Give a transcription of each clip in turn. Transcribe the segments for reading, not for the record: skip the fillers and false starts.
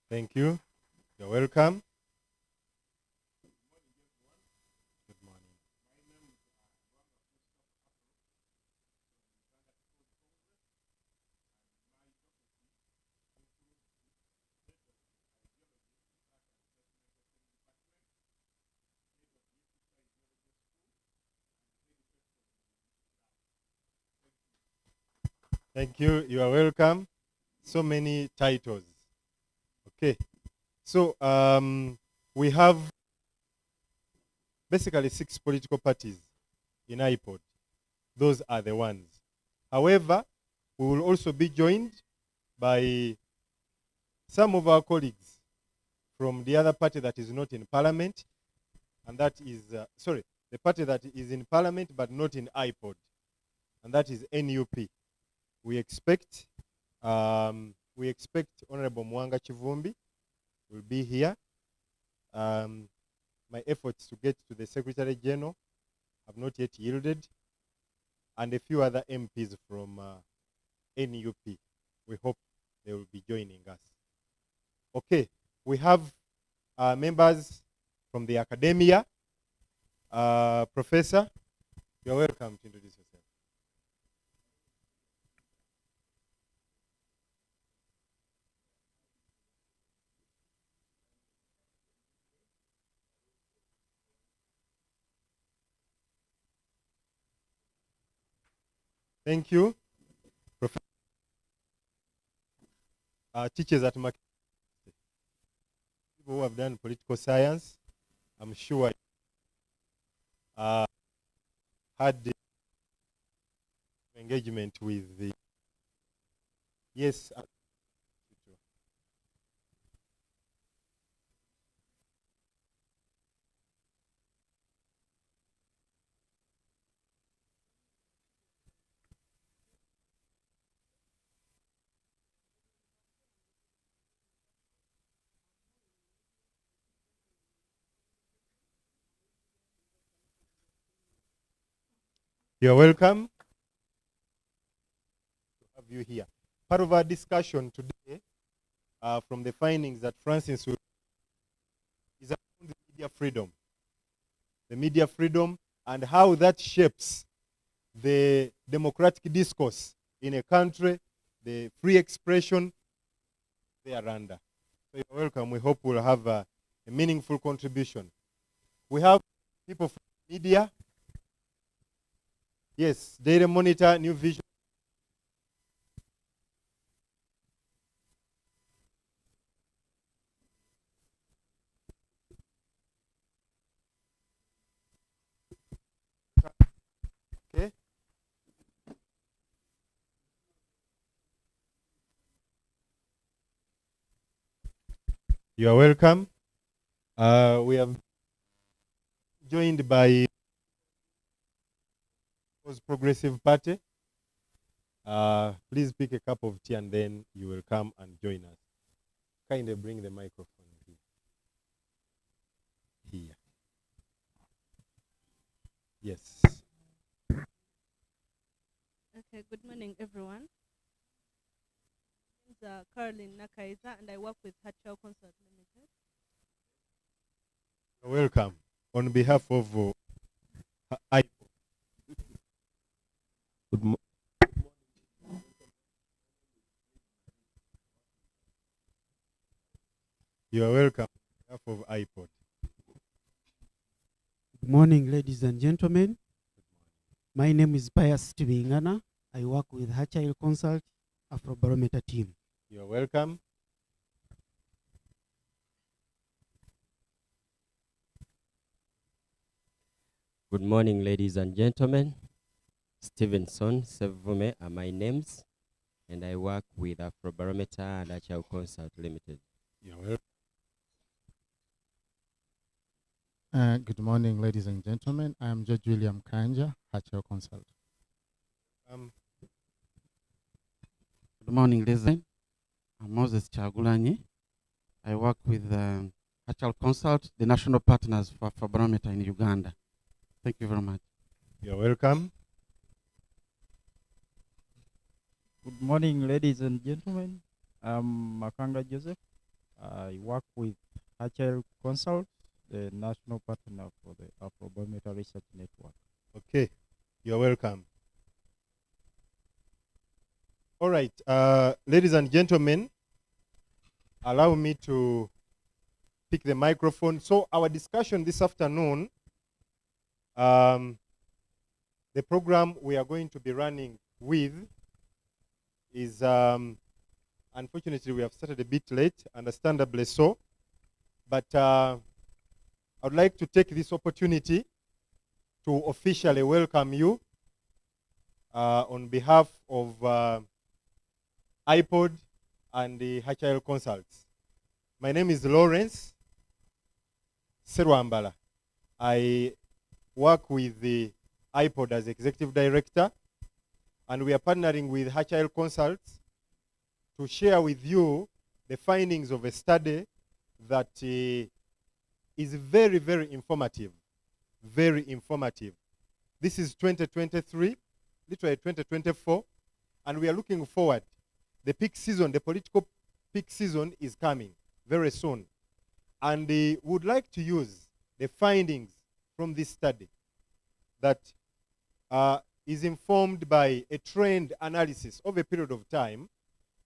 Thank you. You're welcome. Good morning. Thank you. You are welcome. So many titles. Okay. So we have basically 6 political parties in IPOD. Those are the ones. However, we will also be joined by some of our colleagues from the other party that is not in parliament, and that is, the party that is in parliament but not in IPOD, and that is NUP. We expect Honorable Mwanga Chivumbi will be here. My efforts to get to the Secretary General have not yet yielded, and a few other MPs from NUP. We hope they will be joining us. Okay, we have members from the academia. Professor, you're welcome to introduce yourself. Thank you. Professor, teachers at Mac, people who have done political science, I'm sure had the engagement with the, yes. You're welcome to have you here. Part of our discussion today from the findings that Francis will, is around the media freedom. The media freedom and how that shapes the democratic discourse in a country, the free expression they are under. So you're welcome. We hope we'll have a meaningful contribution. We have people from media. Yes, Daily Monitor, New Vision. Okay. You are welcome. We have joined by Progressive Party. Please pick a cup of tea and then you will come and join us. Kindly bring the microphone here. Yes. Okay, good morning, everyone. My name is Caroline Nakaiza, and I work with Hatchel Consult Limited. You're welcome. On behalf of IPO. Good morning. You are welcome. On behalf of IPOD. Good morning, ladies and gentlemen. My name is Pius Tibingana. I work with Hatchel Consult, Afrobarometer team. You are welcome. Good morning, ladies and gentlemen. Stevenson, Sevume are my names, and I work with Afrobarometer and Achao Consult Limited. You are welcome. Good morning, ladies and gentlemen. I am Judge William Kanja, Hatchel Consult. Good morning, ladies. I'm Moses Chagulanyi. I work with Hatchel Consult, the national partners for Afrobarometer in Uganda. Thank you very much. You're welcome. Good morning, ladies and gentlemen. I'm Makanga Joseph. I work with Agile Consult, the national partner for the Afrobarometer Research Network. Okay, you're welcome. All right, ladies and gentlemen, allow me to pick the microphone. So our discussion this afternoon, the program we are going to be running with is, unfortunately, we have started a bit late, understandably so, but I would like to take this opportunity to officially welcome you on behalf of iPod and the HL Consults. My name is Lawrence Serwambala. I work with the iPod as executive director, and we are partnering with HL Consults to share with you the findings of a study that is very, very informative. Very informative. This is 2023, literally 2024, and we are looking forward. The peak season, the political peak season is coming very soon. And we would like to use the findings from this study that is informed by a trend analysis of a period of time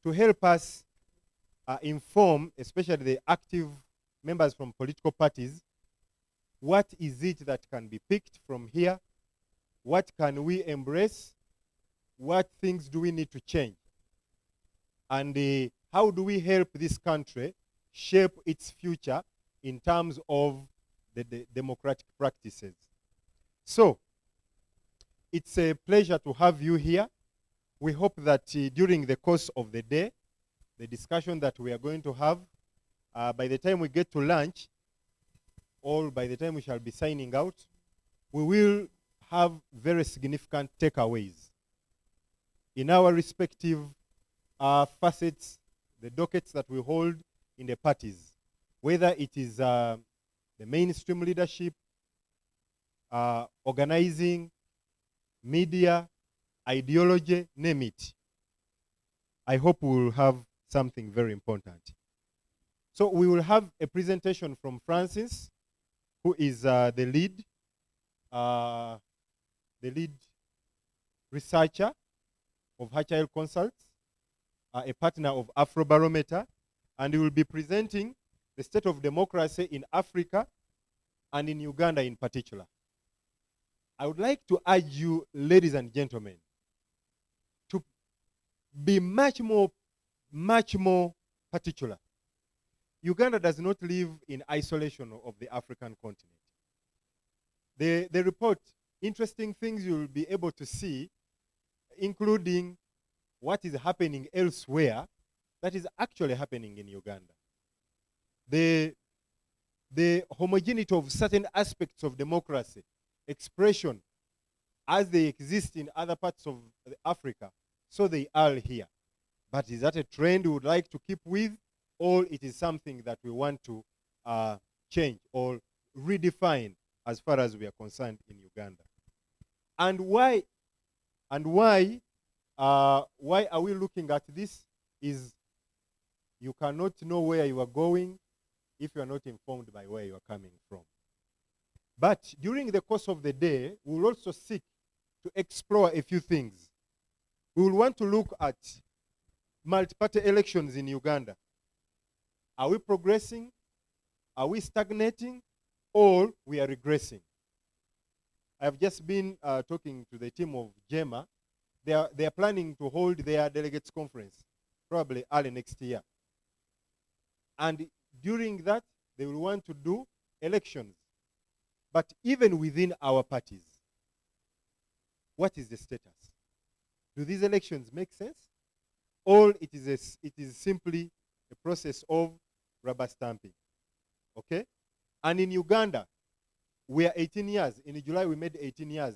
to help us inform, especially the active members from political parties, what is it that can be picked from here? What can we embrace? What things do we need to change? And how do we help this country shape its future in terms of the democratic practices? So, it's a pleasure to have you here. We hope that during the course of the day, the discussion that we are going to have, by the time we get to lunch, or by the time we shall be signing out, we will have very significant takeaways in our respective facets, the dockets that we hold in the parties, whether it is the mainstream leadership, organizing, media, ideology, name it. I hope we will have something very important. So we will have a presentation from Francis, who is the lead researcher of HL Consults, a partner of Afrobarometer, and he will be presenting the state of democracy in Africa and in Uganda in particular. I would like to urge you, ladies and gentlemen, to be much more particular. Uganda does not live in isolation of the African continent. The report, interesting things you'll be able to see, including what is happening elsewhere that is actually happening in Uganda. The homogeneity of certain aspects of democracy, expression, as they exist in other parts of Africa, so they are here. But is that a trend we would like to keep with, or it is something that we want to change or redefine as far as we are concerned in Uganda? And why are we looking at this? Is you cannot know where you are going if you are not informed by where you are coming from. But during the course of the day, we will also seek to explore a few things. We will want to look at multi-party elections in Uganda. Are we progressing? Are we stagnating? Or we are regressing? I have just been talking to the team of GEMA. They are planning to hold their delegates conference probably early next year. And during that, they will want to do elections. But even within our parties, what is the status? Do these elections make sense? Or it is simply a process of rubber stamping? Okay? And in Uganda, we are 18 years. In July, we made 18 years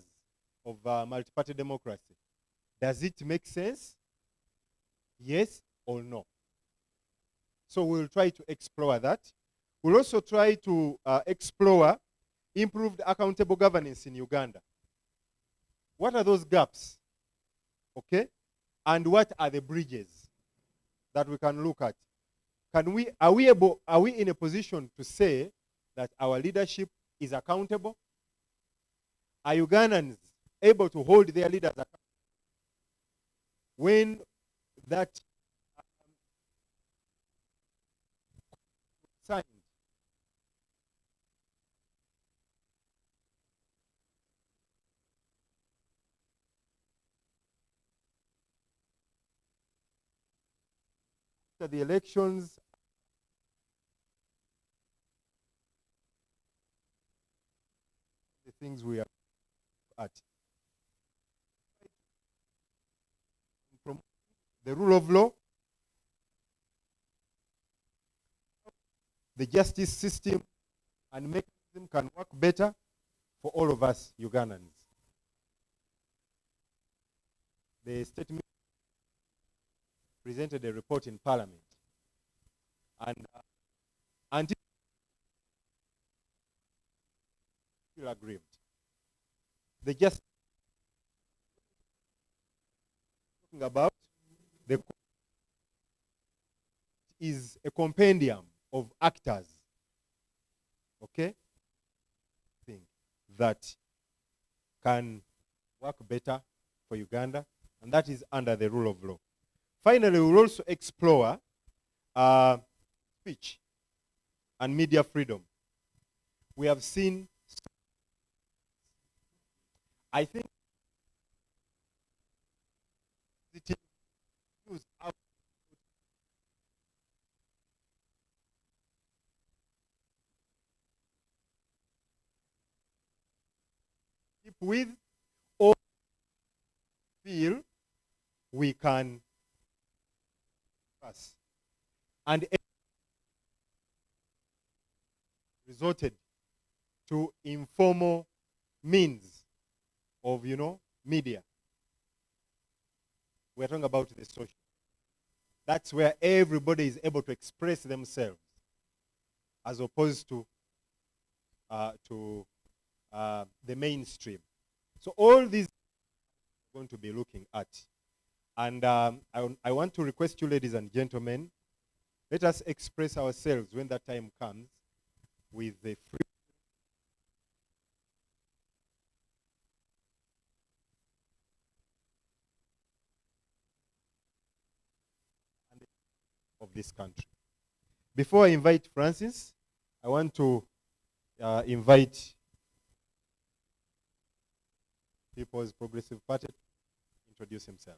of multi-party democracy. Does it make sense? Yes or no? So we'll try to explore that. We'll also try to explore improved accountable governance in Uganda. What are those gaps? Okay? And what are the bridges that we can look at? are we in a position to say that our leadership is accountable? Are Ugandans able to hold their leaders accountable when that signed? After the elections, the things we are at. From the rule of law, the justice system and mechanism can work better for all of us Ugandans. The state minister presented a report in Parliament, and until agreement, the just talking about the is a compendium of actors, okay, thing that can work better for Uganda, and that is under the rule of law. Finally, we will also explore speech and media freedom. We have seen, I think, positive news out with or feel we can pass. And resorted to informal means of, media. We're talking about the social. That's where everybody is able to express themselves, as opposed to the mainstream. So all these we're going to be looking at. And I want to request you, ladies and gentlemen, let us express ourselves when that time comes with the free of this country. Before I invite Francis, I want to invite People's Progressive Party to introduce himself.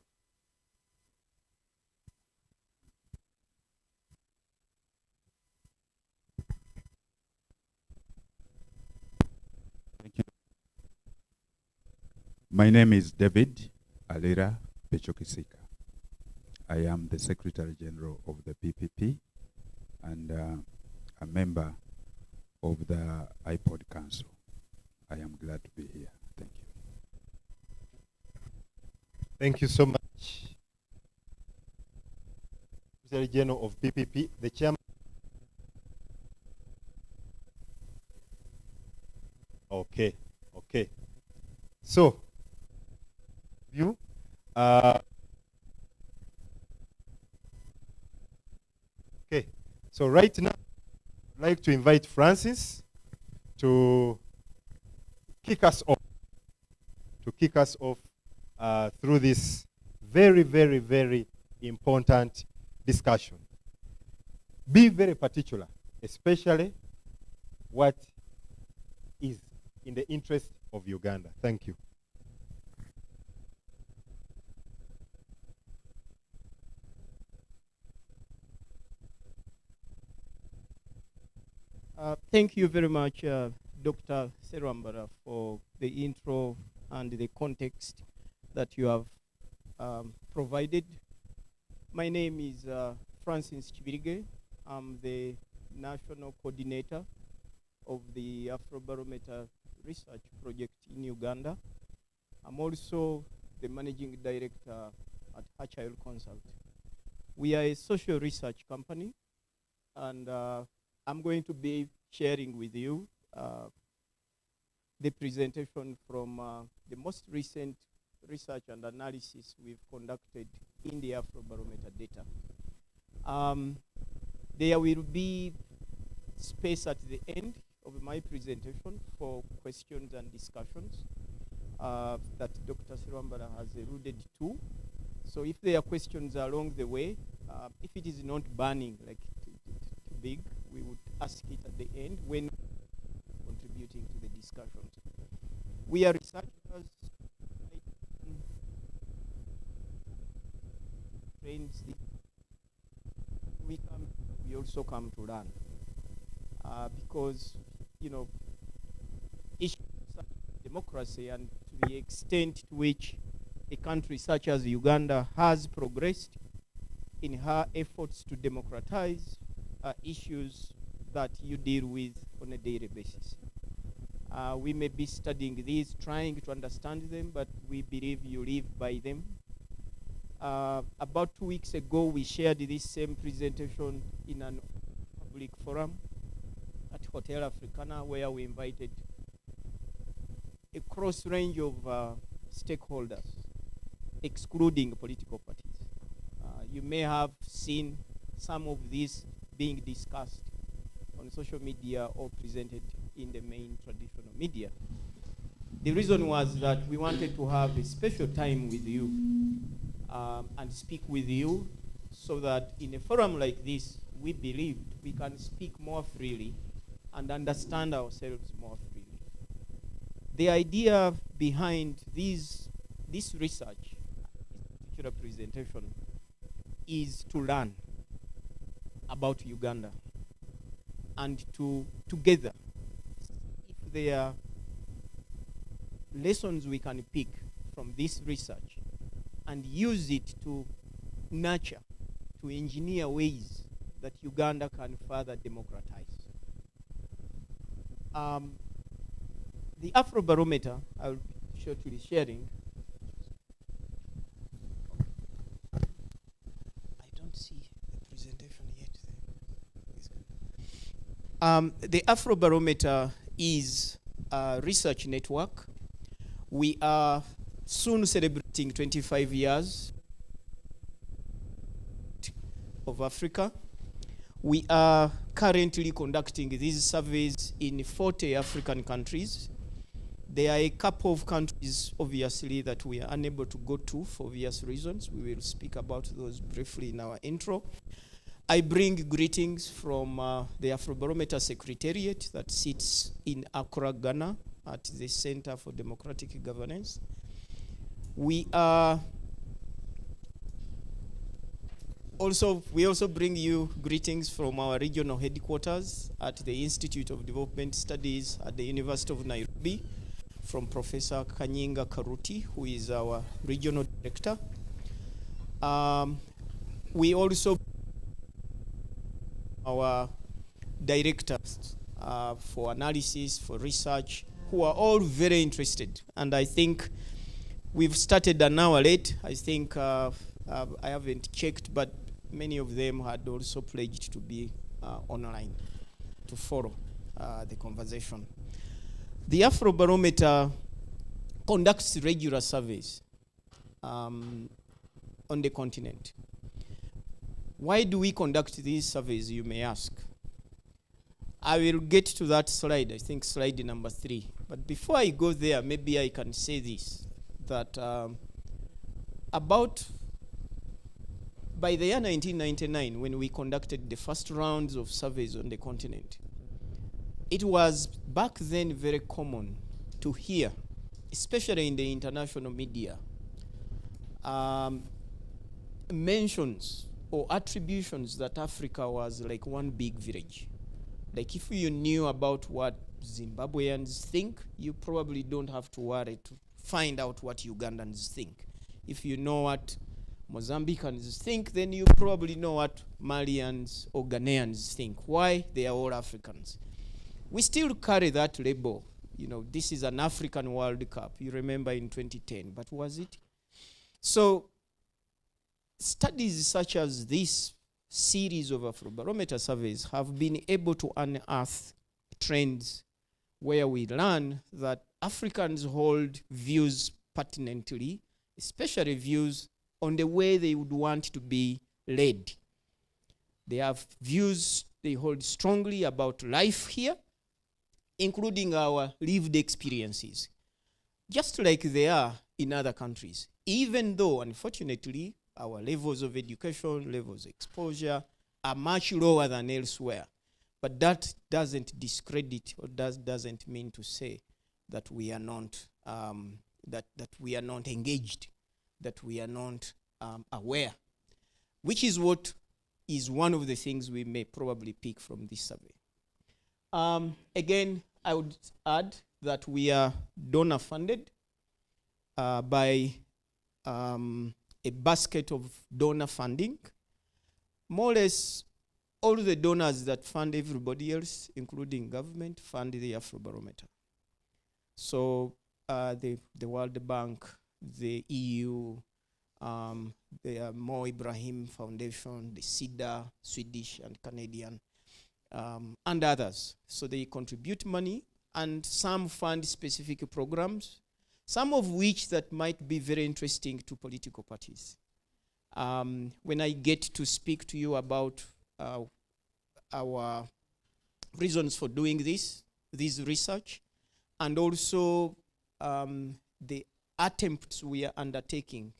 Thank you. My name is David Alira Pechokisika. I am the Secretary General of the PPP and a member of the iPod Council. I am glad to be here. Thank you. Thank you so much. Secretary General of PPP, the chairman. Okay, okay. So, you, okay. So right now, I'd like to invite Francis to kick us off. Through this very, very, very important discussion. Be very particular, especially what is in the interest of Uganda. Thank you. Thank you very much, Dr. Serwambara, for the intro and the context that you have provided. My name is Francis Chibirige. I'm the National Coordinator of the Afrobarometer Research Project in Uganda. I'm also the Managing Director at Hatch Consult. We are a social research company, and I'm going to be sharing with you the presentation from the most recent research and analysis we've conducted in the Afrobarometer data. There will be space at the end of my presentation for questions and discussions that Dr. Sirambara has alluded to. So if there are questions along the way, if it is not burning, like too big, we would ask it at the end when contributing to the discussions. We are researchers, friends. We also come to learn because, you know, issues such as democracy and to the extent to which a country such as Uganda has progressed in her efforts to democratize issues that you deal with on a daily basis. We may be studying these, trying to understand them, but we believe you live by them. About 2 weeks ago, we shared this same presentation in an public forum at Hotel Africana, where we invited a cross range of stakeholders, excluding political parties. You may have seen some of these being discussed on social media or presented in the main traditional media. The reason was that we wanted to have a special time with you and speak with you so that in a forum like this, we believe we can speak more freely and understand ourselves more freely. The idea behind this research, this particular presentation, is to learn about Uganda and to together, if there are lessons we can pick from this research and use it to nurture, to engineer ways that Uganda can further democratize. The Afrobarometer, I'll shortly sharing. I don't see the presentation yet. The Afrobarometer is a research network. We are soon celebrating 25 years of Africa. We are currently conducting these surveys in 40 African countries. There are a couple of countries, obviously, that we are unable to go to for obvious reasons. We will speak about those briefly in our intro. I bring greetings from the Afrobarometer Secretariat that sits in Accra, Ghana, at the Center for Democratic Governance. We also bring you greetings from our regional headquarters at the Institute of Development Studies at the University of Nairobi, from Professor Kanyinga Karuti, who is our regional director. We also our directors for analysis, for research, who are all very interested. And I think we've started an hour late. I think I haven't checked, but many of them had also pledged to be online to follow the conversation. The Afrobarometer conducts regular surveys on the continent. Why do we conduct these surveys, you may ask? I will get to that slide, I think slide number 3. But before I go there, maybe I can say this, that by the year 1999, when we conducted the first rounds of surveys on the continent, it was back then very common to hear, especially in the international media, mentions or attributions that Africa was like one big village. Like if you knew about what Zimbabweans think, you probably don't have to worry to find out what Ugandans think. If you know what Mozambicans think, then you probably know what Malians or Ghanaians think. Why? They are all Africans. We still carry that label. You know, this is an African World Cup. You remember in 2010, but was it? So studies such as this series of Afrobarometer surveys have been able to unearth trends where we learn that Africans hold views pertinently, especially views on the way they would want to be led. They have views they hold strongly about life here, including our lived experiences, just like they are in other countries, even though, unfortunately, our levels of education, levels of exposure are much lower than elsewhere. But that doesn't discredit or doesn't mean to say that we are not that we are not engaged, that we are not aware, which is what is one of the things we may probably pick from this survey. Again, I would add that we are donor funded by a basket of donor funding. More or less, all the donors that fund everybody else, including government, fund the Afrobarometer. So the World Bank, the EU, the Mo Ibrahim Foundation, the SIDA, Swedish and Canadian, and others. So they contribute money, and some fund specific programs, some of which that might be very interesting to political parties. When I get to speak to you about our reasons for doing this research, and also the attempts we are undertaking,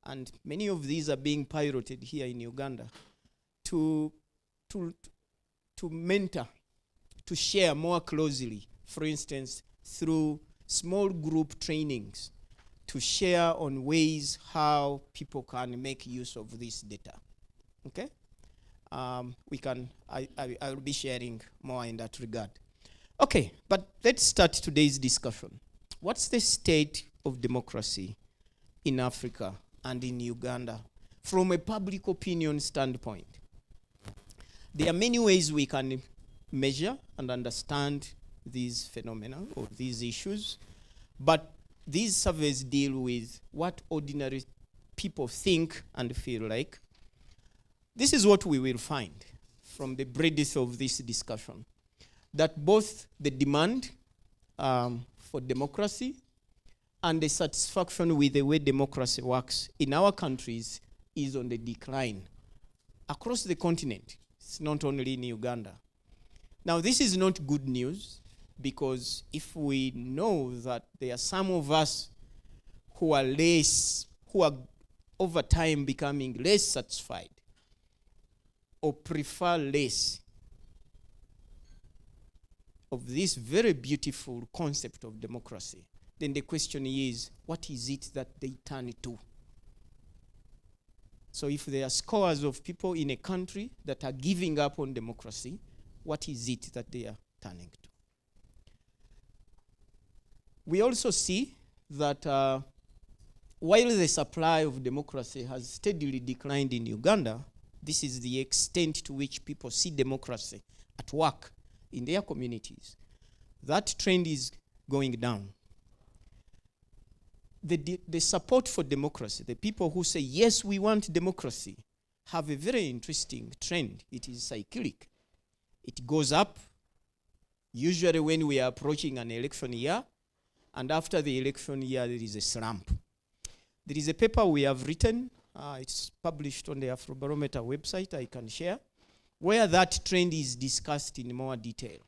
and many of these are being piloted here in Uganda, to mentor, to share more closely, for instance, through small group trainings, to share on ways how people can make use of this data. Okay? I will be sharing more in that regard. Okay, but let's start today's discussion. What's the state of democracy in Africa and in Uganda from a public opinion standpoint? There are many ways we can measure and understand these phenomena or these issues, but these surveys deal with what ordinary people think and feel like. This is what we will find from the breadth of this discussion, that both the demand for democracy and the satisfaction with the way democracy works in our countries is on the decline across the continent. It's not only in Uganda. Now, this is not good news, because if we know that there are some of us who are over time becoming less satisfied or prefer less of this very beautiful concept of democracy, then the question is, what is it that they turn to? So if there are scores of people in a country that are giving up on democracy, what is it that they are turning to? We also see that while the supply of democracy has steadily declined in Uganda, this is the extent to which people see democracy at work in their communities. That trend is going down. The support for democracy, the people who say, yes, we want democracy, have a very interesting trend. It is cyclic. It goes up, usually when we are approaching an election year, and after the election year, there is a slump. There is a paper we have written, it's published on the Afrobarometer website, I can share, where that trend is discussed in more detail.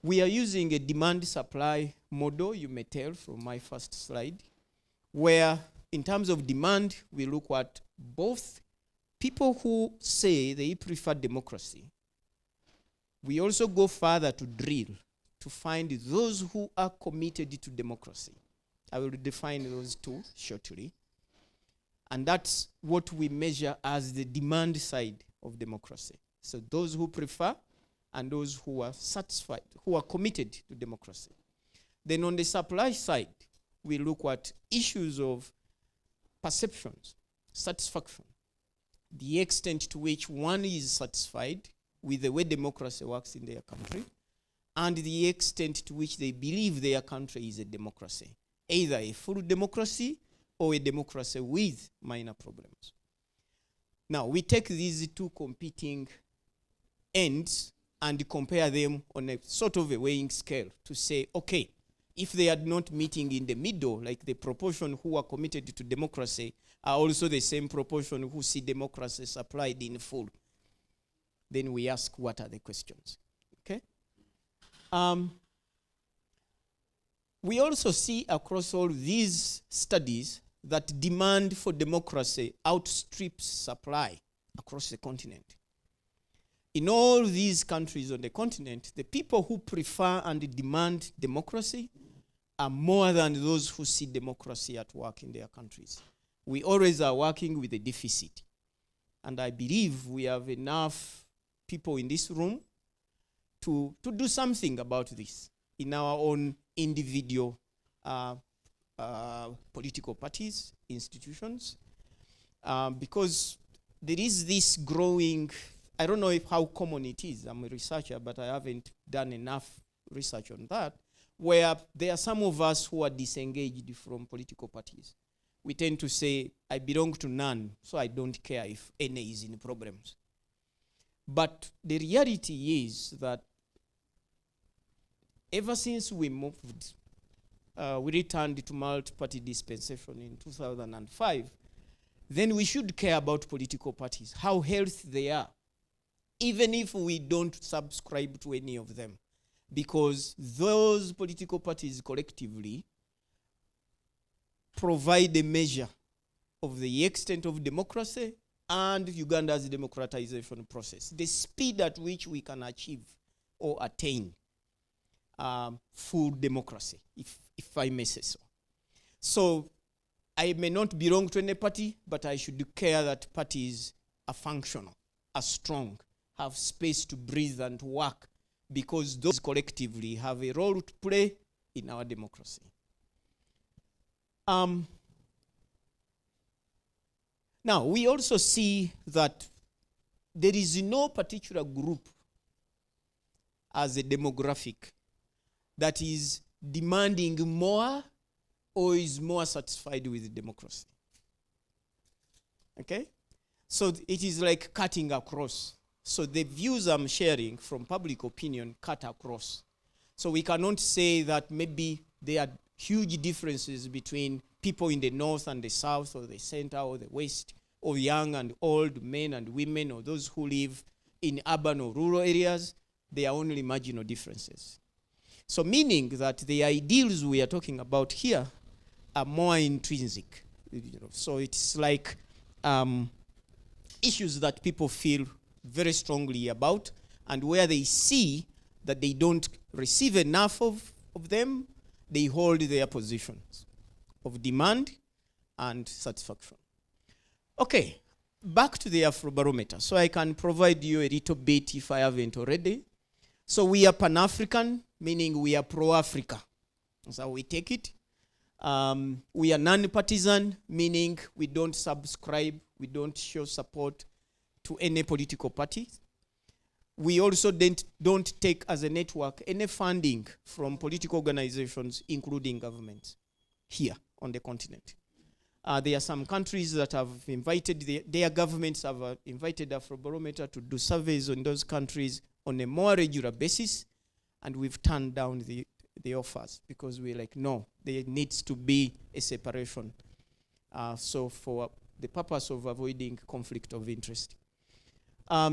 We are using a demand-supply model, you may tell from my first slide, where in terms of demand, we look at both people who say they prefer democracy. We also go further to drill, to find those who are committed to democracy. I will define those two shortly. And that's what we measure as the demand side of democracy. So those who prefer and those who are satisfied, who are committed to democracy. Then on the supply side, we look at issues of perceptions, satisfaction, the extent to which one is satisfied with the way democracy works in their country, and the extent to which they believe their country is a democracy, either a full democracy or a democracy with minor problems. Now, we take these two competing ends and compare them on a sort of a weighing scale to say, okay, if they are not meeting in the middle, like the proportion who are committed to democracy are also the same proportion who see democracy supplied in full, then we ask, what are the questions? Okay? We also see across all these studies that demand for democracy outstrips supply across the continent. In all these countries on the continent, the people who prefer and demand democracy are more than those who see democracy at work in their countries. We always are working with a deficit. And I believe we have enough people in this room to do something about this in our own individual political parties, institutions, because there is this growing, I don't know how common it is, I'm a researcher, but I haven't done enough research on that, where there are some of us who are disengaged from political parties. We tend to say, I belong to none, so I don't care if any is in problems. But the reality is that ever since we moved, we returned to multi-party dispensation in 2005, then we should care about political parties, how healthy they are, even if we don't subscribe to any of them. Because those political parties collectively provide a measure of the extent of democracy and Uganda's democratization process, the speed at which we can achieve or attain full democracy, if I may say so. So I may not belong to any party, but I should care that parties are functional, are strong, have space to breathe and to work, because those collectively have a role to play in our democracy. Now, we also see that there is no particular group as a demographic that is demanding more or is more satisfied with democracy. Okay? So it is like cutting across. So the views I'm sharing from public opinion cut across. So we cannot say that maybe there are huge differences between people in the north and the south, or the center or the west, or young and old, men and women, or those who live in urban or rural areas. They are only marginal differences. So meaning that the ideals we are talking about here are more intrinsic. So it's like issues that people feel very strongly about, and where they see that they don't receive enough of them, they hold their positions of demand and satisfaction. Okay, back to the Afrobarometer. So I can provide you a little bit if I haven't already. So we are Pan-African, meaning we are pro-Africa. That's how we take it. We are non-partisan, meaning we don't subscribe, we don't show support to any political party. We also don't take as a network any funding from political organizations, including governments, here on the continent. There are some countries that have invited, their governments have invited Afrobarometer to do surveys on those countries on a more regular basis, and we've turned down the offers because we're like, no, there needs to be a separation. So for the purpose of avoiding conflict of interest.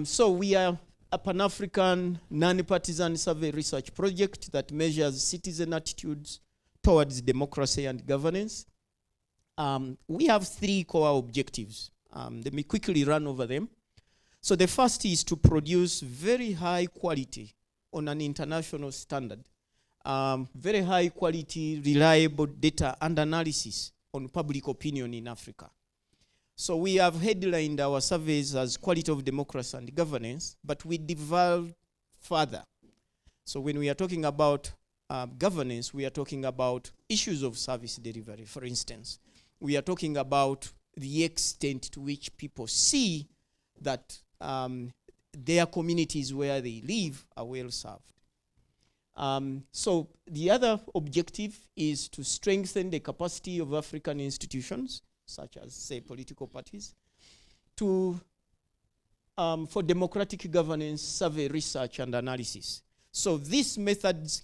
So we are a Pan-African non-partisan survey research project that measures citizen attitudes towards democracy and governance. We have 3 core objectives. Let me quickly run over them. So the first is to produce very high quality on an international standard, very high quality, reliable data and analysis on public opinion in Africa. So we have headlined our surveys as quality of democracy and governance, but we devolve further. So when we are talking about governance, we are talking about issues of service delivery, for instance. We are talking about the extent to which people see that their communities where they live are well served. So the other objective is to strengthen the capacity of African institutions, such as, say, political parties, to for democratic governance, survey research and analysis. So these methods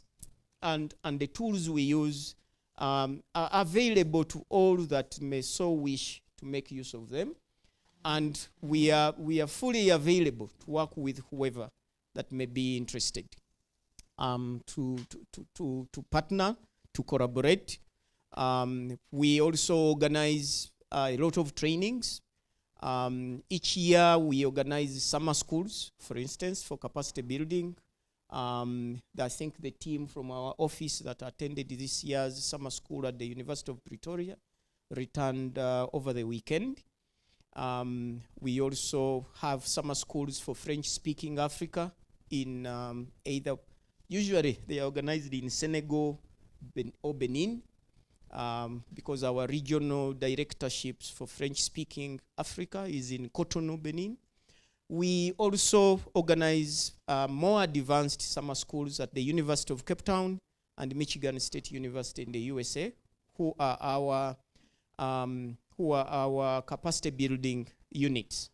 and the tools we use are available to all that may so wish to make use of them. And we are fully available to work with whoever that may be interested, to partner, to collaborate. We also organize a lot of trainings. Each year we organize summer schools, for instance, for capacity building. I think the team from our office that attended this year's summer school at the University of Pretoria returned over the weekend. We also have summer schools for French-speaking Africa in usually they are organized in Senegal or Benin, because our regional directorships for French-speaking Africa is in Cotonou, Benin. We also organize more advanced summer schools at the University of Cape Town and Michigan State University in the USA, who are our capacity building units.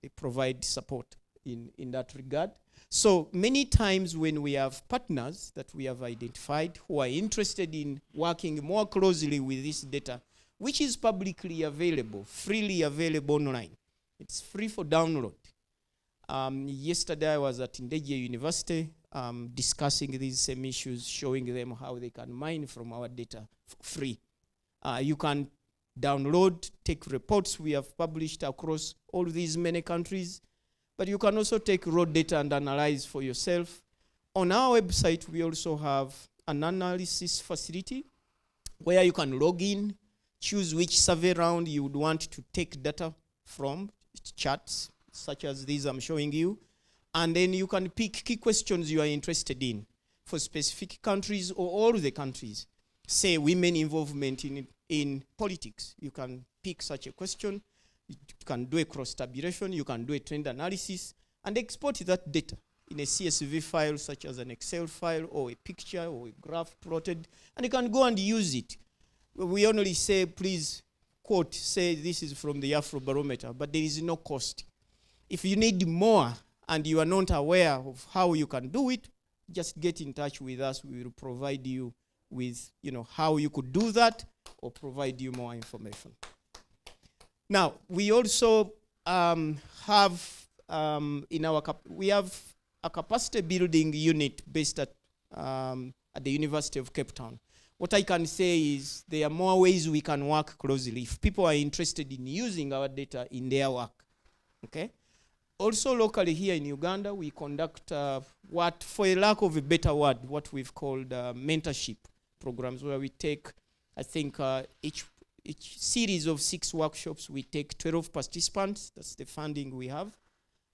They provide support in that regard. So many times when we have partners that we have identified who are interested in working more closely with this data, which is publicly available, freely available online. It's free for download. Yesterday I was at Ndege University discussing these same issues, showing them how they can mine from our data free. You can download, take reports we have published across all these many countries, but you can also take raw data and analyze for yourself. On our website, we also have an analysis facility where you can log in, choose which survey round you would want to take data from, charts such as these I'm showing you, and then you can pick key questions you are interested in for specific countries or all the countries. Say women involvement in politics. You can pick such a question. You can do a cross tabulation. You can do a trend analysis and export that data in a CSV file such as an Excel file or a picture or a graph plotted, and you can go and use it. We only say, please quote, say this is from the Afrobarometer, but there is no cost. If you need more and you are not aware of how you can do it, just get in touch with us. We will provide you with, how you could do that or provide you more information. Now, we also have we have a capacity building unit based at the University of Cape Town. What I can say is there are more ways we can work closely if people are interested in using our data in their work. Okay. Also locally here in Uganda, we conduct what, for a lack of a better word, what we've called mentorship programs, where we take, I think, each series of 6 workshops, we take 12 participants. That's the funding we have.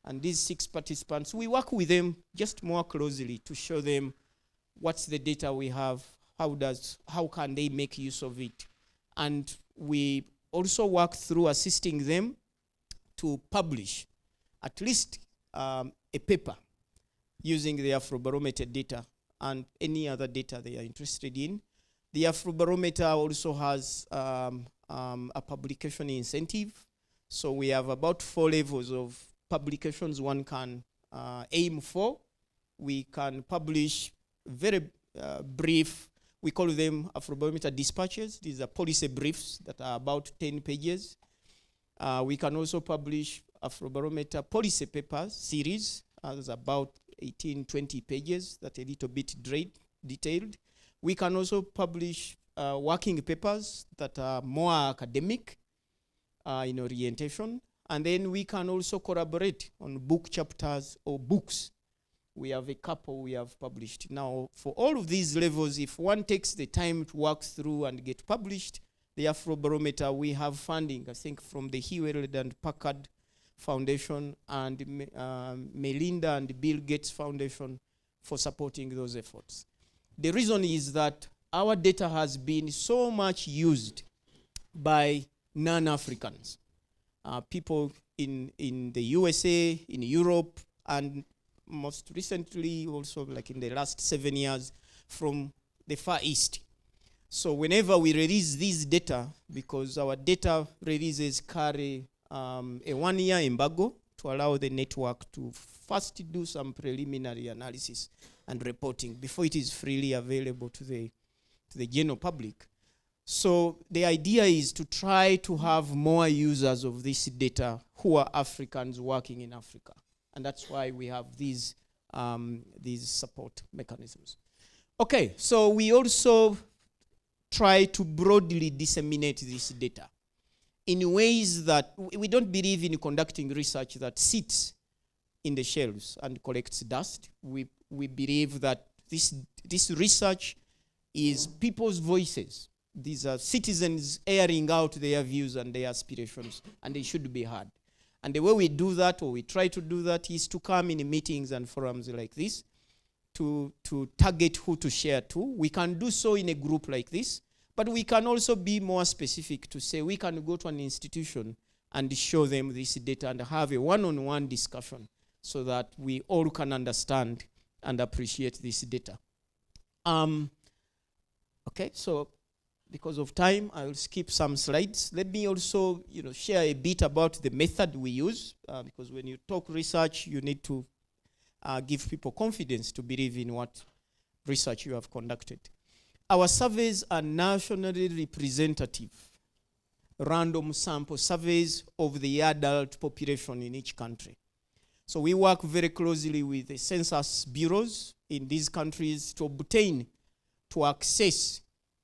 And these 6 participants, we work with them just more closely to show them what's the data we have, how can they make use of it. And we also work through assisting them to publish at least a paper using the Afrobarometer data and any other data they are interested in. The Afrobarometer also has a publication incentive. So we have about 4 levels of publications one can aim for. We can publish very brief, we call them Afrobarometer dispatches. These are policy briefs that are about 10 pages. We can also publish Afrobarometer policy papers series, as about 18, 20 pages that are a little bit detailed. We can also publish working papers that are more academic in orientation. And then we can also collaborate on book chapters or books. We have a couple we have published. Now, for all of these levels, if one takes the time to work through and get published, the Afrobarometer, we have funding, I think, from the Hewlett and Packard Foundation and Melinda and Bill Gates Foundation for supporting those efforts. The reason is that our data has been so much used by non-Africans. People in the USA, in Europe, and most recently also like in the last 7 years from the Far East. So whenever we release these data, because our data releases carry a 1-year embargo to allow the network to first do some preliminary analysis and reporting before it is freely available to the general public. So the idea is to try to have more users of this data who are Africans working in Africa. And that's why we have these support mechanisms. Okay, so we also try to broadly disseminate this data in ways that we don't believe in conducting research that sits in the shelves and collects dust. We believe that this research is people's voices. These are citizens airing out their views and their aspirations, and they should be heard. And the way we do that, or we try to do that, is to come in meetings and forums like this to target who to share to. We can do so in a group like this, but we can also be more specific to say we can go to an institution and show them this data and have a one-on-one discussion so that we all can understand and appreciate this data. Okay, so because of time, I will skip some slides. Let me also, share a bit about the method we use, because when you talk research, you need to give people confidence to believe in what research you have conducted. Our surveys are nationally representative, random sample surveys of the adult population in each country. So we work very closely with the census bureaus in these countries to access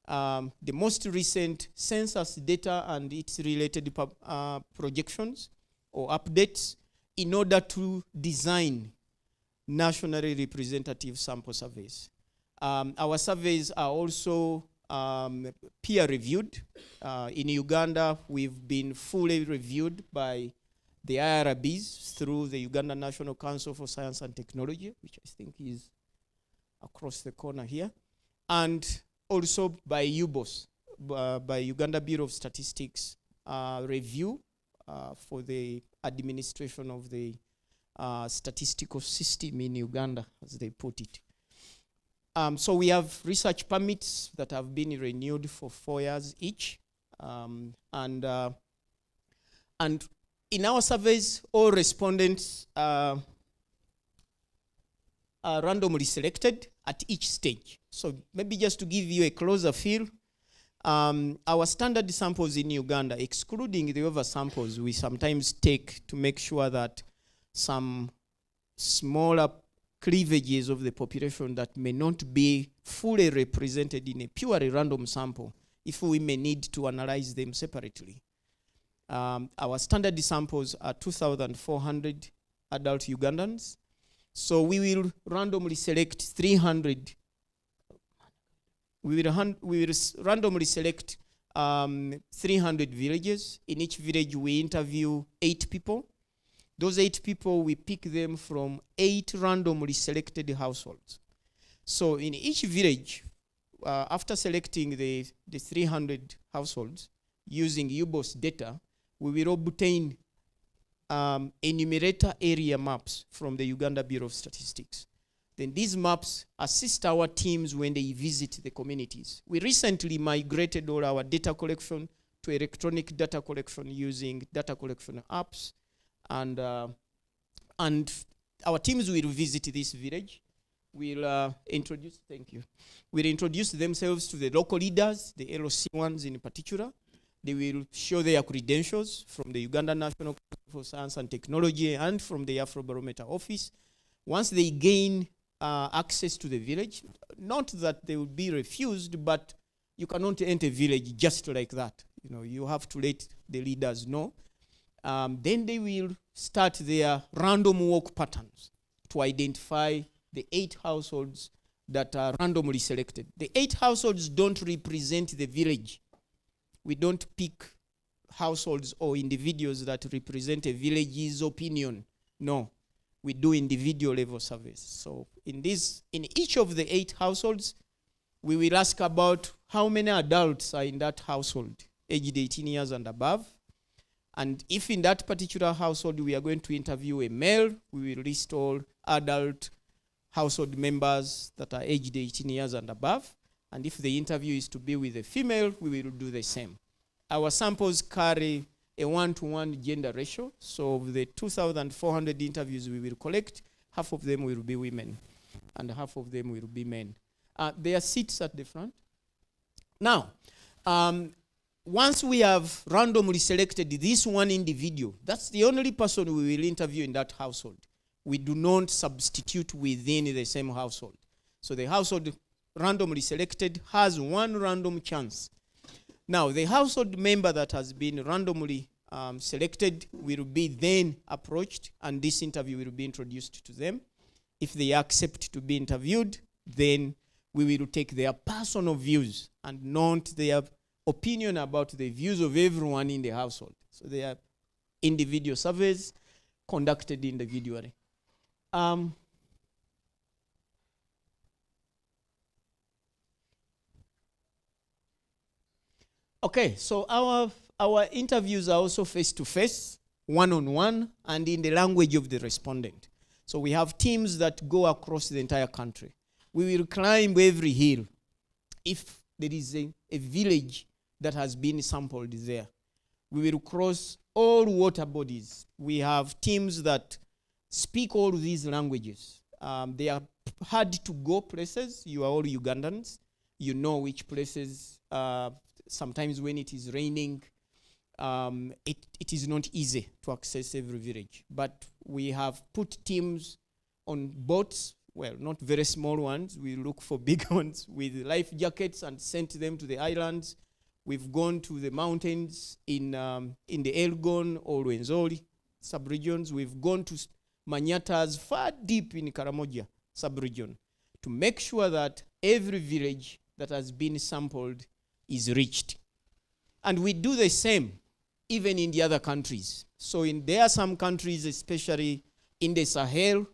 the most recent census data and its related projections or updates in order to design nationally representative sample surveys. Our surveys are also peer-reviewed. In Uganda, we've been fully reviewed by the IRBs through the Uganda National Council for Science and Technology, which I think is across the corner here, and also by UBOS, by Uganda Bureau of Statistics review for the administration of the statistical system in Uganda, as they put it. So we have research permits that have been renewed for 4 years each. And in our surveys, all respondents are randomly selected at each stage. So maybe just to give you a closer feel, our standard samples in Uganda, excluding the oversamples we sometimes take to make sure that some smaller cleavages of the population that may not be fully represented in a purely random sample, if we may need to analyze them separately. Our standard samples are 2,400 adult Ugandans. So we will randomly select 300. We will randomly select 300 villages. In each village, we interview 8 people. Those 8 people, we pick them from 8 randomly selected households. So in each village, after selecting the 300 households using UBOS data, we will obtain enumerator area maps from the Uganda Bureau of Statistics. Then these maps assist our teams when they visit the communities. We recently migrated all our data collection to electronic data collection using data collection apps. And our teams will visit this village. We'll introduce themselves to the local leaders, the LOC ones in particular. They will show their credentials from the Uganda National Council for Science and Technology and from the Afrobarometer office. Once they gain access to the village, not that they will be refused, but you cannot enter a village just like that. You have to let the leaders know. Then they will start their random walk patterns to identify the 8 households that are randomly selected. The 8 households don't represent the village. We don't pick households or individuals that represent a village's opinion. No, we do individual level surveys. So in each of the 8 households, we will ask about how many adults are in that household, aged 18 years and above. And if in that particular household we are going to interview a male, we will list all adult household members that are aged 18 years and above. And if the interview is to be with a female, we will do the same. Our samples carry a 1-to-1 gender ratio. So of the 2,400 interviews we will collect, half of them will be women. and half of them will be men. There are seats at the front. Now, once we have randomly selected this one individual, that's the only person we will interview in that household. We do not substitute within the same household. So the household randomly selected has one random chance. Now, the household member that has been randomly selected will be then approached, and this interview will be introduced to them. If they accept to be interviewed, then we will take their personal views and not their opinion about the views of everyone in the household. So they are individual surveys conducted individually. Okay, so our interviews are also face-to-face, one-on-one, and in the language of the respondent. So we have teams that go across the entire country. We will climb every hill if there is a village that has been sampled there. We will cross all water bodies. We have teams that speak all these languages. They are hard to go places. You are all Ugandans. You know which places. Sometimes when it is raining, it is not easy to access every village. But we have put teams on boats, well, not very small ones. We look for big ones with life jackets and sent them to the islands. We've gone to the mountains in the Elgon or Rwenzori subregions. We've gone to Manyatas far deep in Karamoja subregion to make sure that every village that has been sampled is reached. And we do the same even in the other countries. So there are some countries, especially in the Sahel,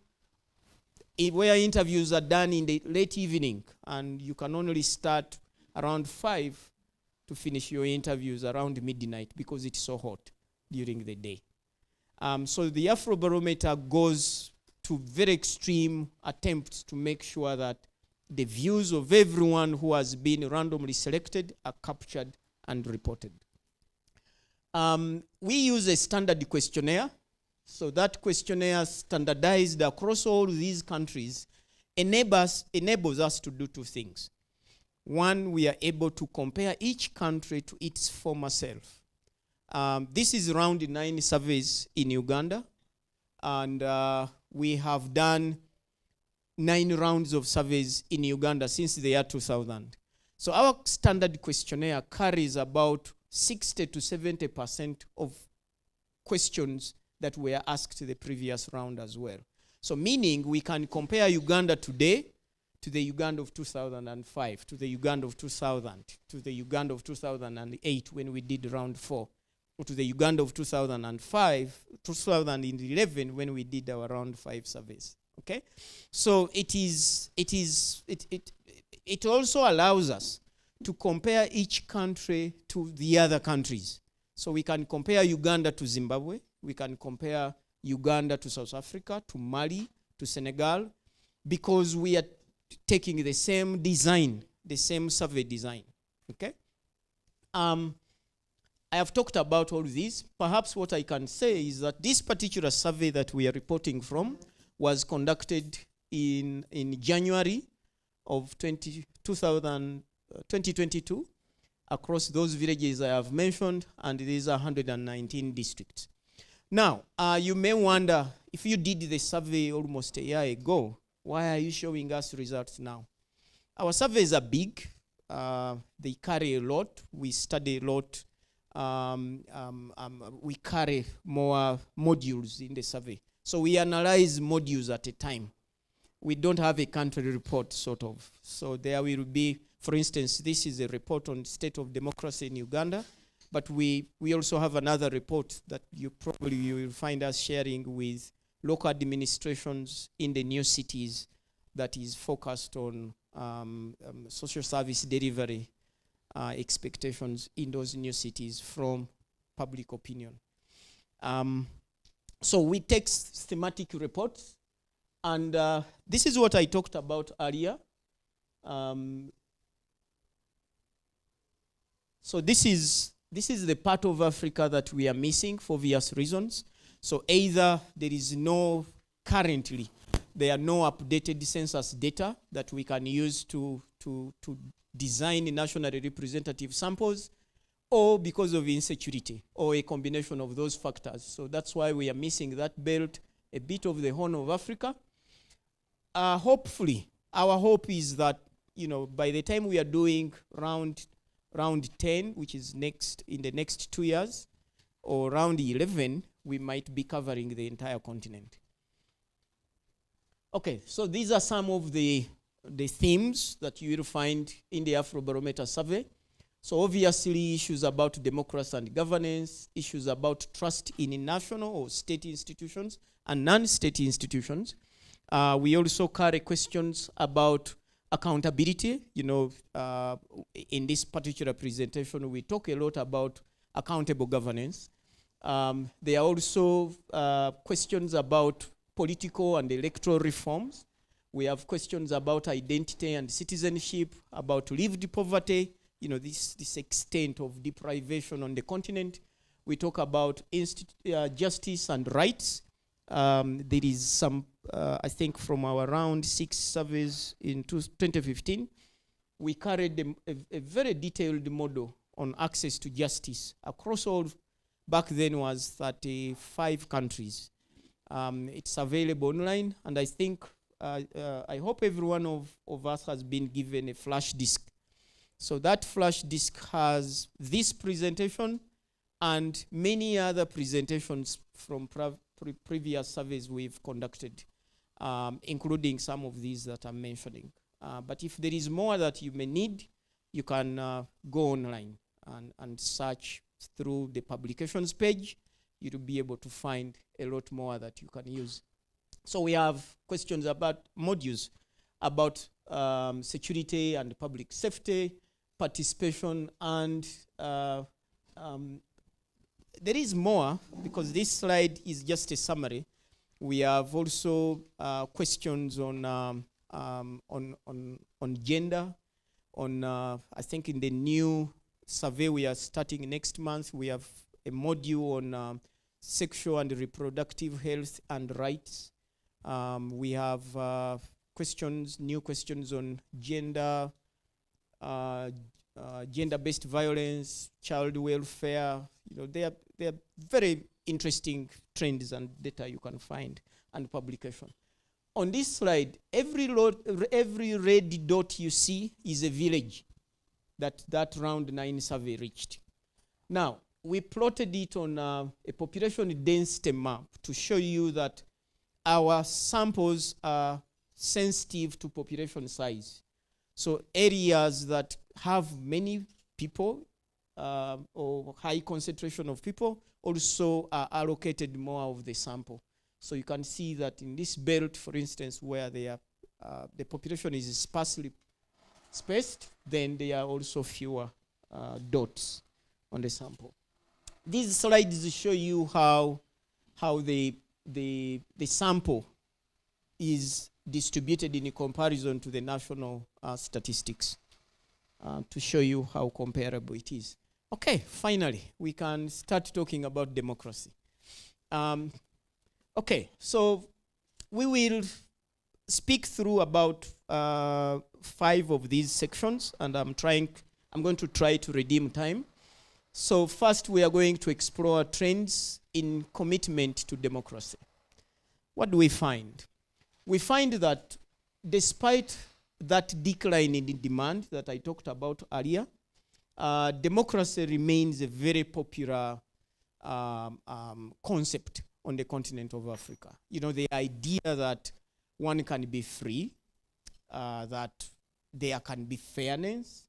where interviews are done in the late evening, and you can only start around 5 to finish your interviews around midnight because it's so hot during the day. So the Afrobarometer goes to very extreme attempts to make sure that the views of everyone who has been randomly selected are captured and reported. We use a standard questionnaire. So that questionnaire, standardized across all these countries, enables us to do two things. One, we are able to compare each country to its former self. This is around 9 surveys in Uganda, and we have done 9 rounds of surveys in Uganda since the year 2000. So our standard questionnaire carries about 60 to 70% of questions that were asked the previous round as well. So meaning we can compare Uganda today to the Uganda of 2005, to the Uganda of 2000, to the Uganda of 2008 when we did round 4, or to the Uganda of 2005, 2011 when we did our round 5 surveys. Okay, so it also allows us to compare each country to the other countries. So we can compare Uganda to Zimbabwe, we can compare Uganda to South Africa, to Mali, to Senegal, because we are taking the same design, the same survey design. Okay. I have talked about all this. Perhaps what I can say is that this particular survey that we are reporting from was conducted in January of 2022 across those villages I have mentioned, and these are 119 districts. Now, you may wonder, if you did the survey almost a year ago, why are you showing us results now? Our surveys are big. They carry a lot. We study a lot. We carry more modules in the survey. So we analyze modules at a time. We don't have a country report, sort of. So there will be, for instance, this is a report on state of democracy in Uganda, but we also have another report that you will find us sharing with local administrations in the new cities that is focused on social service delivery expectations in those new cities from public opinion. So we take thematic reports, and this is what I talked about earlier. So this is the part of Africa that we are missing for various reasons. So either there is no currently there are no updated census data that we can use to design nationally representative samples, or because of insecurity, or a combination of those factors. So that's why we are missing that belt, a bit of the Horn of Africa. Hopefully, our hope is that, you know, by the time we are doing round 10, which is in the next 2 years, or round 11, we might be covering the entire continent. Okay, so these are some of the themes that you will find in the Afrobarometer survey. So obviously, issues about democracy and governance, issues about trust in national or state institutions and non-state institutions. We also carry questions about accountability. You know, in this particular presentation, we talk a lot about accountable governance. There are also questions about political and electoral reforms. We have questions about identity and citizenship, about lived poverty, you know, this extent of deprivation on the continent. We talk about justice and rights. There is some, I think from our round 6 surveys in 2015, we carried a very detailed model on access to justice across all, back then was 35 countries. It's available online, and I think, I hope every one of us has been given a flash disk. So that flash disk has this presentation and many other presentations from previous surveys we've conducted, including some of these that I'm mentioning. But if there is more that you may need, you can go online and search through the publications page. You'll be able to find a lot more that you can use. So we have questions about modules, about security and public safety, participation, and there is more, because this slide is just a summary. We have also questions on gender. I think in the new survey we are starting next month, we have a module on sexual and reproductive health and rights. We have new questions on gender, gender-based violence, child welfare. You know, they are very interesting trends and data you can find, and publication. On this slide, every red dot you see is a village that round 9 survey reached. Now, we plotted it on a population density map to show you that our samples are sensitive to population size. So areas that have many people or high concentration of people also are allocated more of the sample. So you can see that in this belt, for instance, where they are, the population is sparsely spaced, then there are also fewer dots on the sample. These slides show you how the sample is distributed in comparison to the national statistics, to show you how comparable it is. Okay, finally, we can start talking about democracy. Okay, so we will speak through about 5 of these sections, and I'm going to try to redeem time. So first, we are going to explore trends in commitment to democracy. What do we find? We find that despite that decline in demand that I talked about earlier, democracy remains a very popular concept on the continent of Africa. You know, the idea that one can be free, that there can be fairness,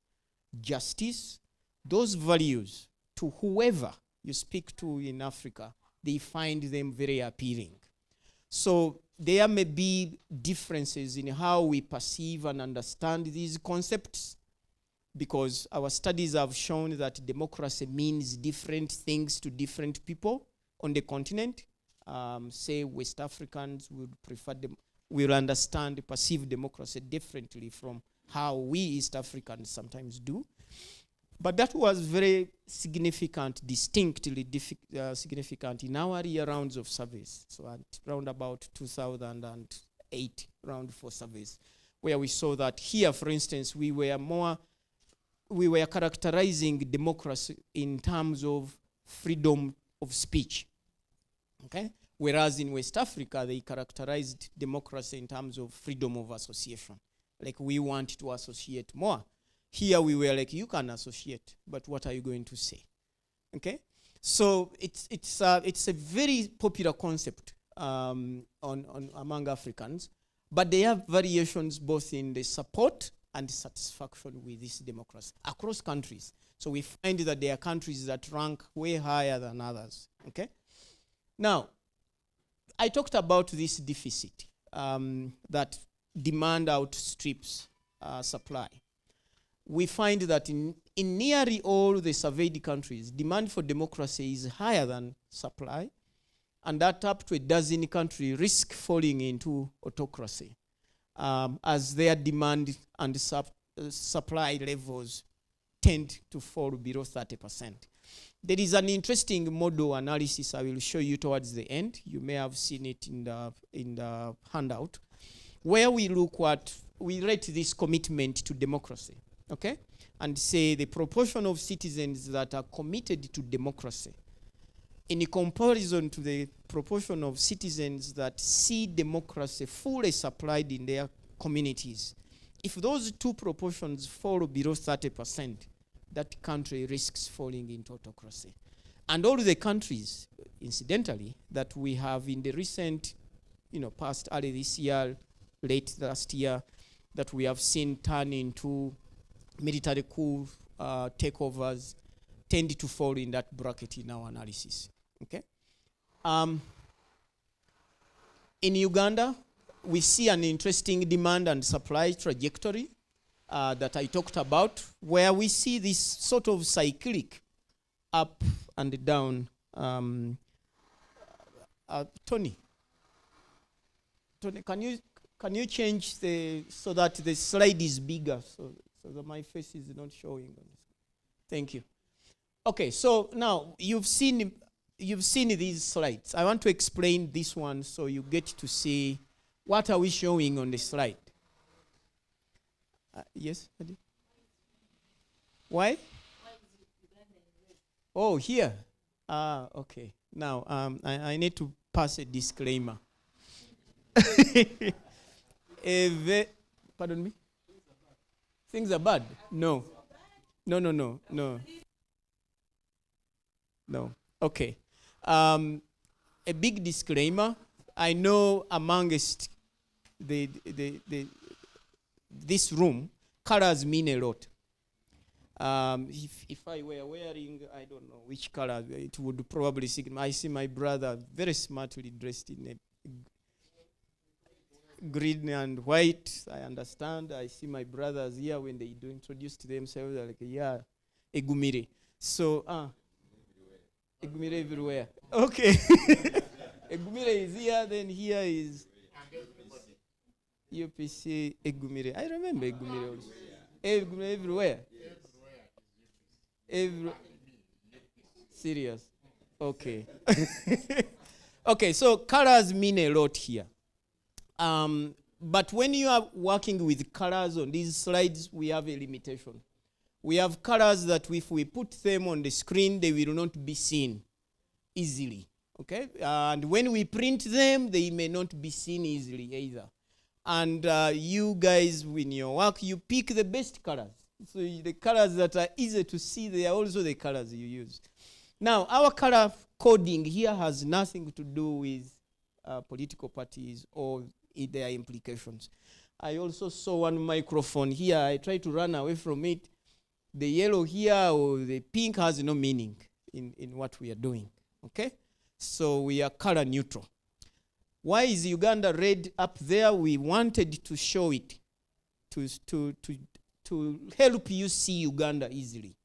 justice, those values, to whoever you speak to in Africa, they find them very appealing. So there may be differences in how we perceive and understand these concepts, because our studies have shown that democracy means different things to different people on the continent. Say West Africans will understand, perceive democracy differently from how we East Africans sometimes do. But that was very significant, distinctly significant in our year rounds of surveys. So at around about 2000 and 8 round 4 surveys, where we saw that here, for instance, we were characterizing democracy in terms of freedom of speech. Okay? Whereas in West Africa, they characterized democracy in terms of freedom of association. Like, we want to associate more. Here we were like, you can associate, but what are you going to say? Okay? So it's a very popular concept among Africans, but they have variations both in the support and satisfaction with this democracy across countries. So we find that there are countries that rank way higher than others. Okay? Now, I talked about this deficit that demand outstrips supply. We find that in nearly all the surveyed countries, demand for democracy is higher than supply, and that up to a dozen countries risk falling into autocracy as their demand and supply levels tend to fall below 30%. There is an interesting model analysis I will show you towards the end. You may have seen it in the handout, where we rate this commitment to democracy, okay? And say the proportion of citizens that are committed to democracy in comparison to the proportion of citizens that see democracy fully supplied in their communities. If those two proportions fall below 30%, that country risks falling into autocracy. And all the countries, incidentally, that we have in the recent, past, early this year, late last year, that we have seen turn into military coup takeovers, tend to fall in that bracket in our analysis. Okay? In Uganda, we see an interesting demand and supply trajectory that I talked about, where we see this sort of cyclic up and down. Tony, can you change so that the slide is bigger, so that my face is not showing? Thank you. Okay, so now you've seen these slides. I want to explain this one so you get to see what are we showing on the slide. Yes, Adi? Why? Oh, here. Okay. Now, I need to pass a disclaimer. Pardon me? Things are bad? No. No. Okay. A big disclaimer. I know amongst this room, colors mean a lot. If I were wearing, I don't know which color, it would probably signify. I see my brother very smartly dressed in a green and white. I understand. I see my brothers here when they do introduce themselves, they're like, yeah, Egumire. So, Egumire everywhere. Okay. Egumire is here, then here is UPC Egumire. I remember Egumire also. Egumire everywhere. Serious. Okay. Okay, so colors mean a lot here. But when you are working with colors on these slides, we have a limitation. We have colors that if we put them on the screen, they will not be seen easily. Okay? And when we print them, they may not be seen easily either. And you guys, in your work, you pick the best colors. So the colors that are easy to see, they are also the colors you use. Now, our color coding here has nothing to do with political parties or their implications. I also saw one microphone here. I tried to run away from it. The yellow here or the pink has no meaning in what we are doing. Okay? So we are color neutral. Why is Uganda red up there? We wanted to show it to help you see Uganda easily.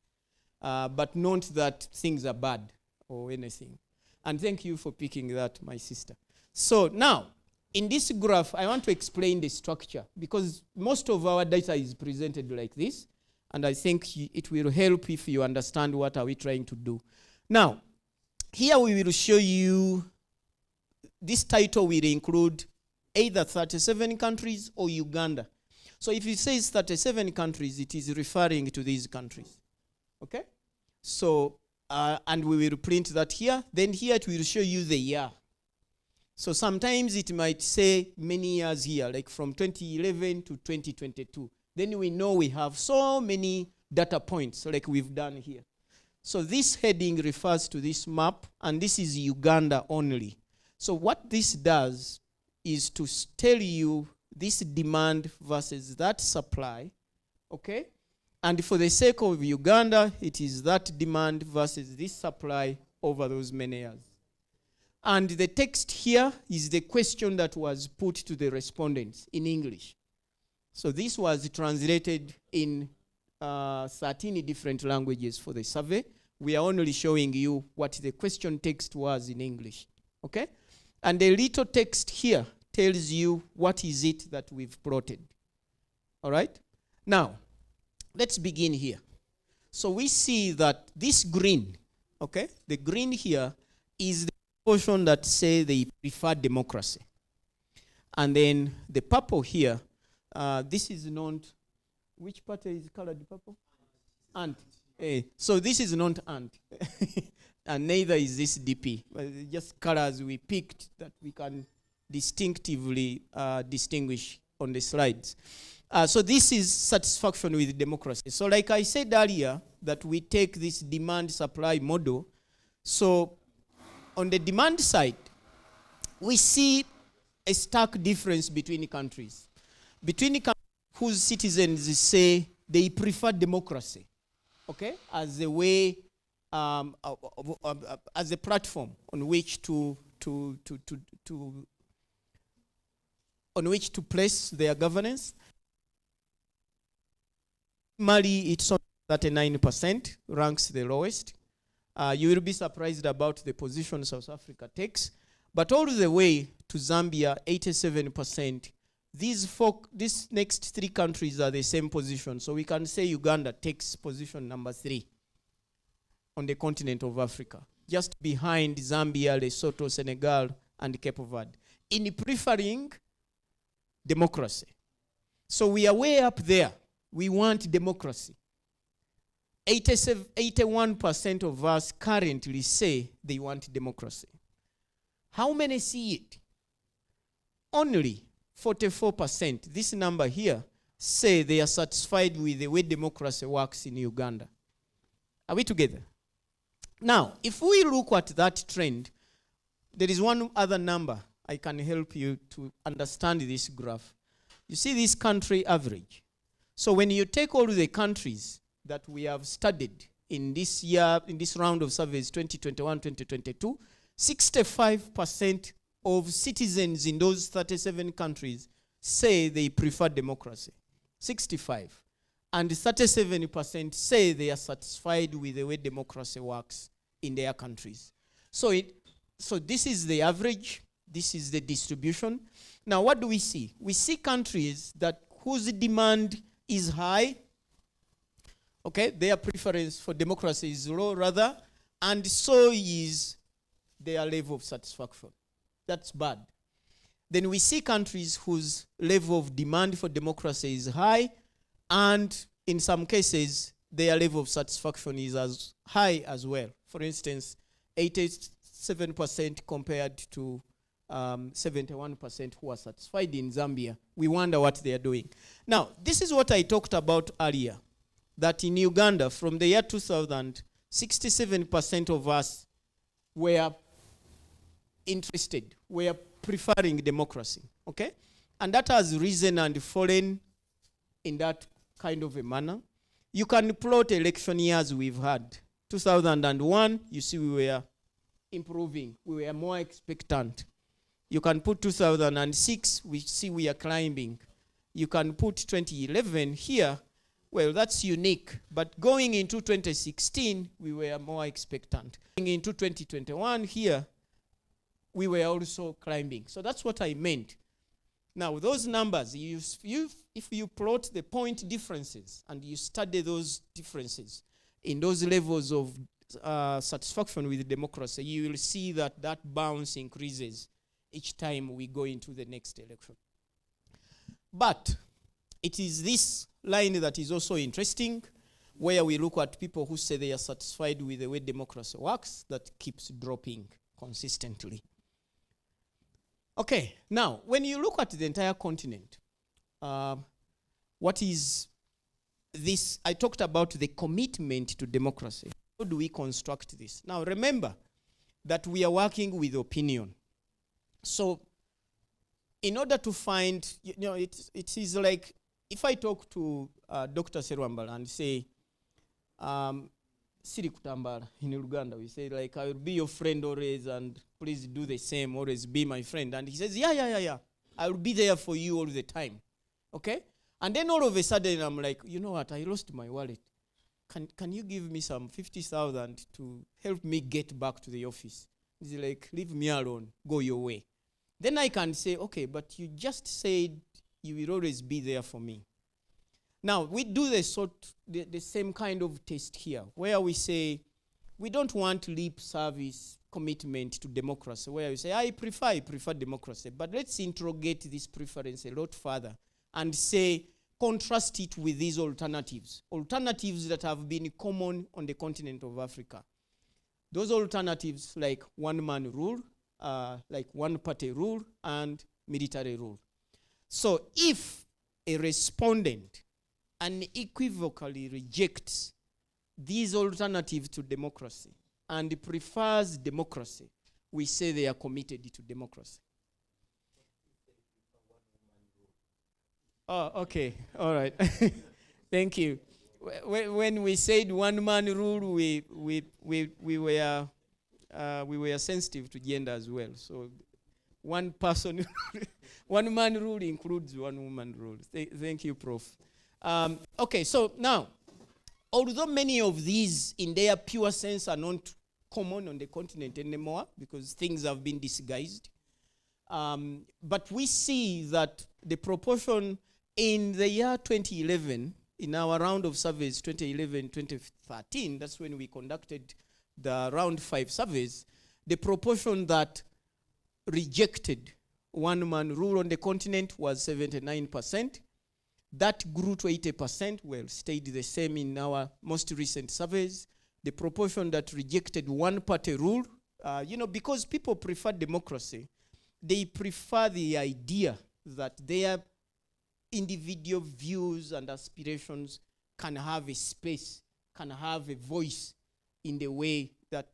But not that things are bad or anything. And thank you for picking that, my sister. So now, in this graph, I want to explain the structure because most of our data is presented like this. And I think it will help if you understand what are we trying to do. Now, here we will show you, this title will include either 37 countries or Uganda. So if it says 37 countries, it is referring to these countries. Okay? So, and we will print that here. Then here it will show you the year. So sometimes it might say many years here, like from 2011 to 2022. Then we know we have so many data points, like we've done here. So this heading refers to this map, and this is Uganda only. So what this does is to tell you this demand versus that supply, okay? And for the sake of Uganda, it is that demand versus this supply over those many years. And the text here is the question that was put to the respondents in English. So this was translated in 13 different languages for the survey. We are only showing you what the question text was in English, okay? And the little text here tells you what is it that we've plotted, all right? Now, let's begin here. So we see that this green, okay, the green here is the portion that say they prefer democracy. And then the purple here, this is known, which part is colored purple? Ant. So this is not ant. And neither is this DP. But just colors we picked that we can distinctively distinguish on the slides. So this is satisfaction with democracy. So like I said earlier, that we take this demand-supply model. So on the demand side, we see a stark difference between countries. Between countries whose citizens say they prefer democracy, okay, as a way, as a platform on which to place their governance. Mali, it's on 39%, ranks the lowest. You will be surprised about the position South Africa takes. But all the way to Zambia, 87%. These next three countries are the same position. So we can say Uganda takes position number 3 on the continent of Africa, just behind Zambia, Lesotho, Senegal, and Cape Verde, in preferring democracy. So we are way up there. We want democracy. 81% of us currently say they want democracy. How many see it? Only 44%, this number here, say they are satisfied with the way democracy works in Uganda. Are we together? Now, if we look at that trend, there is one other number I can help you to understand this graph. You see this country average. So when you take all the countries that we have studied in this year, in this round of surveys, 2021, 2022, 65% of citizens in those 37 countries say they prefer democracy. 65. And 37% say they are satisfied with the way democracy works in their countries. So this is the average. This is the distribution. Now, what do we see? We see countries whose demand is high. Okay, their preference for democracy is low, rather, and so is their level of satisfaction. That's bad. Then we see countries whose level of demand for democracy is high, and in some cases, their level of satisfaction is as high as well. For instance, 87% compared to 71% who are satisfied in Zambia. We wonder what they are doing. Now, this is what I talked about earlier, that in Uganda, from the year 2000, 67% of us were interested, were preferring democracy, okay? And that has risen and fallen in that kind of a manner. You can plot election years we've had. 2001, you see we were improving. We were more expectant. You can put 2006, we see we are climbing. You can put 2011 here. Well, that's unique. But going into 2016, we were more expectant. Going into 2021 here, we were also climbing. So that's what I meant. Now, those numbers, if you plot the point differences and you study those differences in those levels of satisfaction with democracy, you will see that that bounce increases each time we go into the next election. But it is this line that is also interesting, where we look at people who say they are satisfied with the way democracy works, that keeps dropping consistently. Okay, now, when you look at the entire continent, what is this? I talked about the commitment to democracy. How do we construct this? Now, remember that we are working with opinion. So, in order to find, it is like, if I talk to Dr. Serwambala and say, Siri Kutambala in Uganda, we say like, I will be your friend always and please do the same, always be my friend. And he says, yeah, I will be there for you all the time. Okay? And then all of a sudden I'm like, you know what, I lost my wallet. Can you give me some 50,000 to help me get back to the office? He's like, leave me alone, go your way. Then I can say, okay, but you just said you will always be there for me. Now, we do the same kind of test here, where we say, we don't want lip service commitment to democracy, where we say, I prefer democracy, but let's interrogate this preference a lot further and say, contrast it with these alternatives that have been common on the continent of Africa. Those alternatives like one-man rule, like one-party rule, and military rule. So if a respondent unequivocally rejects these alternatives to democracy and prefers democracy, we say they are committed to democracy. Oh, okay, all right. Thank you. When we said one-man rule, we were sensitive to gender as well. So one person, one-man rule includes one-woman rule. Thank you, Prof. Okay, so now, although many of these in their pure sense are not common on the continent anymore because things have been disguised, but we see that the proportion in the year 2011, in our round of surveys, 2011-2013, that's when we conducted the round 5 surveys, the proportion that rejected one-man rule on the continent was 79%. That grew to 80%, well, stayed the same in our most recent surveys. The proportion that rejected one-party rule, because people prefer democracy, they prefer the idea that their individual views and aspirations can have a space, can have a voice in the way that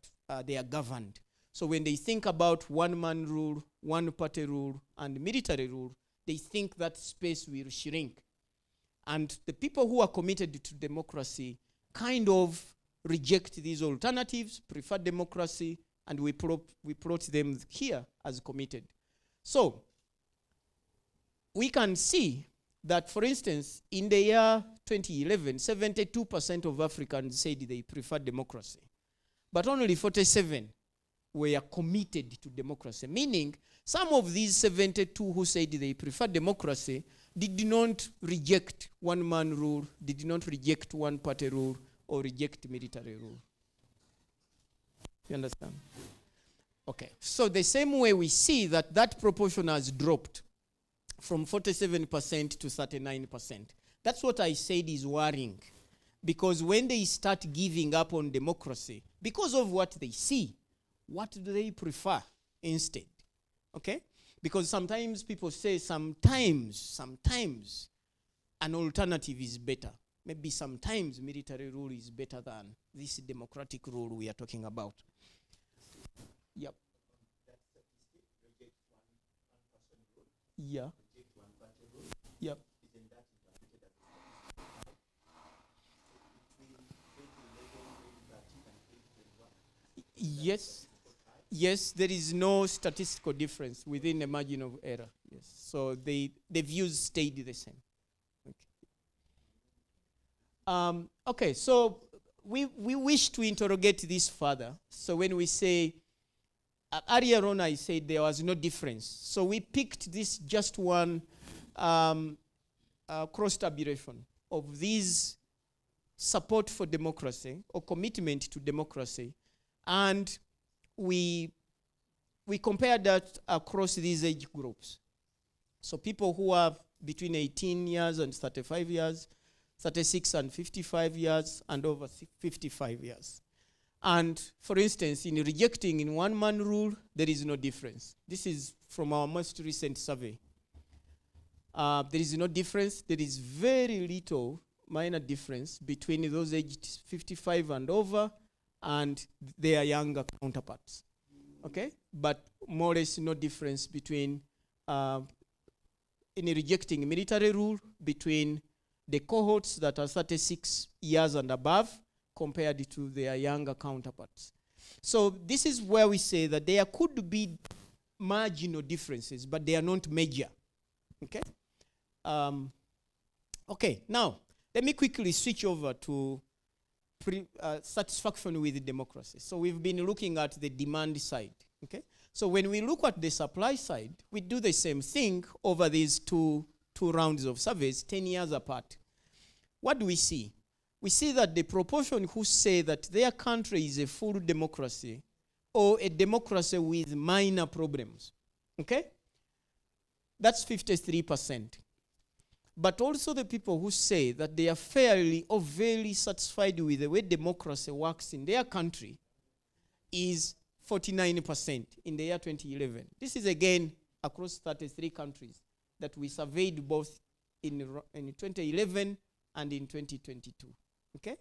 they are governed. So when they think about one-man rule, one-party rule, and military rule, they think that space will shrink. And the people who are committed to democracy kind of reject these alternatives, prefer democracy, and we plot them here as committed. So we can see that, for instance, in the year 2011, 72% of Africans said they prefer democracy, but only 47 were committed to democracy, meaning some of these 72 who said they prefer democracy did not reject one-man rule, did not reject one-party rule, or reject military rule. You understand? Okay, so the same way we see that that proportion has dropped from 47% to 39%. That's what I said is worrying. Because when they start giving up on democracy, because of what they see, what do they prefer instead? Okay? Because sometimes people say sometimes an alternative is better. Maybe sometimes military rule is better than this democratic rule we are talking about. Yep. Yeah. Yep. Yes. Yes, there is no statistical difference within the margin of error. Yes. So the views stayed the same. Okay. Okay, so we wish to interrogate this further. So when we say, earlier on I said there was no difference. So we picked this just one cross-tabulation of these support for democracy or commitment to democracy, and we we compare that across these age groups. So people who are between 18 years and 35 years, 36 and 55 years, and over 55 years. And for instance, in rejecting in one-man rule, there is no difference. This is from our most recent survey. There is no difference. There is very little minor difference between those aged 55 and over and their younger counterparts. Okay? But more or less no difference between, in rejecting military rule, between the cohorts that are 36 years and above compared to their younger counterparts. So this is where we say that there could be marginal differences, but they are not major. Okay? Okay, now, let me quickly switch over to satisfaction with democracy. So we've been looking at the demand side, okay? So when we look at the supply side, we do the same thing over these two rounds of surveys, 10 years apart. What do we see? We see that the proportion who say that their country is a full democracy or a democracy with minor problems, okay? That's 53%. But also the people who say that they are fairly or very satisfied with the way democracy works in their country is 49% in the year 2011. This is again across 33 countries that we surveyed both in 2011 and in 2022. Okay?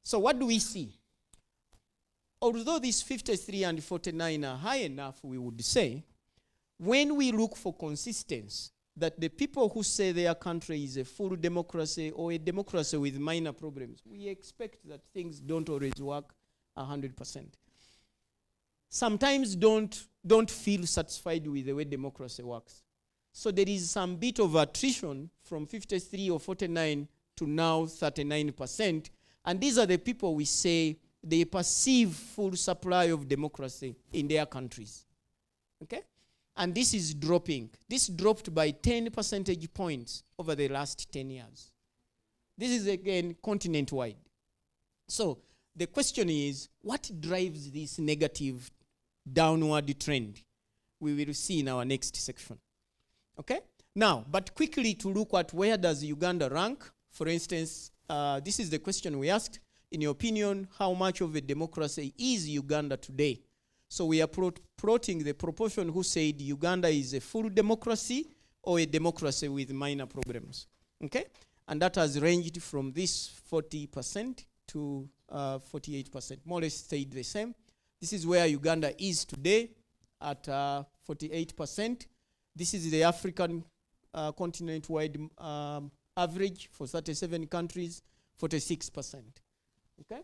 So what do we see? Although these 53 and 49 are high enough, we would say, when we look for consistency, that the people who say their country is a full democracy or a democracy with minor problems, we expect that things don't always work 100%. Sometimes don't feel satisfied with the way democracy works. So there is some bit of attrition from 53 or 49 to now 39%. And these are the people we say they perceive full supply of democracy in their countries. Okay? And this is dropping. This dropped by 10 percentage points over the last 10 years. This is, again, continent-wide. So the question is, what drives this negative downward trend? We will see in our next section. Okay? Now, but quickly to look at where does Uganda rank. For instance, this is the question we asked. In your opinion, how much of a democracy is Uganda today? So we are plotting the proportion who said Uganda is a full democracy or a democracy with minor problems. Okay? And that has ranged from this 40% to 48%. More or less stayed the same. This is where Uganda is today at 48%. This is the African continent-wide average for 37 countries, 46%. Okay?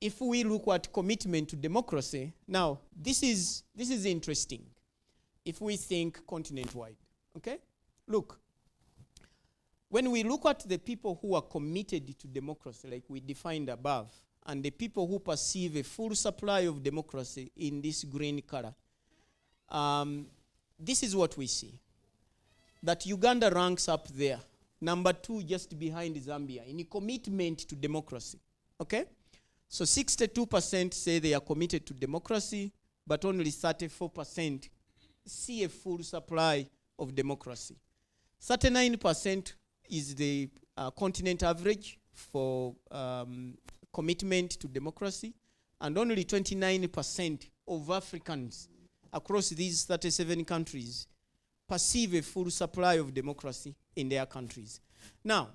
If we look at commitment to democracy, now this is interesting. If we think continent-wide, okay? Look, when we look at the people who are committed to democracy, like we defined above, and the people who perceive a full supply of democracy in this green color, this is what we see. That Uganda ranks up there, number 2 just behind Zambia, in commitment to democracy, okay? So 62% say they are committed to democracy, but only 34% see a full supply of democracy. 39% is the continent average for commitment to democracy, and only 29% of Africans across these 37 countries perceive a full supply of democracy in their countries. Now,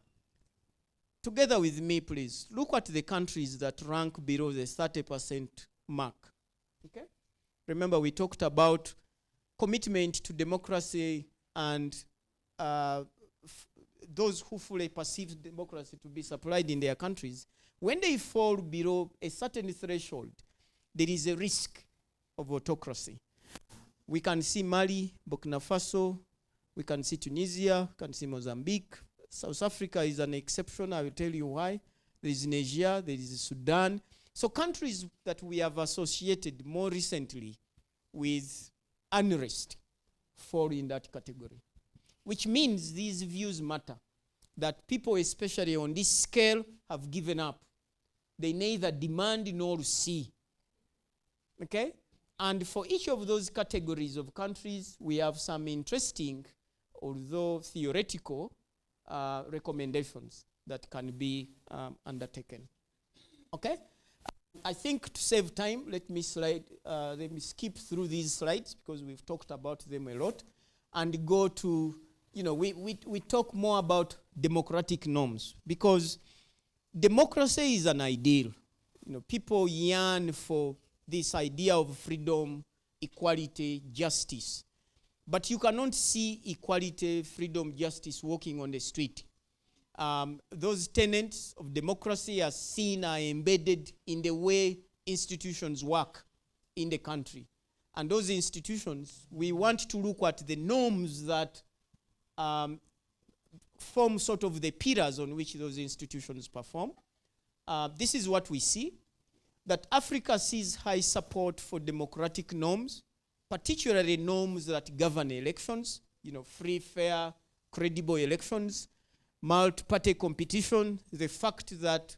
together with me, please, look at the countries that rank below the 30% mark. Okay? Remember, we talked about commitment to democracy and those who fully perceive democracy to be supplied in their countries. When they fall below a certain threshold, there is a risk of autocracy. We can see Mali, Burkina Faso, we can see Tunisia, we can see Mozambique. South Africa is an exception, I will tell you why. There is Nigeria, there is Sudan. So countries that we have associated more recently with unrest fall in that category. Which means these views matter. That people, especially on this scale, have given up. They neither demand nor see. Okay? And for each of those categories of countries, we have some interesting, although theoretical, recommendations that can be undertaken. Okay? I think to save time, let me skip through these slides because we've talked about them a lot, and go to, we talk more about democratic norms, because democracy is an ideal. People yearn for this idea of freedom, equality, justice. But you cannot see equality, freedom, justice walking on the street. Those tenets of democracy are seen, are embedded in the way institutions work in the country. And those institutions, we want to look at the norms that form sort of the pillars on which those institutions perform. This is what we see, that Africa sees high support for democratic norms, particularly norms that govern elections, free, fair, credible elections, multi-party competition, the fact that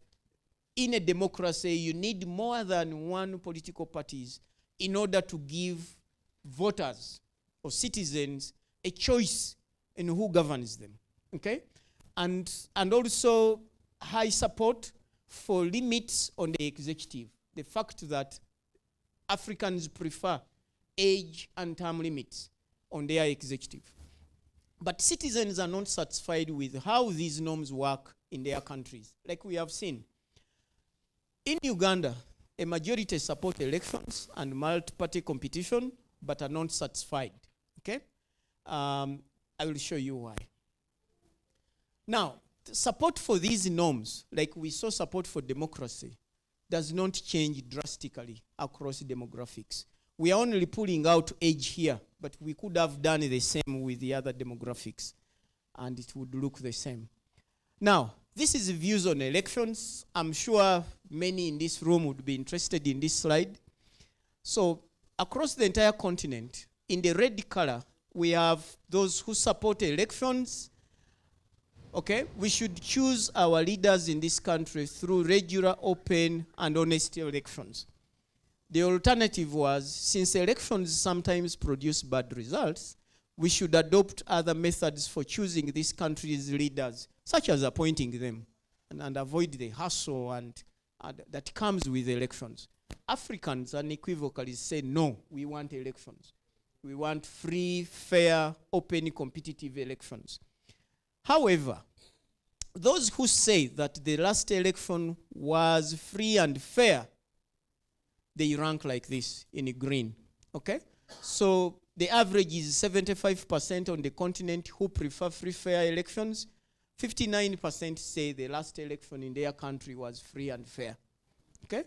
in a democracy you need more than one political parties in order to give voters or citizens a choice in who governs them, okay? And also high support for limits on the executive, the fact that Africans prefer age and term limits on their executive. But citizens are not satisfied with how these norms work in their countries, like we have seen. In Uganda, a majority support elections and multi-party competition, but are not satisfied, okay? I will show you why. Now, support for these norms, like we saw support for democracy, does not change drastically across demographics. We are only pulling out age here, but we could have done the same with the other demographics, and it would look the same. Now, this is views on elections. I'm sure many in this room would be interested in this slide. So, across the entire continent, in the red color, we have those who support elections. Okay, we should choose our leaders in this country through regular, open, and honest elections. The alternative was, since elections sometimes produce bad results, we should adopt other methods for choosing this country's leaders, such as appointing them, and avoid the hassle and that comes with elections. Africans unequivocally say, no, we want elections. We want free, fair, open, competitive elections. However, those who say that the last election was free and fair, they rank like this in green, okay? So the average is 75% on the continent who prefer free, fair elections. 59% say the last election in their country was free and fair, okay?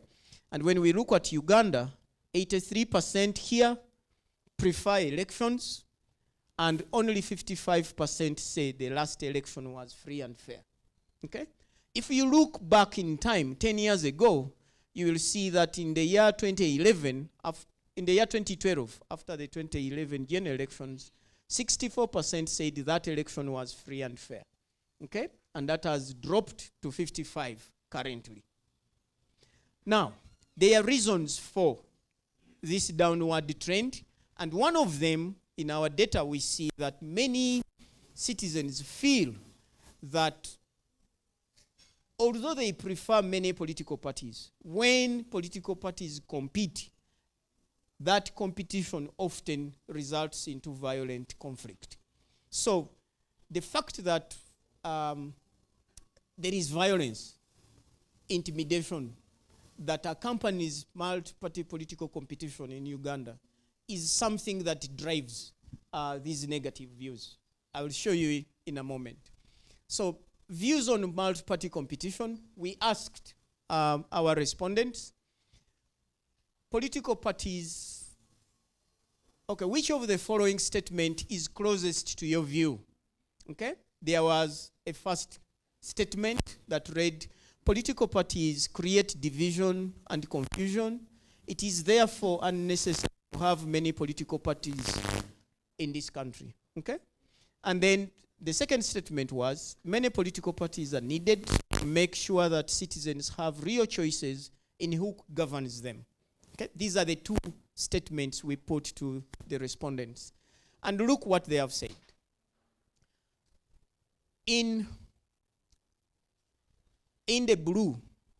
And when we look at Uganda, 83% here prefer elections, and only 55% say the last election was free and fair, okay? If you look back in time, 10 years ago, you will see that in the year 2011, in the year 2012, after the 2011 general elections, 64% said that election was free and fair, okay? And that has dropped to 55 currently. Now, there are reasons for this downward trend, and one of them, in our data, we see that many citizens feel that although they prefer many political parties, when political parties compete, that competition often results into violent conflict. So the fact that there is violence, intimidation, that accompanies multi-party political competition in Uganda is something that drives these negative views. I will show you in a moment. So views on multi-party competition, we asked our respondents, political parties, okay, which of the following statement is closest to your view? Okay, there was a first statement that read, political parties create division and confusion. It is therefore unnecessary to have many political parties in this country, okay? And then the second statement was, many political parties are needed to make sure that citizens have real choices in who governs them. Okay? These are the two statements we put to the respondents. And look what they have said. In the blue,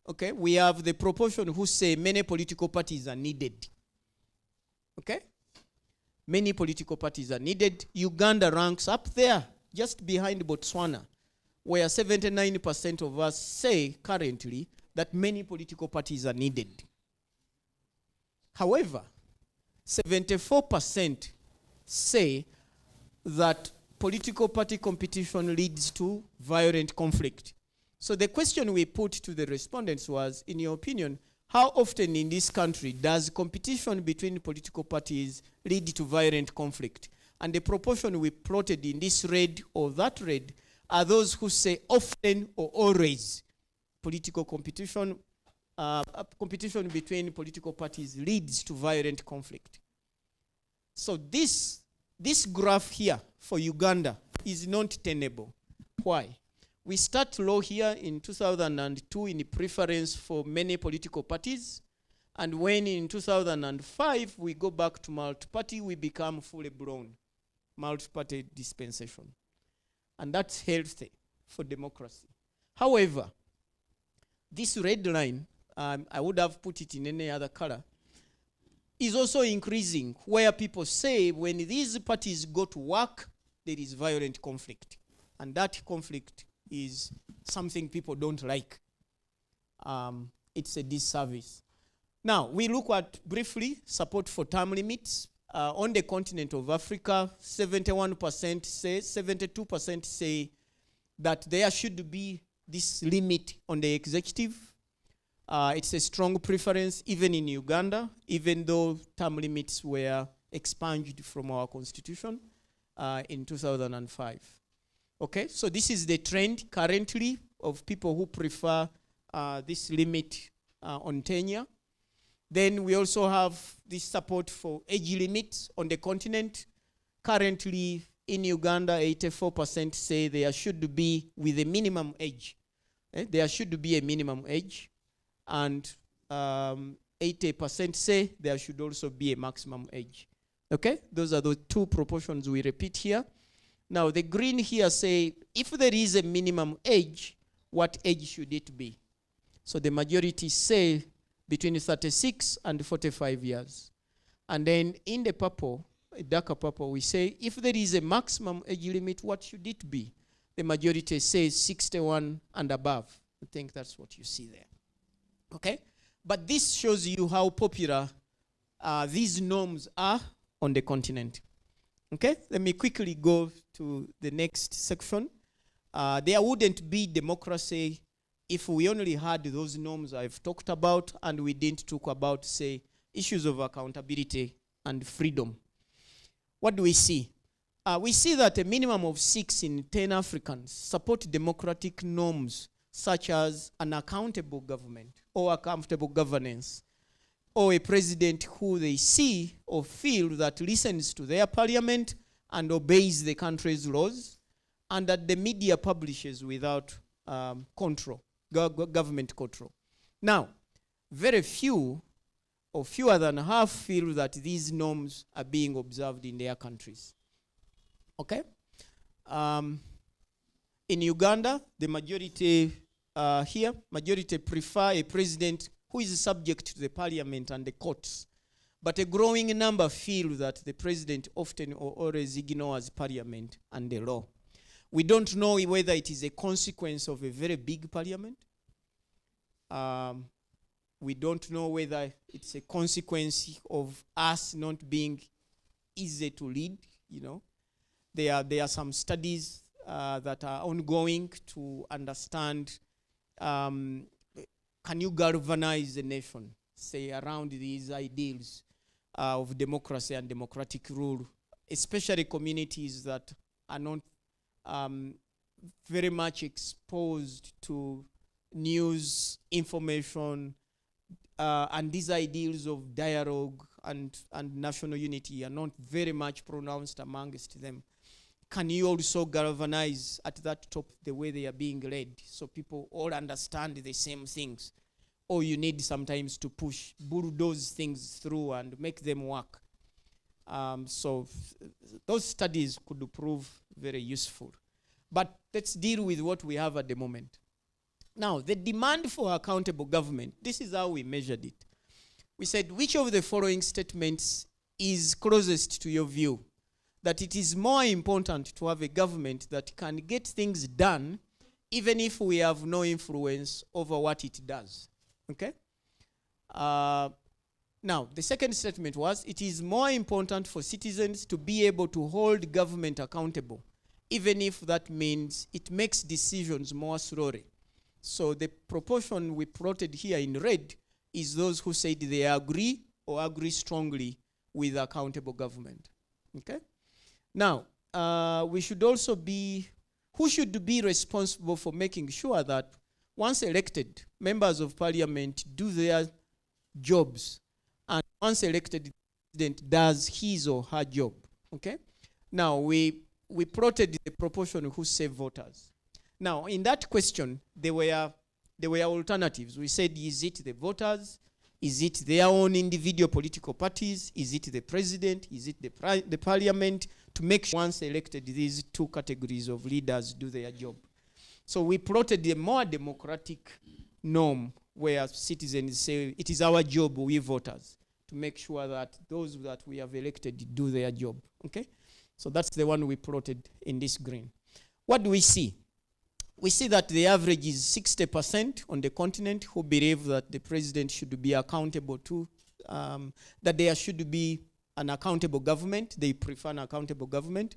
okay, we have the proportion who say many political parties are needed. Okay? Many political parties are needed. Uganda ranks up there, just behind Botswana, where 79% of us say currently that many political parties are needed. However, 74% say that political party competition leads to violent conflict. So the question we put to the respondents was, in your opinion, how often in this country does competition between political parties lead to violent conflict? And the proportion we plotted in this red or that red are those who say often or always political competition, competition between political parties leads to violent conflict. So this graph here for Uganda is not tenable. Why? We start low here in 2002 in the preference for many political parties. And when in 2005 we go back to multi-party, we become fully blown multi-party dispensation. And that's healthy for democracy. However, this red line, I would have put it in any other color, is also increasing, where people say when these parties go to work, there is violent conflict. And that conflict is something people don't like. It's a disservice. Now, we look at briefly support for term limits. On the continent of Africa, 71% say, 72% say that there should be this limit on the executive. It's a strong preference even in Uganda, even though term limits were expunged from our constitution in 2005. Okay, so this is the trend currently of people who prefer this limit on tenure. Then we also have this support for age limits on the continent. Currently in Uganda, 84% say there should be with a minimum age. There should be a minimum age. And 80% say there should also be a maximum age. Okay, those are the two proportions we repeat here. Now the green here say, if there is a minimum age, what age should it be? So the majority say between 36 and 45 years. And then in the purple, darker purple, we say, if there is a maximum age limit, what should it be? The majority says 61 and above. I think that's what you see there. Okay? But this shows you how popular these norms are on the continent. Okay? Let me quickly go to the next section. There wouldn't be democracy if we only had those norms I've talked about and we didn't talk about, say, issues of accountability and freedom. What do we see? We see that a minimum of 6 in 10 Africans support democratic norms such as an accountable government or accountable governance, or a president who they see or feel that listens to their parliament and obeys the country's laws, and that the media publishes without control, government control. Now, very few or fewer than half feel that these norms are being observed in their countries. Okay? In Uganda, the majority majority prefer a president who is subject to the parliament and the courts. But a growing number feel that the president often or always ignores parliament and the law. We don't know whether it is a consequence of a very big parliament. We don't know whether it's a consequence of us not being easy to lead, you know. There are some studies that are ongoing to understand, can you galvanize a nation, say, around these ideals of democracy and democratic rule, especially communities that are not very much exposed to news, information, and these ideals of dialogue and national unity are not very much pronounced amongst them. Can you also galvanize at that top the way they are being led so people all understand the same things? or you need sometimes to bulldoze things through and make them work. So those studies could prove very useful. But let's deal with what we have at the moment. Now, the demand for accountable government, this is how we measured it. We said, which of the following statements is closest to your view? That it is more important to have a government that can get things done even if we have no influence over what it does. Okay? Now, the second statement was, it is more important for citizens to be able to hold government accountable, even if that means it makes decisions more slowly. So the proportion we plotted here in red is those who said they agree or agree strongly with accountable government. Okay? Now, we should also be, who should be responsible for making sure that once elected, members of parliament do their jobs, and once elected, the president does his or her job. Okay? Now, we plotted the proportion who save voters. Now, in that question, there were alternatives. We said, is it the voters? Is it their own individual political parties? Is it the president? Is it the parliament? To make sure once elected, these two categories of leaders do their job. So we plotted a more democratic norm where citizens say, it is our job, we voters, to make sure that those that we have elected do their job. Okay? So that's the one we plotted in this green. What do we see? We see that the average is 60% on the continent who believe that the president should be accountable to, that there should be an accountable government. They prefer an accountable government.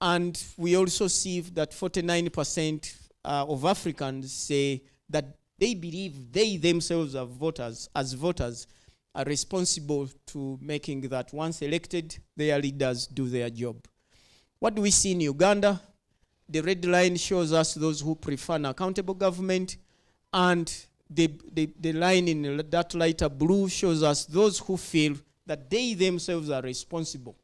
And we also see that 49% of Africans say that they believe they themselves as voters are responsible to making that once elected, their leaders do their job. What do we see in Uganda? The red line shows us those who prefer an accountable government, and the line in that lighter blue shows us those who feel that they themselves are responsible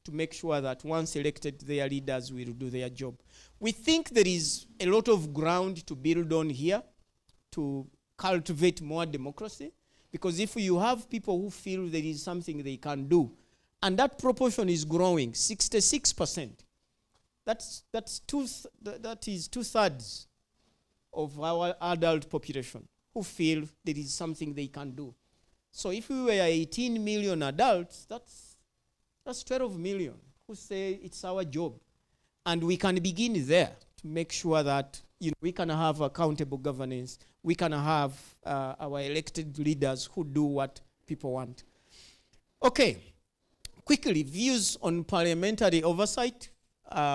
to make sure that once elected, their leaders will do their job. We think there is a lot of ground to build on here to cultivate more democracy, because if you have people who feel there is something they can do, and that proportion is growing, 66%, that is 2/3 of our adult population who feel there is something they can do. So if we were 18 million adults, that's 12 million who say it's our job. And we can begin there to make sure that we can have accountable governance. We can have our elected leaders who do what people want. Okay, quickly, views on parliamentary oversight.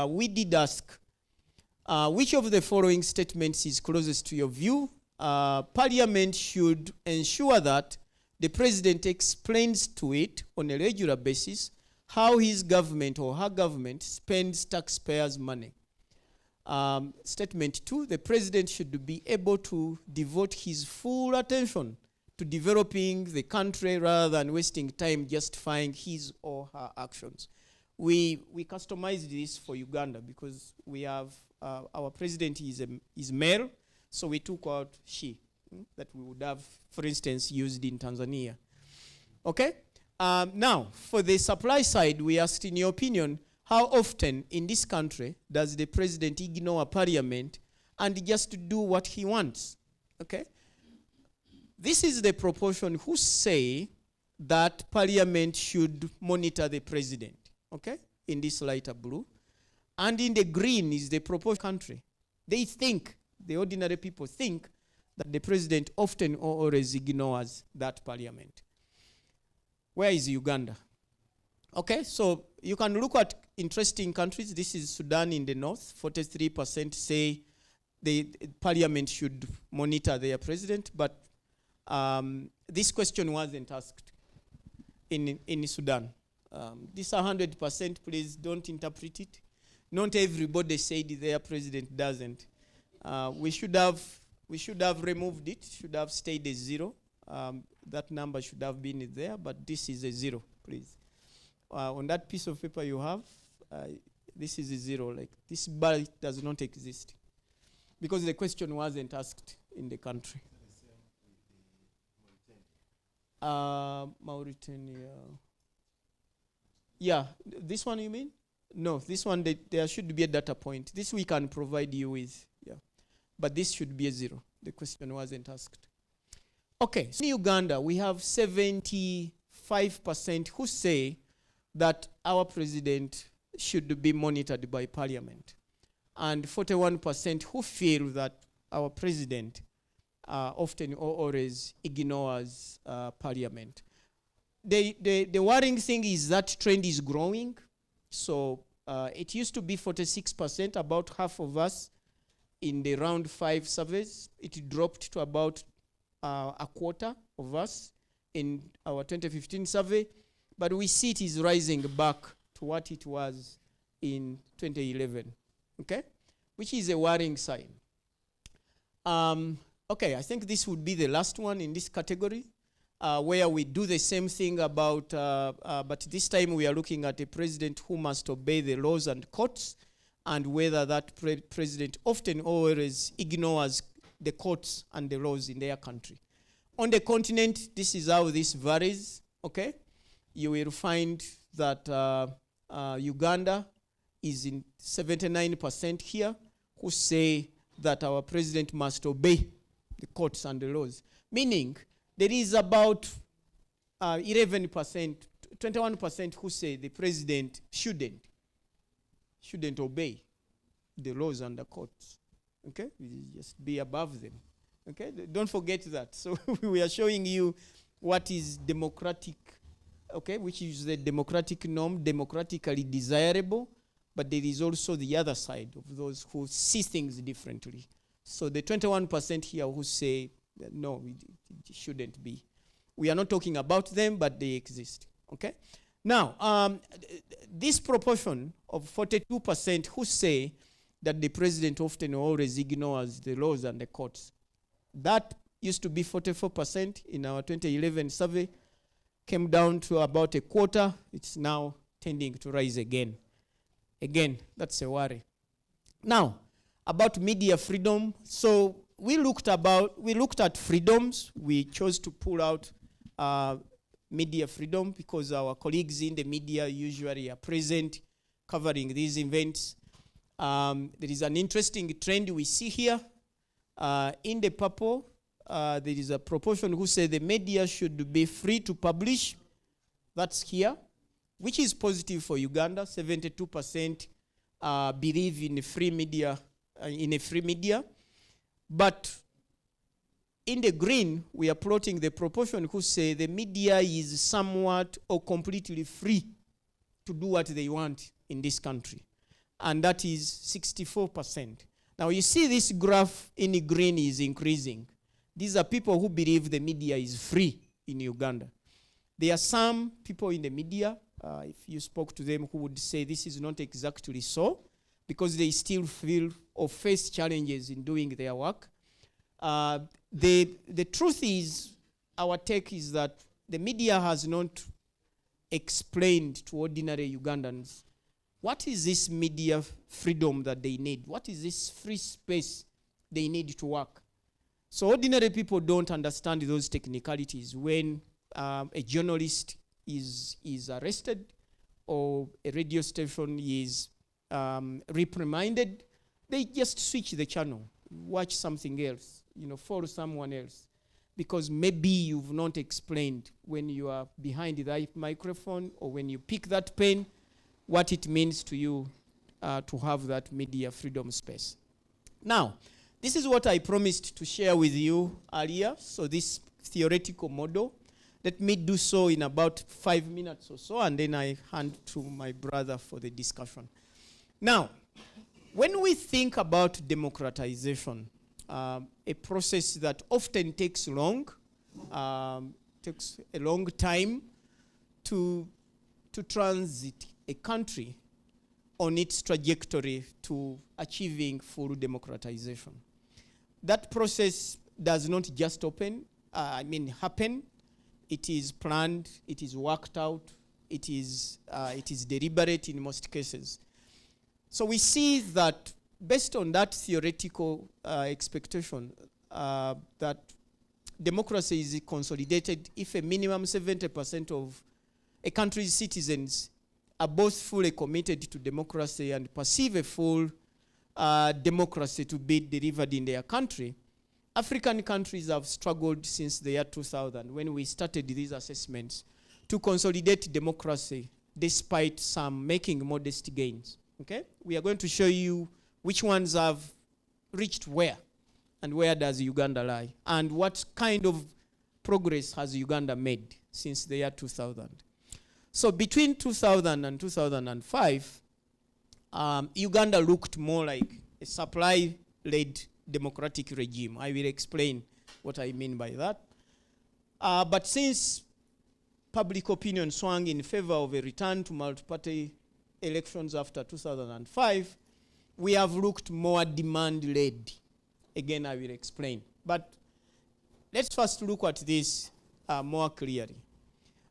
We did ask, which of the following statements is closest to your view? Parliament should ensure that the president explains to it on a regular basis how his government or her government spends taxpayers' money. Statement 2, the president should be able to devote his full attention to developing the country rather than wasting time justifying his or her actions. We customized this for Uganda because we have, our president is male, so we took out she, that we would have, for instance, used in Tanzania. Okay? Now, for the supply side, we asked, in your opinion, how often in this country does the president ignore parliament and just do what he wants? Okay? This is the proportion who say that parliament should monitor the president. Okay? In this lighter blue. And in the green is the proportion country. They think, the ordinary people think, that the president often or always ignores that parliament. Where is Uganda? Okay, so you can look at interesting countries. This is Sudan in the north. 43% say the parliament should monitor their president, but this question wasn't asked in Sudan. This 100%, please don't interpret it. Not everybody said their president doesn't. We should have removed it, should have stayed as 0. That number should have been there, but this is a 0, please. On that piece of paper you have, this is a 0. Like this bar does not exist because the question wasn't asked in the country. Mauritania. Yeah, this one you mean? No, this one, there should be a data point. This we can provide you with, yeah. But this should be a 0. The question wasn't asked. Okay, so in Uganda, we have 75% who say that our president should be monitored by parliament, and 41% who feel that our president often or always ignores parliament. The worrying thing is that trend is growing. So it used to be 46%, about half of us in the round 5 surveys. It dropped to about a quarter of us in our 2015 survey, but we see it is rising back to what it was in 2011, okay? Which is a worrying sign. Okay, I think this would be the last one in this category, where we do the same thing about, but this time we are looking at a president who must obey the laws and courts, and whether that president often always ignores the courts and the laws in their country. On the continent, this is how this varies, okay? You will find that Uganda is in 79% here, who say that our president must obey the courts and the laws. Meaning, there is about 11%, 21% who say the president shouldn't obey the laws and the courts. Okay, just be above them. Okay, don't forget that. So we are showing you what is democratic, okay, which is the democratic norm, democratically desirable, but there is also the other side of those who see things differently. So the 21% here who say that no, it shouldn't be. We are not talking about them, but they exist. Okay. Now, this proportion of 42% who say that the president often always ignores the laws and the courts, that used to be 44% in our 2011 survey, came down to about a quarter. It's now tending to rise again. Again, that's a worry. Now, about media freedom. So we looked at freedoms. We chose to pull out media freedom because our colleagues in the media usually are present covering these events. There is an interesting trend we see here. In the purple, there is a proportion who say the media should be free to publish. That's here, which is positive for Uganda. 72% believe in free media, But in the green, we are plotting the proportion who say the media is somewhat or completely free to do what they want in this country. And that is 64%. Now you see this graph in the green is increasing. These are people who believe the media is free in Uganda. There are some people in the media, if you spoke to them, who would say this is not exactly so, because they still feel or face challenges in doing their work. The truth is, our take is that the media has not explained to ordinary Ugandans what is this media freedom that they need? What is this free space they need to work? So ordinary people don't understand those technicalities. When a journalist is arrested or a radio station is reprimanded, they just switch the channel, watch something else, follow someone else. Because maybe you've not explained when you are behind the microphone or when you pick that pen, what it means to you to have that media freedom space. Now, this is what I promised to share with you earlier. So this theoretical model, let me do so in about 5 minutes or so, and then I hand to my brother for the discussion. Now, when we think about democratization, a process that often takes a long time to transit a country on its trajectory to achieving full democratization. That process does not just happen. It is planned, it is worked out, it is deliberate in most cases. So we see that based on that theoretical expectation, that democracy is consolidated if a minimum 70% of a country's citizens are both fully committed to democracy and perceive a full democracy to be delivered in their country. African countries have struggled since the year 2000 when we started these assessments to consolidate democracy despite some making modest gains. Okay? We are going to show you which ones have reached where and where does Uganda lie and what kind of progress has Uganda made since the year 2000. So between 2000 and 2005, Uganda looked more like a supply-led democratic regime. I will explain what I mean by that. But since public opinion swung in favor of a return to multi-party elections after 2005, we have looked more demand-led. Again, I will explain. But let's first look at this more clearly.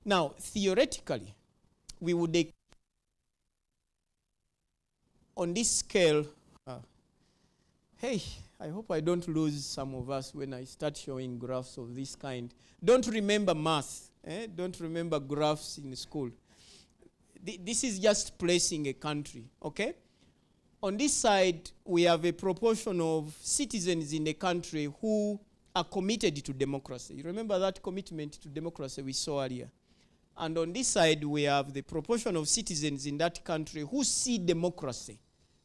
Now, theoretically, we would, on this scale, hey, I hope I don't lose some of us when I start showing graphs of this kind. Don't remember math. Don't remember graphs in school. This is just placing a country, okay? On this side, we have a proportion of citizens in the country who are committed to democracy. You remember that commitment to democracy we saw earlier? And on this side, we have the proportion of citizens in that country who see democracy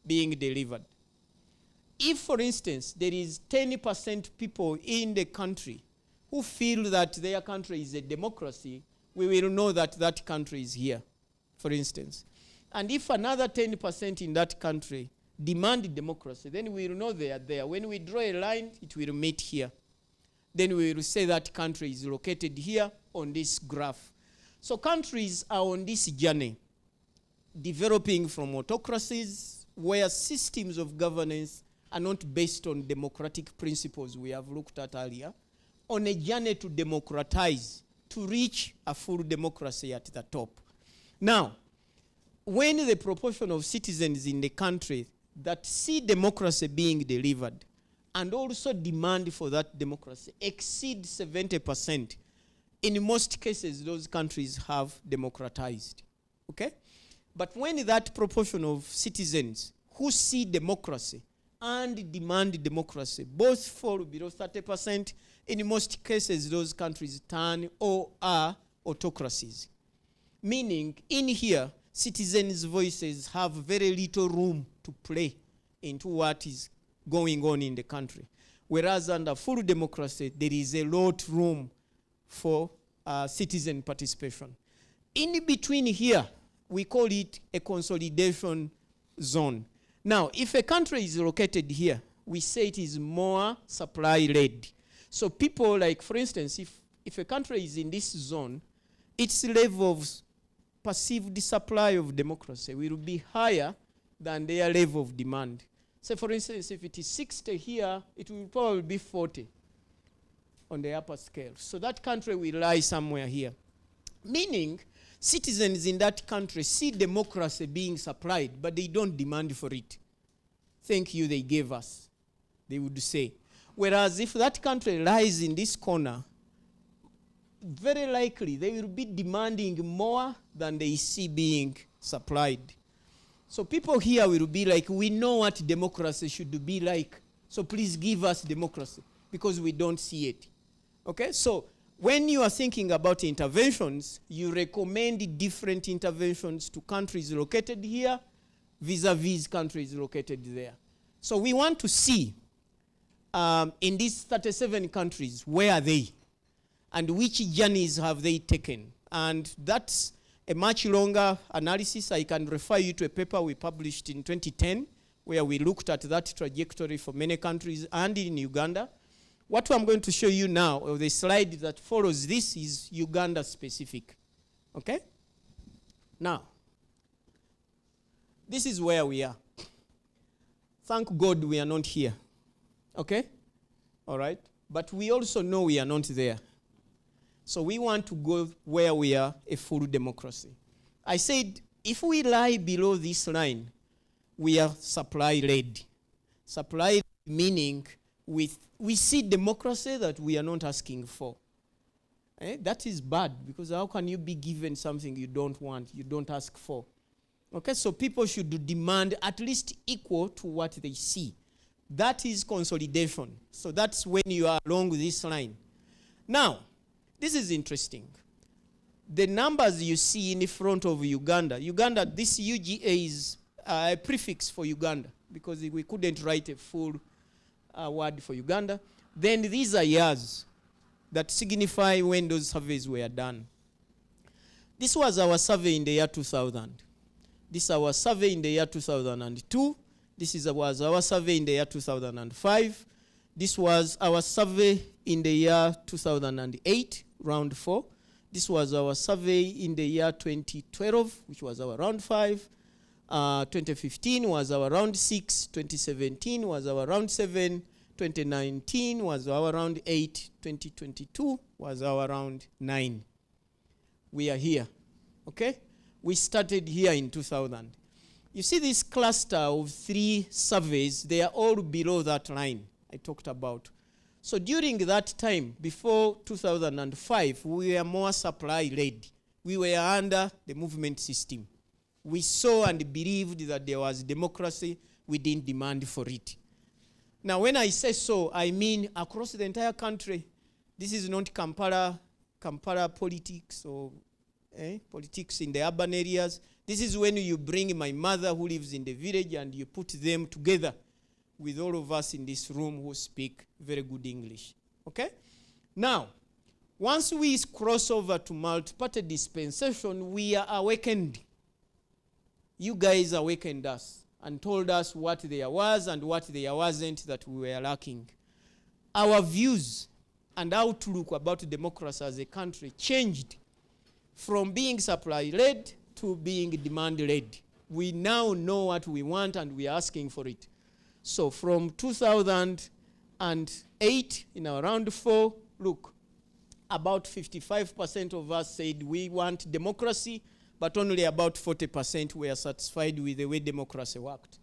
being delivered. If, for instance, there is 10% people in the country who feel that their country is a democracy, we will know that that country is here, for instance. And if another 10% in that country demand democracy, then we will know they are there. When we draw a line, it will meet here. Then we will say that country is located here on this graph. So countries are on this journey, developing from autocracies where systems of governance are not based on democratic principles we have looked at earlier, on a journey to democratize, to reach a full democracy at the top. Now, when the proportion of citizens in the country that see democracy being delivered and also demand for that democracy exceed 70%, in most cases, those countries have democratized, okay? But when that proportion of citizens who see democracy and demand democracy both fall below 30%, in most cases, those countries turn or are autocracies. Meaning, in here, citizens' voices have very little room to play into what is going on in the country. Whereas under full democracy, there is a lot of room for citizen participation. In between here, we call it a consolidation zone. Now, if a country is located here, we say it is more supply-led. So people like, for instance, if a country is in this zone, its level of perceived supply of democracy will be higher than their level of demand. So for instance, if it is 60 here, it will probably be 40 on the upper scale. So that country will lie somewhere here. Meaning, citizens in that country see democracy being supplied, but they don't demand for it. Thank you, they gave us, they would say. Whereas if that country lies in this corner, very likely they will be demanding more than they see being supplied. So people here will be like, we know what democracy should be like, so please give us democracy, because we don't see it. Okay, so when you are thinking about interventions, you recommend different interventions to countries located here vis-a-vis countries located there. So we want to see in these 37 countries, where are they? And which journeys have they taken? And that's a much longer analysis. I can refer you to a paper we published in 2010, where we looked at that trajectory for many countries and in Uganda. What I'm going to show you now, or the slide that follows this, is Uganda specific. Okay? Now, this is where we are. Thank God we are not here. Okay? All right? But we also know we are not there. So we want to go where we are a full democracy. I said, if we lie below this line, we are supply-led. Supply meaning we see democracy that we are not asking for. That is bad, because how can you be given something you don't want, you don't ask for? Okay, so people should demand at least equal to what they see. That is consolidation. So that's when you are along this line. Now, this is interesting. The numbers you see in front of Uganda, this UGA is a prefix for Uganda, because we couldn't write a full word for Uganda. Then these are years that signify when those surveys were done. This was our survey in the year 2000. This is our survey in the year 2002. This was our survey in the year 2005. This was our survey in the year 2008, round 4. This was our survey in the year 2012, which was our round 5. 2015 was our round 6. 2017 was our round 7. 2019 was our round 8. 2022 was our round 9. We are here, okay? We started here in 2000. You see this cluster of 3 surveys, they are all below that line I talked about. So during that time, before 2005, we were more supply-led. We were under the movement system. We saw and believed that there was democracy. We didn't demand for it. Now, when I say so, I mean across the entire country. This is not Kampala politics or politics in the urban areas. This is when you bring my mother who lives in the village and you put them together with all of us in this room who speak very good English. Okay? Now, once we cross over to multi-party dispensation, we are awakened. You guys awakened us and told us what there was and what there wasn't that we were lacking. Our views and outlook about democracy as a country changed from being supply-led to being demand-led. We now know what we want and we are asking for it. So from 2008, in our round 4, look, about 55% of us said we want democracy, but only about 40% were satisfied with the way democracy worked.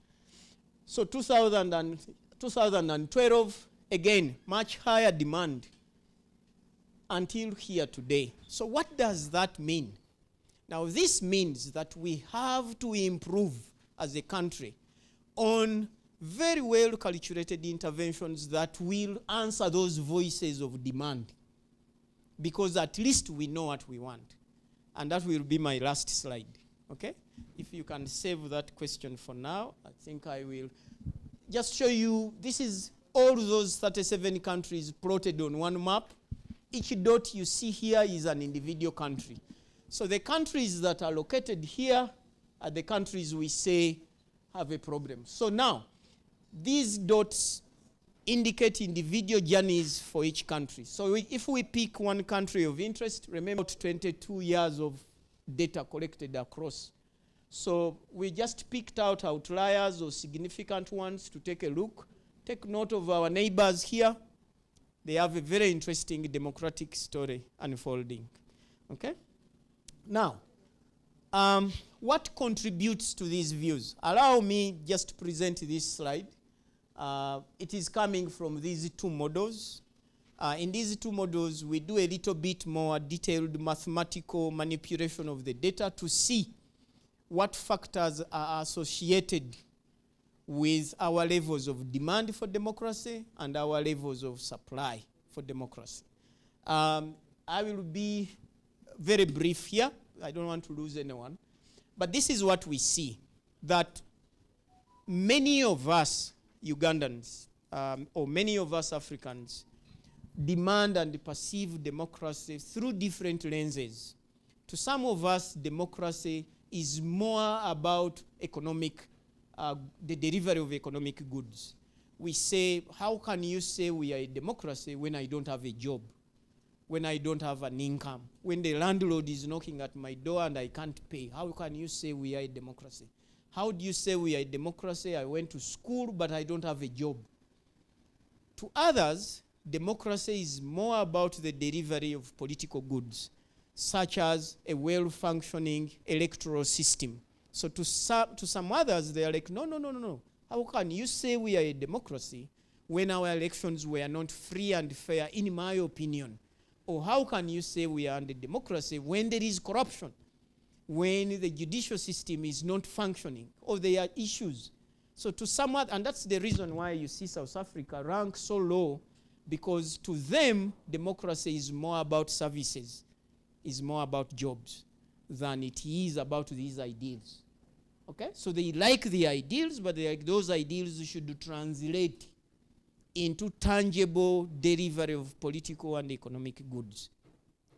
So 2012, again, much higher demand until here today. So what does that mean? Now, this means that we have to improve as a country on very well calculated interventions that will answer those voices of demand, because at least we know what we want. And that will be my last slide, okay? If you can save that question for now, I think I will just show you. This is all those 37 countries plotted on one map. Each dot you see here is an individual country. So the countries that are located here are the countries we say have a problem. So now, these dots indicate individual journeys for each country. So if we pick one country of interest, remember 22 years of data collected across. So we just picked out outliers or significant ones to take a look. Take note of our neighbors here. They have a very interesting democratic story unfolding. Okay? Now, what contributes to these views? Allow me just to present this slide. It is coming from these 2 models. In these 2 models, we do a little bit more detailed mathematical manipulation of the data to see what factors are associated with our levels of demand for democracy and our levels of supply for democracy. I will be very brief here. I don't want to lose anyone. But this is what we see, that many of us Ugandans, or many of us Africans, demand and perceive democracy through different lenses. To some of us, democracy is more about economic, the delivery of economic goods. We say, how can you say we are a democracy when I don't have a job, when I don't have an income, when the landlord is knocking at my door and I can't pay? How can you say we are a democracy? How do you say we are a democracy? I went to school, but I don't have a job. To others, democracy is more about the delivery of political goods, such as a well-functioning electoral system. So to some others, they are like, no. How can you say we are a democracy when our elections were not free and fair, in my opinion? Or how can you say we are under democracy when there is corruption, when the judicial system is not functioning, or there are issues? So to sum up, and that's the reason why you see South Africa rank so low, because to them, democracy is more about services, is more about jobs than it is about these ideals. Okay? So they like the ideals, but those ideals should translate into tangible delivery of political and economic goods,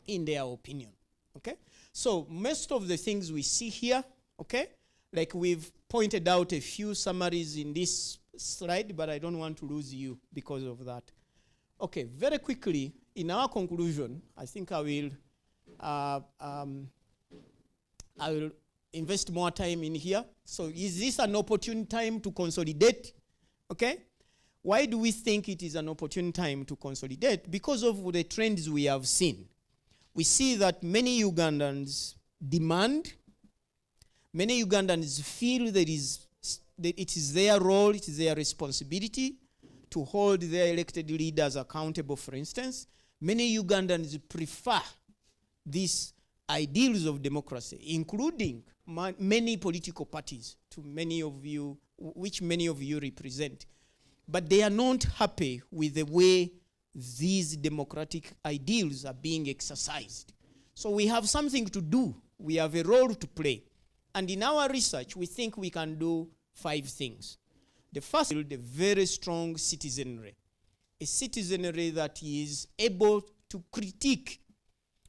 in their opinion. Okay? So most of the things we see here, okay, like we've pointed out a few summaries in this slide, but I don't want to lose you because of that. Okay, very quickly, in our conclusion, I think I will invest more time in here. So is this an opportune time to consolidate? Okay? Why do we think it is an opportune time to consolidate? Because of the trends we have seen. We see that many Ugandans demand, many Ugandans feel that it is their role, it is their responsibility to hold their elected leaders accountable, for instance. Many Ugandans prefer these ideals of democracy, including many political parties, to many of you, which many of you represent. But they are not happy with the way these democratic ideals are being exercised. So we have something to do. We have a role to play. And in our research, we think we can do 5 things. The first is a very strong citizenry. A citizenry that is able to critique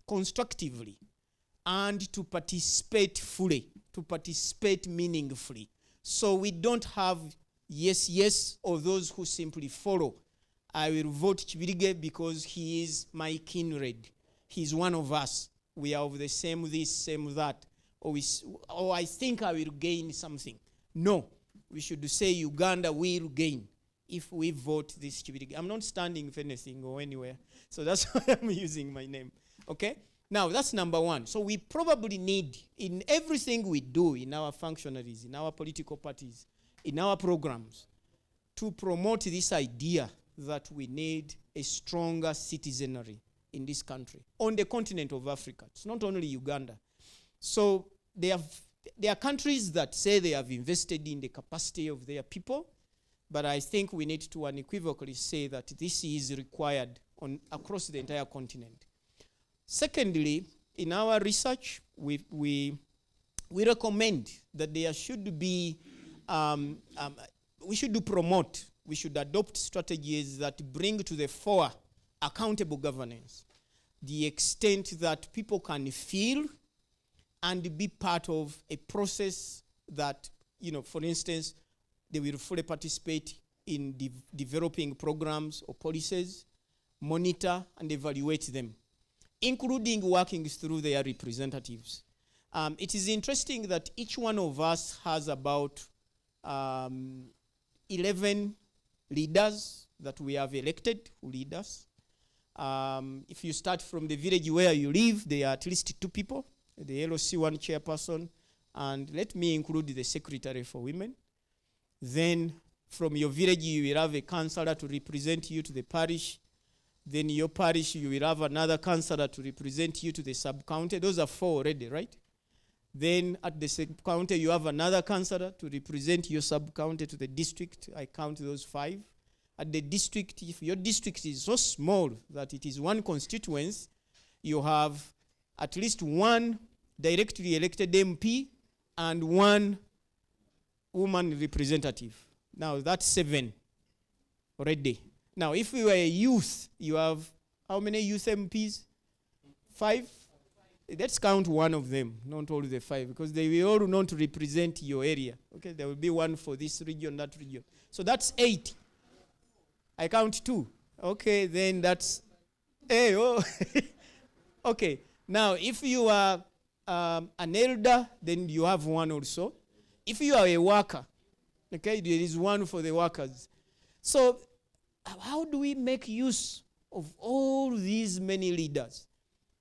constructively and to participate fully, to participate meaningfully. So we don't have yes, or those who simply follow. I will vote Chibirige because he is my kindred. He's one of us. We are of the same this, same that. Or I think I will gain something. No, we should say Uganda will gain if we vote this Chibirige. I'm not standing for anything or anywhere. So that's why I'm using my name. Okay? Now, that's number 1. So we probably need, in everything we do, in our functionaries, in our political parties, in our programs, to promote this idea that we need a stronger citizenry in this country, on the continent of Africa. It's not only Uganda. So there are countries that say they have invested in the capacity of their people, but I think we need to unequivocally say that this is required across the entire continent. Secondly, in our research, we recommend that there should be, we should adopt strategies that bring to the fore accountable governance, the extent that people can feel and be part of a process that, for instance, they will fully participate in developing programs or policies, monitor and evaluate them, including working through their representatives. It is interesting that each one of us has about 11 leaders that we have elected who lead us. If you start from the village where you live, there are at least 2 people, the LOC1 chairperson, and let me include the secretary for women. Then from your village, you will have a councillor to represent you to the parish. Then your parish, you will have another councillor to represent you to the sub-county. Those are 4 already, right? Then at the sub-county, you have another councillor to represent your sub-county to the district. I count those 5. At the district, if your district is so small that it is one constituency, you have at least 1 directly elected MP and 1 woman representative. Now that's 7 already. Now if you are a youth, you have how many youth MPs? 5? Let's count 1 of them, not all the 5, because they will all not represent your area. Okay, there will be 1 for this region, that region. So that's 8. I count 2. Okay, then that's, hey, oh. Okay, now if you are an elder, then you have 1 also. If you are a worker, okay, there is 1 for the workers. So how do we make use of all these many leaders?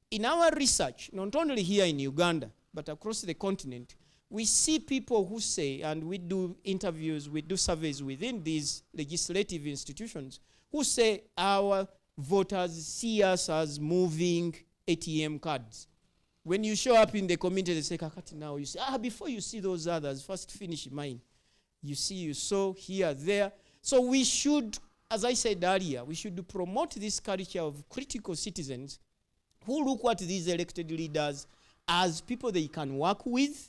In our research, not only here in Uganda, but across the continent, we see people who say, and we do interviews, we do surveys within these legislative institutions, who say our voters see us as moving ATM cards. When you show up in the community, they say, Kakati, now you say, before you see those others, first finish mine. You see, you saw here, there. So we should, as I said earlier, we should promote this culture of critical citizens who look at these elected leaders as people they can work with,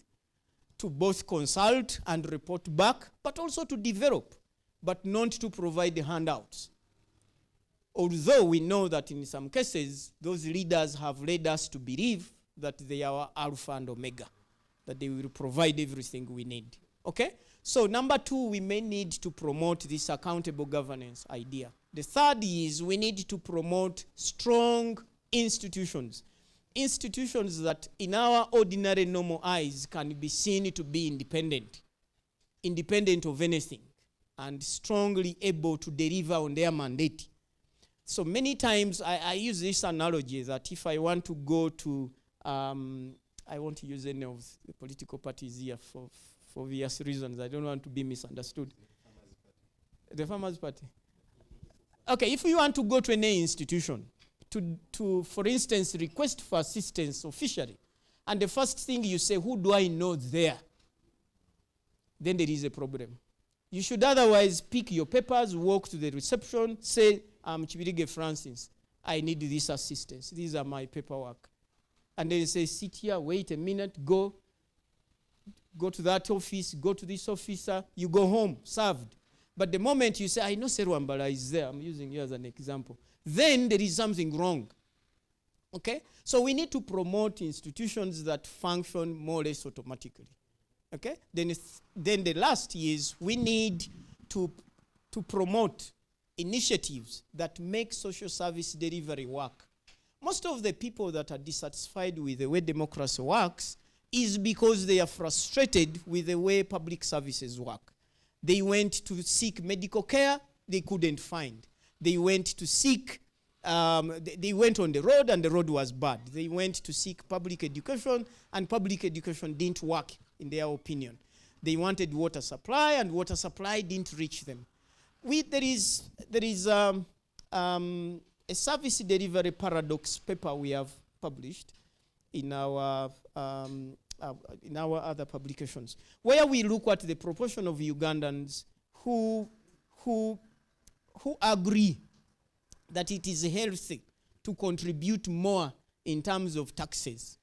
to both consult and report back, but also to develop, but not to provide the handouts. Although we know that in some cases, those leaders have led us to believe that they are Alpha and Omega, that they will provide everything we need. Okay? So number 2, we may need to promote this accountable governance idea. The third is we need to promote strong institutions. Institutions that in our ordinary normal eyes can be seen to be independent of anything, and strongly able to deliver on their mandate. So many times I use this analogy that if I want to go to, I won't use any of the political parties here for obvious reasons. I don't want to be misunderstood. The Farmers' Party. Okay, if you want to go to any institution, to, for instance, request for assistance officially, and the first thing you say, who do I know there? Then there is a problem. You should otherwise pick your papers, walk to the reception, say, I'm Chibirige Francis. I need this assistance. These are my paperwork. And then you say, sit here, wait a minute, go to that office, go to this officer, you go home, served. But the moment you say, I know Serwambara is there, I'm using you as an example, then there is something wrong. Okay? So we need to promote institutions that function more or less automatically. Okay? Then the last is we need to promote initiatives that make social service delivery work. Most of the people that are dissatisfied with the way democracy works is because they are frustrated with the way public services work. They went to seek medical care, they couldn't find. They went to seek, they went on the road and the road was bad. They went to seek public education and public education didn't work in their opinion. They wanted water supply and water supply didn't reach them. There is a service delivery paradox paper we have published in our other publications, where we look at the proportion of Ugandans who agree that it is healthy to contribute more in terms of taxes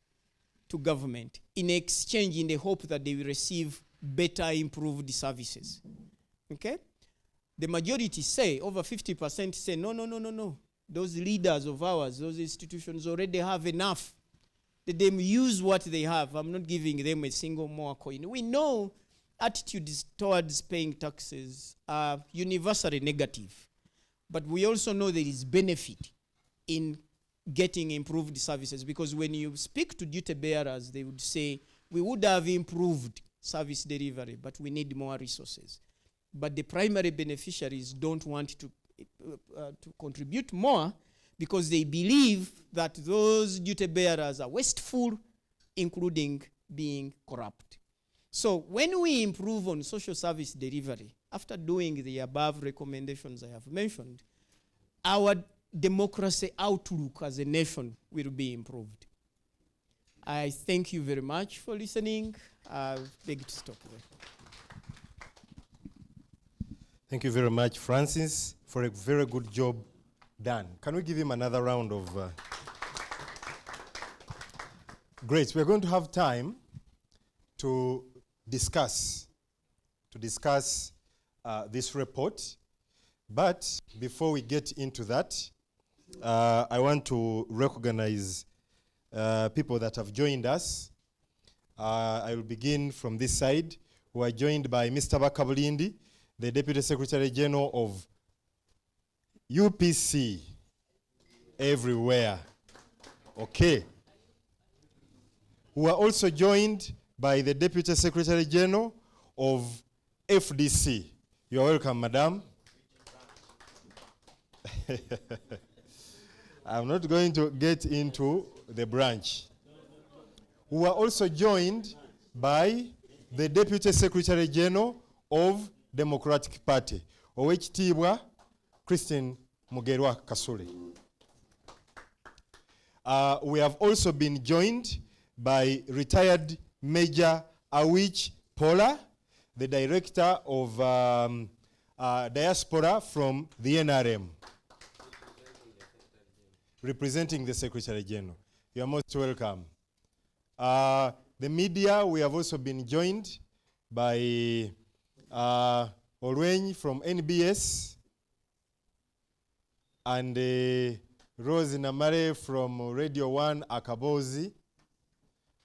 to government in exchange in the hope that they will receive better, improved services. Okay? The majority say, over 50% say, no. Those leaders of ours, those institutions already have enough. Let them use what they have. I'm not giving them a single more coin. We know attitudes towards paying taxes are universally negative. But we also know there is benefit in getting improved services, because when you speak to duty bearers, they would say, we would have improved service delivery, but we need more resources. But the primary beneficiaries don't want to contribute more because they believe that those duty bearers are wasteful, including being corrupt. So when we improve on social service delivery, after doing the above recommendations I have mentioned, our democracy outlook as a nation will be improved. I thank you very much for listening. I beg to stop there. Thank you very much, Francis, for a very good job done. Can we give him another round of... Great. We're going to have time to discuss this report. But before we get into that, I want to recognize people that have joined us. I will begin from this side. We are joined by Mr. Bakabulindi, the Deputy Secretary General of UPC everywhere. Okay. We are also joined by the Deputy Secretary General of FDC. You are welcome, Madam. I'm not going to get into the branch. We are also joined by the Deputy Secretary General of Democratic Party, Owekitiibwa Christine Mugerwa Kasule. We have also been joined by retired Major Awich Pola, the Director of Diaspora from the NRM, representing the Secretary General. You are most welcome. The media, we have also been joined by Olwenyi from NBS and Rose Namare from Radio 1 Akabozi.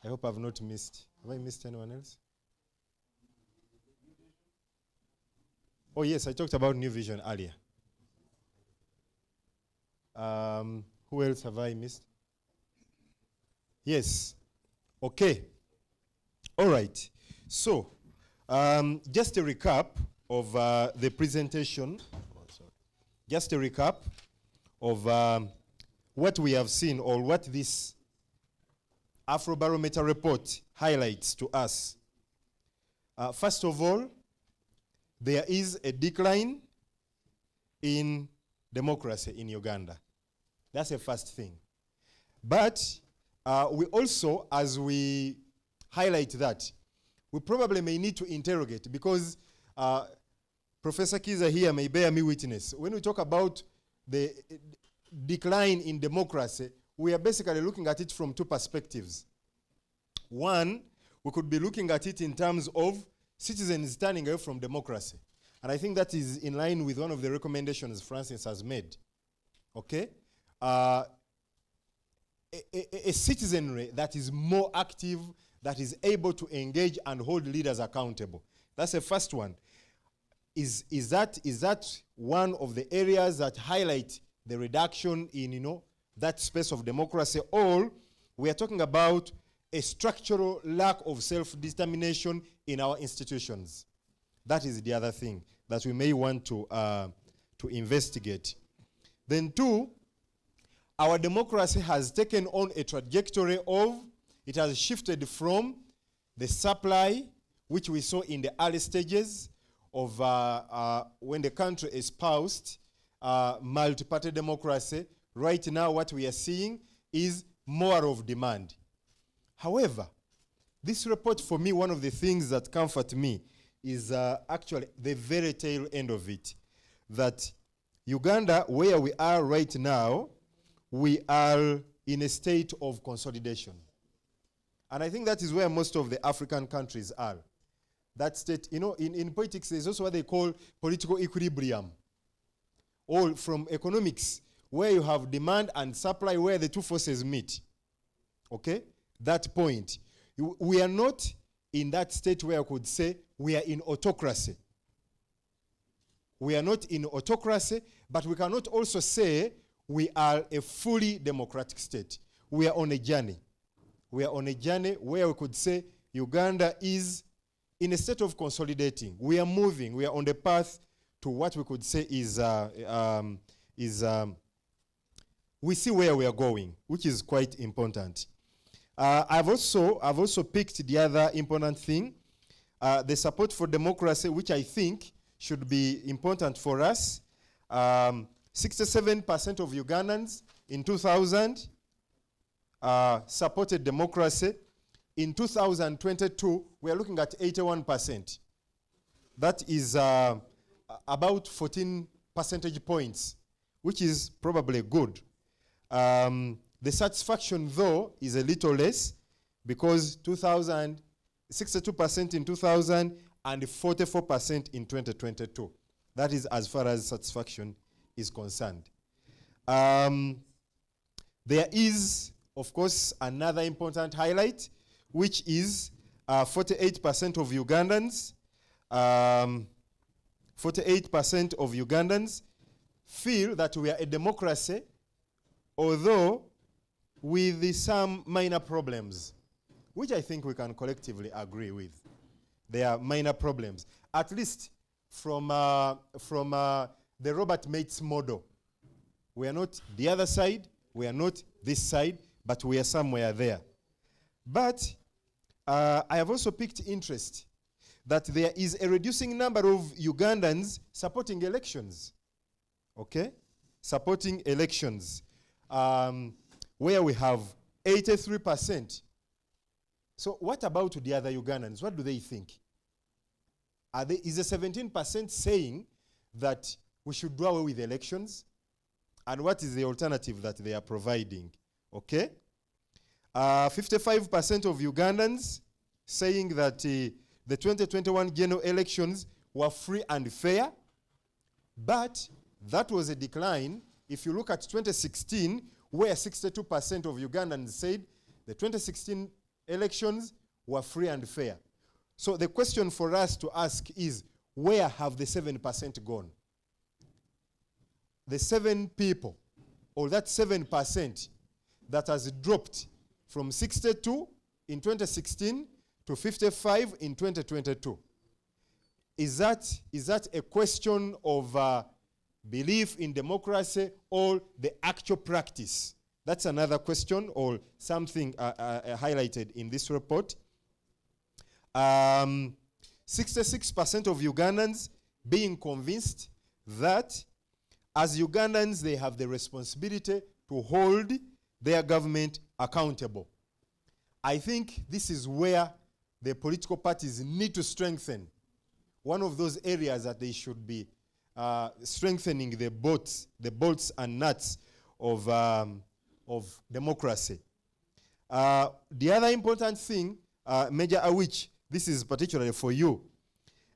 I hope I've not missed. Have I missed anyone else? Oh yes, I talked about New Vision earlier. Who else have I missed? Yes. Okay. All right. So, just a recap of the presentation. Just a recap of what we have seen or what this Afrobarometer report highlights to us. First of all, there is a decline in democracy in Uganda. That's the first thing. But we also, as we highlight that, we probably may need to interrogate, because Professor Kiza here may bear me witness. When we talk about the decline in democracy, we are basically looking at it from two perspectives. One, we could be looking at it in terms of citizens turning away from democracy. And I think that is in line with one of the recommendations Francis has made. Okay? A citizenry that is more active, that is able to engage and hold leaders accountable. That's the first one. Is that one of the areas that highlight the reduction in, that space of democracy? Or we are talking about a structural lack of self-determination in our institutions? That is the other thing that we may want to investigate. Then two, our democracy has taken on a trajectory of, it has shifted from the supply, which we saw in the early stages of when the country espoused multi-party democracy. Right now, what we are seeing is more of demand. However, this report, for me, one of the things that comfort me is actually the very tail end of it. That Uganda, where we are right now, we are in a state of consolidation. And I think that is where most of the African countries are. That state, in politics, there's also what they call political equilibrium. Or from economics, where you have demand and supply, where the two forces meet. Okay? That point. We are not in that state where I could say we are in autocracy. We are not in autocracy, but we cannot also say we are a fully democratic state. We are on a journey. We are on a journey where we could say Uganda is in a state of consolidating. We are moving. We are on the path to what we could say is we see where we are going, which is quite important. I've also picked the other important thing, the support for democracy, which I think should be important for us. 67% of Ugandans in 2000 supported democracy. In 2022, we are looking at 81%. That is about 14 percentage points, which is probably good. The satisfaction, though, is a little less, because 62% in 2000 and 44% in 2022. That is as far as satisfaction is concerned. There is, of course, another important highlight, which is 48% of Ugandans, 48% of Ugandans feel that we are a democracy, although with some minor problems, which I think we can collectively agree with. There are minor problems, at least from the Robert Mates model. We are not the other side, we are not this side, but we are somewhere there. But I have also picked interest that there is a reducing number of Ugandans supporting elections. Okay? Supporting elections. Where we have 83%. So what about the other Ugandans? What do they think? Is the 17% saying that we should do away with elections? And what is the alternative that they are providing? Okay? 55% of Ugandans saying that the 2021 general elections were free and fair, but that was a decline. If you look at 2016, where 62% of Ugandans said the 2016 elections were free and fair. So the question for us to ask is, where have the 7% gone? The 7 people, or that 7% that has dropped from 62 in 2016 to 55 in 2022. Is that a question of belief in democracy or the actual practice? That's another question or something highlighted in this report. 66% of Ugandans being convinced that as Ugandans they have the responsibility to hold their government accountable. I think this is where the political parties need to strengthen. One of those areas that they should be strengthening the bolts and nuts of democracy. The other important thing, Major Awich, this is particularly for you.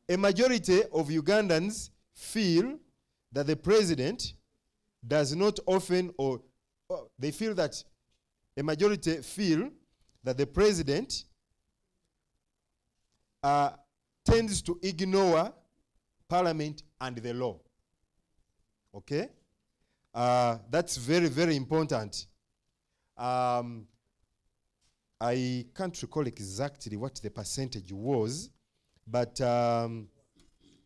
A majority of Ugandans feel that the president does not often, or they feel that a majority feel that the president tends to ignore parliament and the law. Okay? That's very, very important. I can't recall exactly what the percentage was, but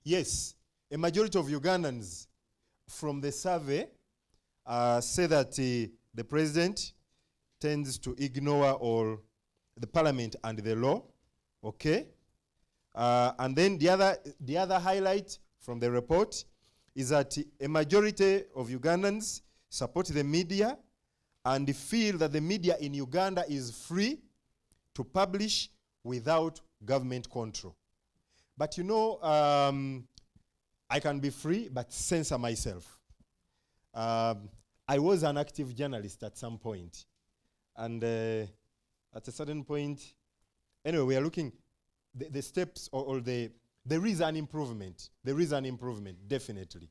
yes, a majority of Ugandans from the survey say that the president tends to ignore all the parliament and the law. Okay? And then the other highlight from the report is that a majority of Ugandans support the media and feel that the media in Uganda is free to publish without government control. But you know, I can be free but censor myself. I was an active journalist at some point. And at a certain point, anyway, we are looking the steps or there is an improvement. There is an improvement, definitely.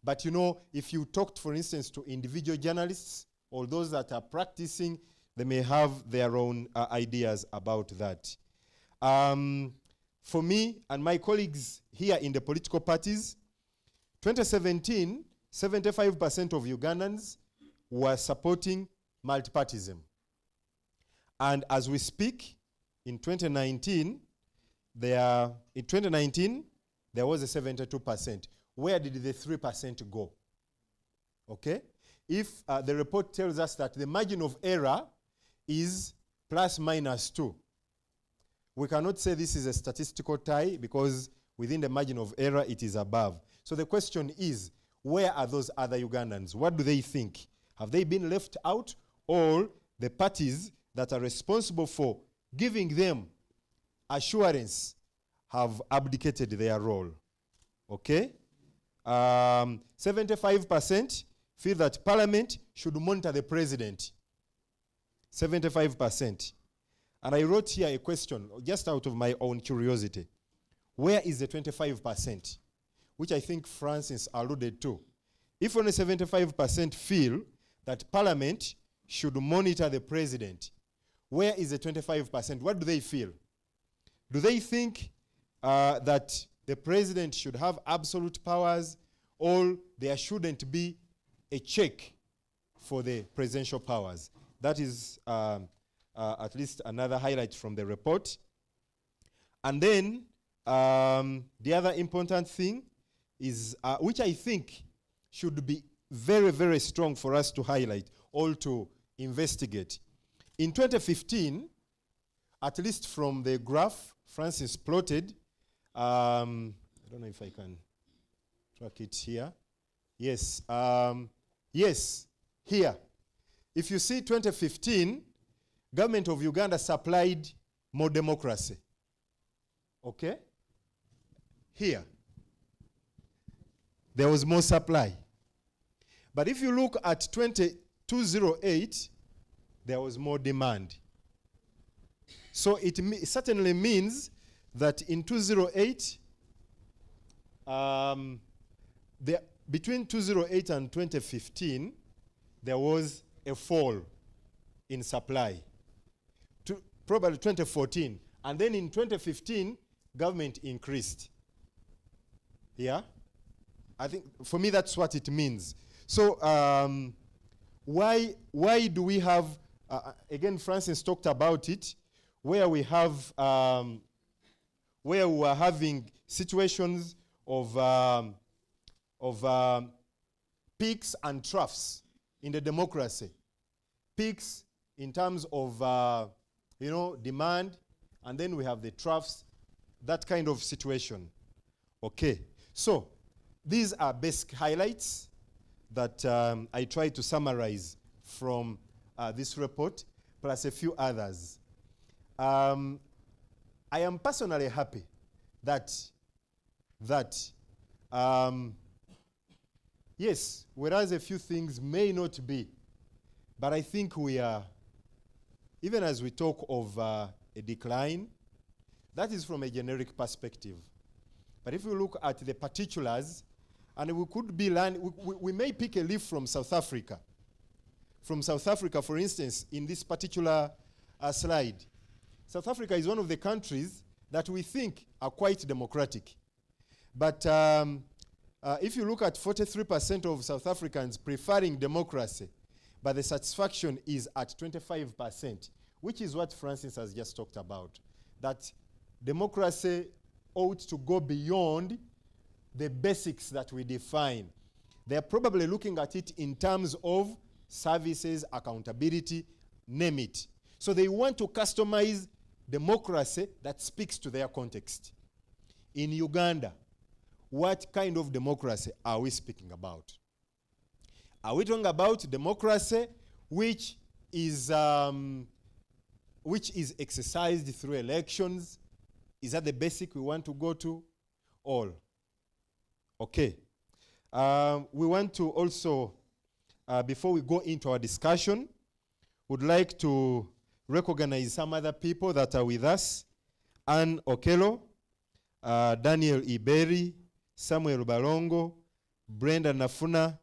But you know, if you talked, for instance, to individual journalists or those that are practicing, they may have their own ideas about that. For me and my colleagues here in the political parties, 2017, 75% of Ugandans were supporting multipartyism. And as we speak, in 2019, there was a 72%. Where did the 3% go? Okay? If the report tells us that the margin of error is plus minus 2, we cannot say this is a statistical tie because within the margin of error it is above. So the question is, where are those other Ugandans? What do they think? Have they been left out, or the parties that are responsible for giving them assurance have abdicated their role? Okay? 75% feel that parliament should monitor the president. 75%. And I wrote here a question, just out of my own curiosity. Where is the 25%? Which I think Francis alluded to. If only 75% feel that parliament should monitor the president, where is the 25%? What do they feel? Do they think that the president should have absolute powers, or there shouldn't be a check for the presidential powers? That is at least another highlight from the report. And then the other important thing is, which I think should be very, very strong for us to highlight, or to investigate. In 2015, at least from the graph Francis plotted, I don't know if I can track it here. Yes, yes, here. If you see 2015, government of Uganda supplied more democracy. Okay? Here, there was more supply. But if you look at 2008, there was more demand. So it certainly means that in 2008, between 2008 and 2015, there was a fall in supply. Probably 2014. And then in 2015, government increased. Yeah? I think, for me, that's what it means. So why do we have, again, Francis talked about it, where we have, where we are having situations of peaks and troughs in the democracy. Peaks in terms of, demand, and then we have the troughs, that kind of situation. Okay, so these are basic highlights that I try to summarize from this report, plus a few others. I am personally happy that yes, whereas a few things may not be, but I think we are, even as we talk of a decline, that is from a generic perspective. But if we look at the particulars, and we could be we may pick a leaf from South Africa. From South Africa, for instance, in this particular slide. South Africa is one of the countries that we think are quite democratic. But if you look at 43% of South Africans preferring democracy, but the satisfaction is at 25%, which is what Francis has just talked about, that democracy ought to go beyond the basics that we define. They're probably looking at it in terms of services, accountability, name it. So they want to customize democracy that speaks to their context. In Uganda, what kind of democracy are we speaking about? Are we talking about democracy which is exercised through elections? Is that the basic we want to go to? All. Okay. We want to also, before we go into our discussion, would like to recognize some other people that are with us. Anne Okello, Daniel Iberi, Samuel Balongo, Brenda Nafuna,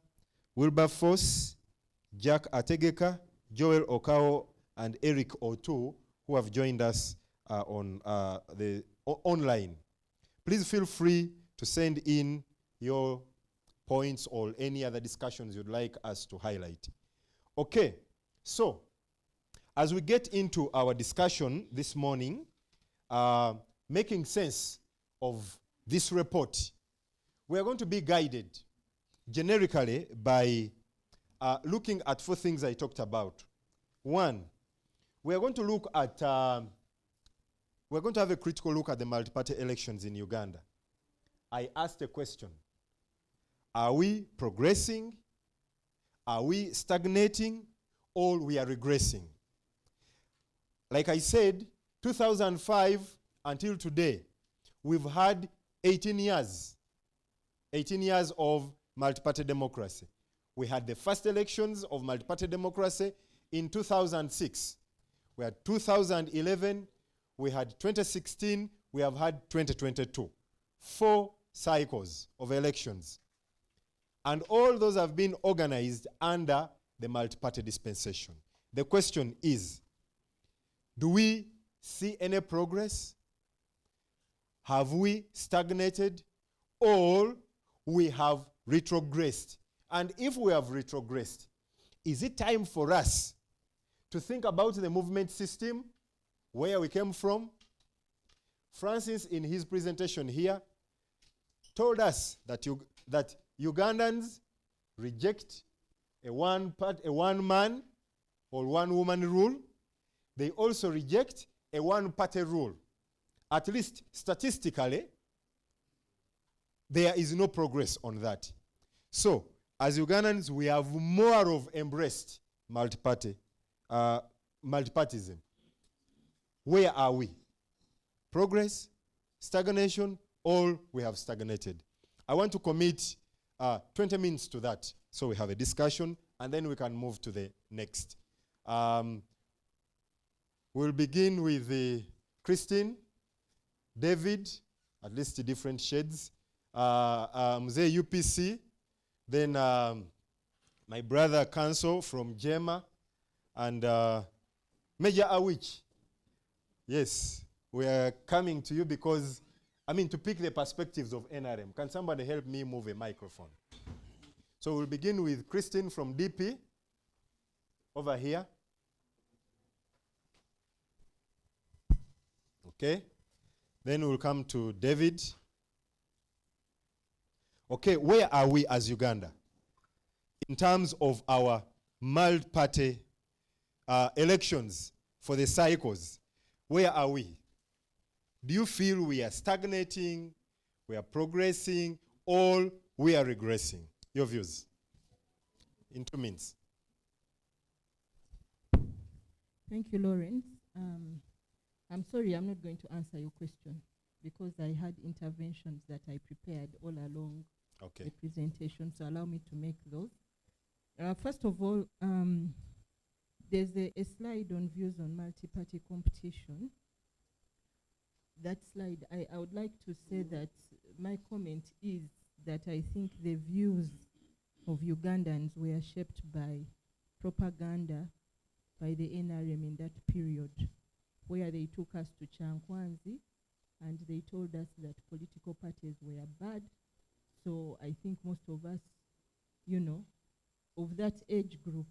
Wilberforce, Jack Ategeka, Joel Okao, and Eric Otu, who have joined us on the online. Please feel free to send in your points or any other discussions you'd like us to highlight. Okay, so as we get into our discussion this morning, making sense of this report, we are going to be guided generically by looking at 4 things I talked about. 1, we are going to look at, we're going to have a critical look at the multi-party elections in Uganda. I asked a question. Are we progressing? Are we stagnating? Or we are regressing? Like I said, 2005 until today, we've had 18 years of multi-party democracy. We had the first elections of multi-party democracy in 2006. We had 2011, we had 2016, we have had 2022. 4 cycles of elections. And all those have been organized under the multi-party dispensation. The question is, do we see any progress? Have we stagnated? Or we have retrogressed? And if we have retrogressed, is it time for us to think about the movement system, where we came from? Francis, in his presentation here, told us that Ugandans reject a one-man or one-woman rule. They also reject a one-party rule. At least statistically, there is no progress on that. So, as Ugandans, we have more of embraced multipartyism. Where are we? Progress, stagnation, or we have stagnated? I want to commit 20 minutes to that, so we have a discussion, and then we can move to the next. We'll begin with Christine, David, at least different shades, Mzee UPC, then my brother Council from Jema, and Major Awich. Yes, we are coming to you because, to pick the perspectives of NRM. Can somebody help me move a microphone? So we'll begin with Christine from DP, over here. Okay, then we'll come to David. Okay, where are we as Uganda in terms of our multi-party elections for the cycles? Where are we? Do you feel we are stagnating, we are progressing, or we are regressing? Your views in 2 minutes. Thank you, Lawrence. I'm sorry, I'm not going to answer your question because I had interventions that I prepared all along the presentation, so allow me to make those. First of all, there's a slide on views on multi-party competition. That slide, I would like to say that my comment is that I think the views of Ugandans were shaped by propaganda by the NRM in that period, where they took us to Chankwanzi and they told us that political parties were bad. So I think most of us, of that age group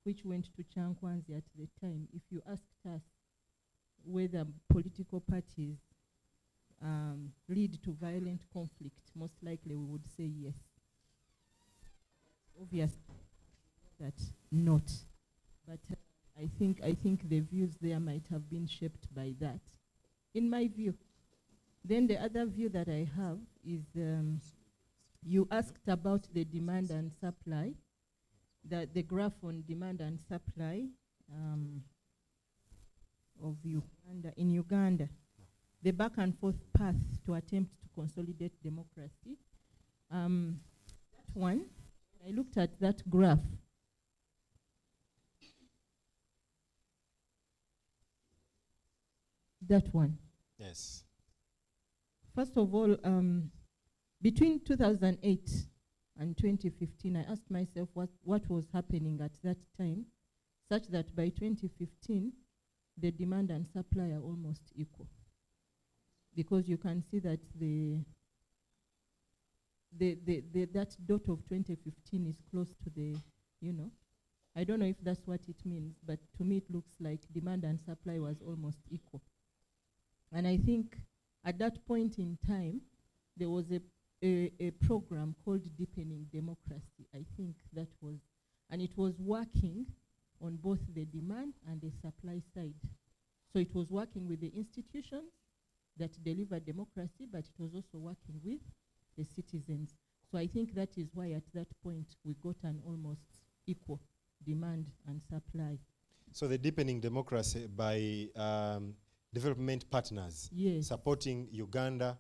which went to Chankwanzi at the time, if you asked us whether political parties lead to violent conflict, most likely we would say yes. Obviously that not. But I think the views there might have been shaped by that, in my view. Then the other view that I have is, you asked about the demand and supply, that the graph on demand and supply of Uganda, in Uganda, the back and forth path to attempt to consolidate democracy. That one, I looked at that graph. That one. Yes. First of all, between 2008 and 2015, I asked myself what was happening at that time, such that by 2015, the demand and supply are almost equal. Because you can see that that dot of 2015 is close to the, I don't know if that's what it means, but to me it looks like demand and supply was almost equal. And I think at that point in time, there was a program called Deepening Democracy. I think that was, and it was working on both the demand and the supply side. So it was working with the institutions that deliver democracy, but it was also working with the citizens. So I think that is why at that point we got an almost equal demand and supply. So the deepening democracy by development partners, yes, supporting Uganda,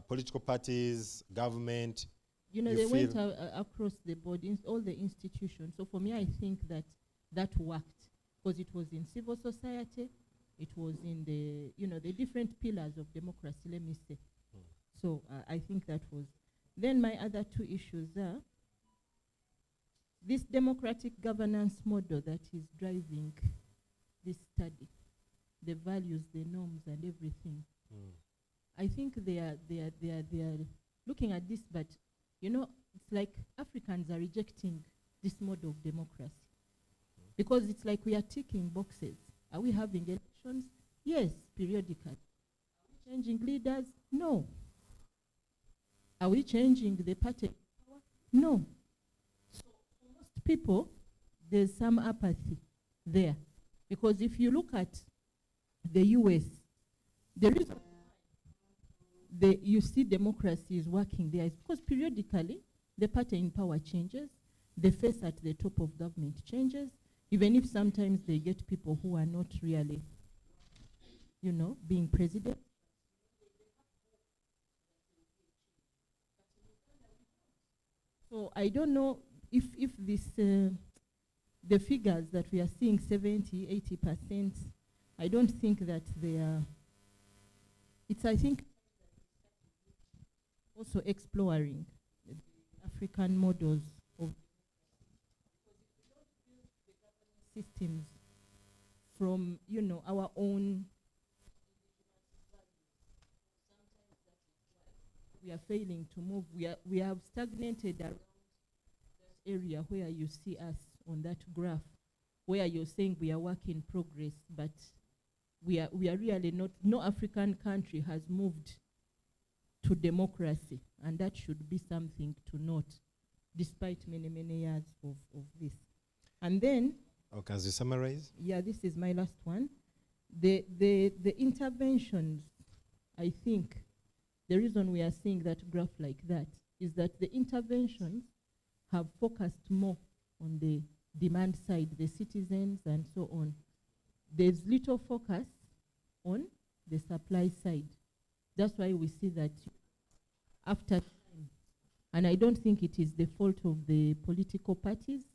political parties, government. They went across the board, all the institutions. So for me, I think that worked, because it was in civil society, it was in the, the different pillars of democracy, let me say. So I think that was. Then my other two issues are this democratic governance model that is driving this study, the values, the norms, and everything. I think they are looking at this, but it's like Africans are rejecting this model of democracy, because it's like we are ticking boxes. Are we having elections? Yes, periodically. Are we changing leaders? No. Are we changing the party power? No. So for most people, there's some apathy there, because if you look at the US, the reason you see democracy is working there is because periodically the party in power changes, the face at the top of government changes, even if sometimes they get people who are not really, being president. So I don't know if this the figures that we are seeing 70-80%, I don't think that they are. It's, I think, also exploring the African models of systems from, our own. We are failing to move. We have stagnated around that area where you see us on that graph, where you're saying we are work in progress, but we are really not. No African country has moved to democracy, and that should be something to note, despite many years of this. And then, okay, as you summarize, yeah, this is my last one. The interventions, I think. The reason we are seeing that graph like that is that the interventions have focused more on the demand side, the citizens and so on. There's little focus on the supply side. That's why we see that after time, and I don't think it is the fault of the political parties.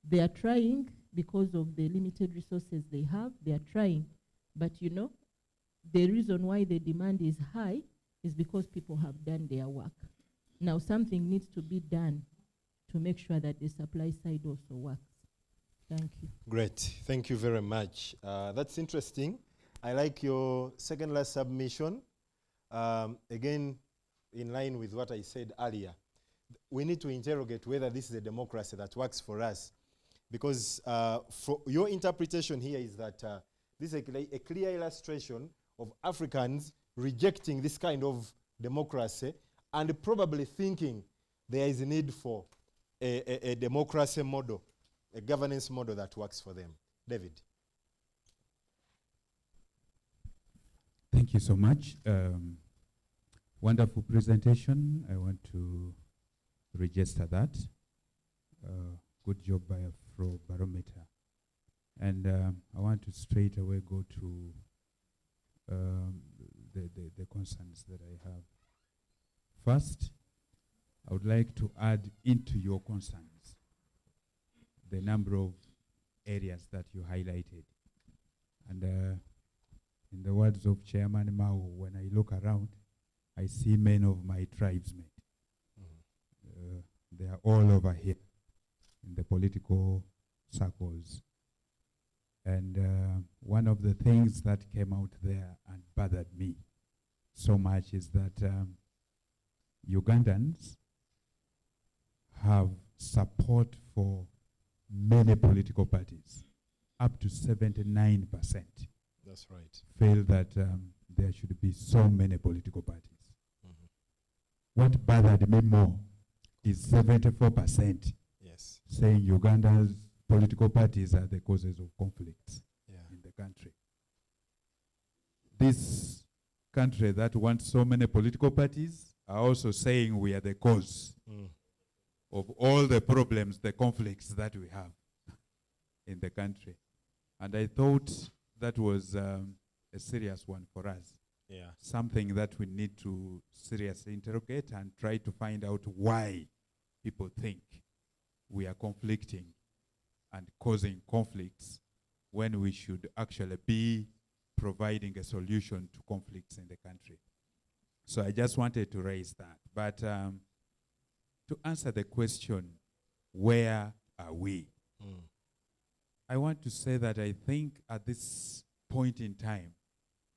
They are trying because of the limited resources they have. They are trying. But the reason why the demand is high is because people have done their work. Now something needs to be done to make sure that the supply side also works. Thank you. Great, thank you very much. That's interesting. I like your second last submission. Again, in line with what I said earlier, we need to interrogate whether this is a democracy that works for us. Because for your interpretation here is that this is a clear illustration of Africans rejecting this kind of democracy and probably thinking there is a need for a democracy model, a governance model that works for them. David. Thank you so much. Wonderful presentation. I want to register that. Good job by Afrobarometer. And I want to straight away go to the concerns that I have. First, I would like to add into your concerns the number of areas that you highlighted. And in the words of Chairman Mao, when I look around, I see many of my tribesmen. They are all over here in the political circles. And one of the things that came out there and bothered me so much is that Ugandans have support for many political parties, up to 79%. That's right. Feel that there should be so many political parties. What bothered me more is 74% yes, saying Uganda's political parties are the causes of conflicts in the country. This country that wants so many political parties are also saying we are the cause of all the problems, the conflicts that we have in the country. And I thought that was a serious one for us. Yeah. Something that we need to seriously interrogate and try to find out why people think we are conflicting and causing conflicts when we should actually be providing a solution to conflicts in the country. So I just wanted to raise that. But to answer the question, where are we? I want to say that I think at this point in time,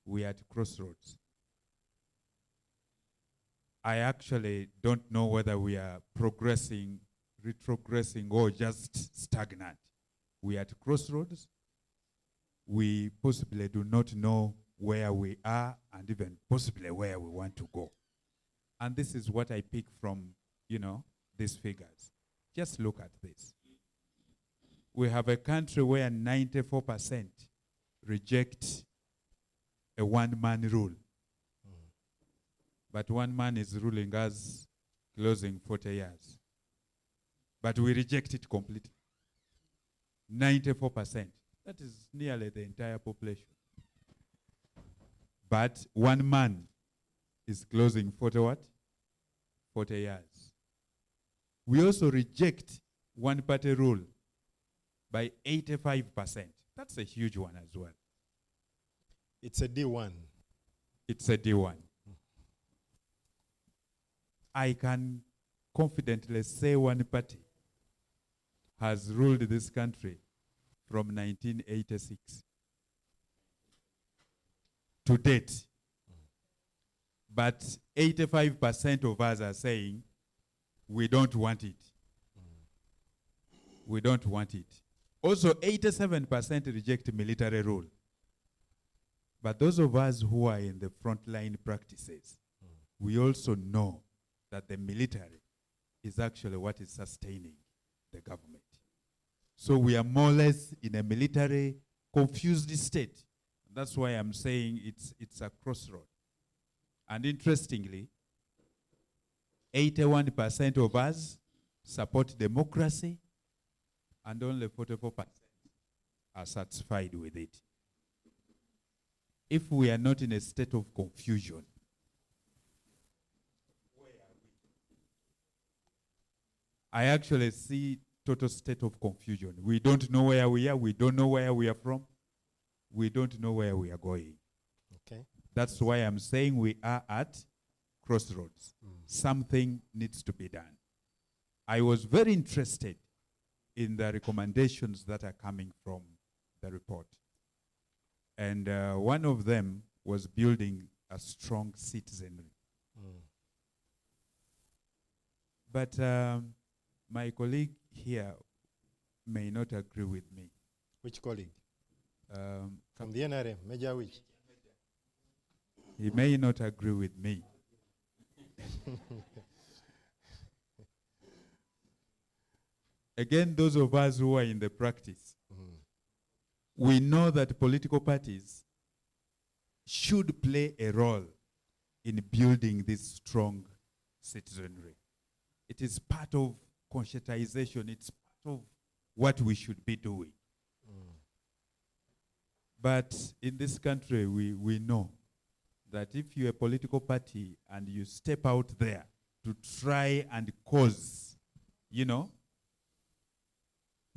we are at crossroads. I actually don't know whether we are progressing, retrogressing, or just stagnant. We are at crossroads. We possibly do not know where we are and even possibly where we want to go. And this is what I pick from, these figures. Just look at this. We have a country where 94% reject a one-man rule. but one man is ruling us closing 40 years. But we reject it completely. 94%. That is nearly the entire population. But one man is closing 40 what? 40 years. We also reject one-party rule by 85%. That's a huge one as well. It's a D1. It's a D1. I can confidently say one party has ruled this country from 1986 to date. But 85% of us are saying we don't want it. We don't want it. Also, 87% reject military rule. But those of us who are in the frontline practices, we also know that the military is actually what is sustaining the government. So we are more or less in a military confused state. That's why I'm saying it's a crossroad. And interestingly, 81% of us support democracy, and only 44% are satisfied with it. If we are not in a state of confusion, where are we? I actually see total state of confusion. We don't know where we are. We don't know where we are from. We don't know where we are going. Okay. That's why I'm saying we are at crossroads. Something needs to be done. I was very interested in the recommendations that are coming from the report. And one of them was building a strong citizenry. But my colleague here may not agree with me. Which colleague? From the NRM, Major which? He may not agree with me. Again, those of us who are in the practice, we know that political parties should play a role in building this strong citizenry. It is part of conscientization. It's part of what we should be doing. But in this country, we know that if you're a political party and you step out there to try and cause,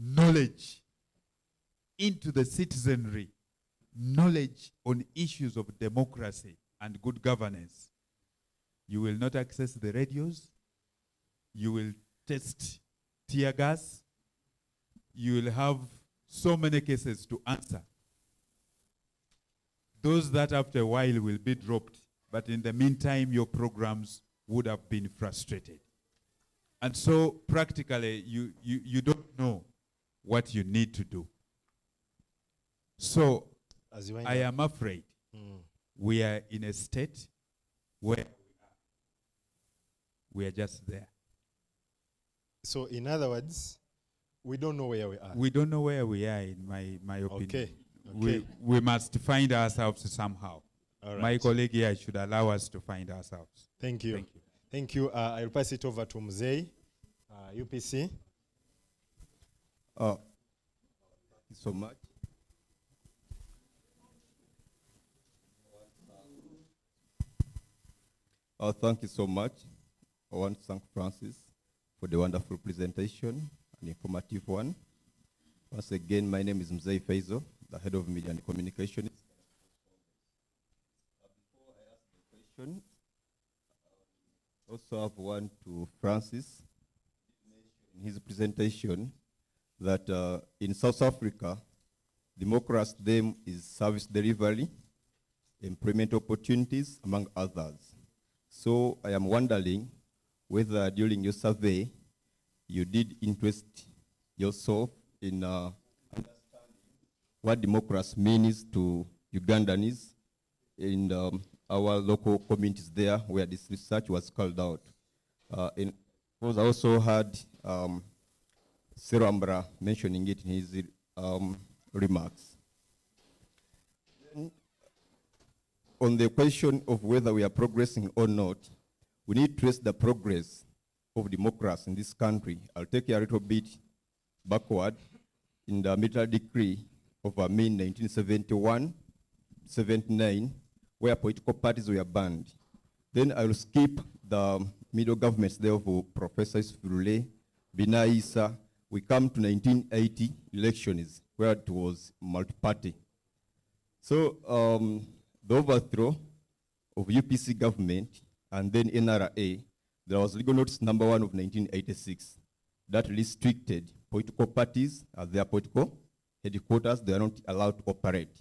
knowledge into the citizenry, knowledge on issues of democracy and good governance, you will not access the radios, you will test tear gas, you will have so many cases to answer. Those that after a while will be dropped, but in the meantime your programs would have been frustrated. And so practically you don't know what you need to do. So I am afraid we are in a state where we are just there. So in other words, we don't know where we are. We don't know where we are, in my opinion. Okay. We must find ourselves somehow. All right. My colleague here should allow us to find ourselves. Thank you. Thank you. Thank you. I'll pass it over to Mzee, UPC. Thank you so much. Thank you so much. I want to thank Francis for the wonderful presentation, an informative one. Once again, my name is Mzee Faizo, the head of media and communication. Before I ask the question, I also have one to Francis. In his presentation, that in South Africa, democracy's theme is service delivery, employment opportunities, among others. So I am wondering whether during your survey, you did interest yourself in understanding what democracy means to Ugandans in our local communities there where this research was called out. Because I also had Serambra mentioning it in his remarks. on the question of whether we are progressing or not, we need to trace the progress of democracy in this country. I'll take you a little bit backward in the military decree of Amin 1971-79, where political parties were banned. Then I will skip the middle governments there of Professor Isfurule, Bina Isa. We come to 1980 elections, where it was multi-party. So the overthrow of UPC government and then NRA, there was legal notice number 1 of 1986 that restricted political parties as their political headquarters. They are not allowed to operate,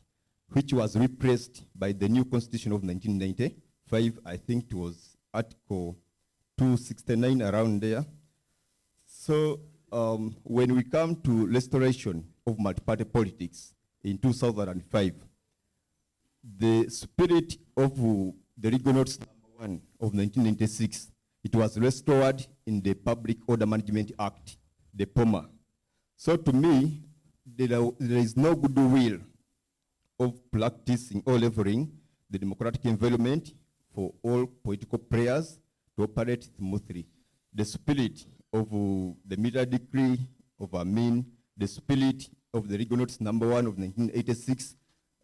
which was replaced by the new constitution of 1995. I think it was Article 269 around there. So when we come to restoration of multi-party politics in 2005, the spirit of the legal notice number 1 of 1996, it was restored in the Public Order Management Act, the POMA. So to me, there is no goodwill of practicing or leveling the democratic environment for all political players to operate smoothly. The spirit of the military decree of Amin, the spirit of the legal notice number 1 of 1986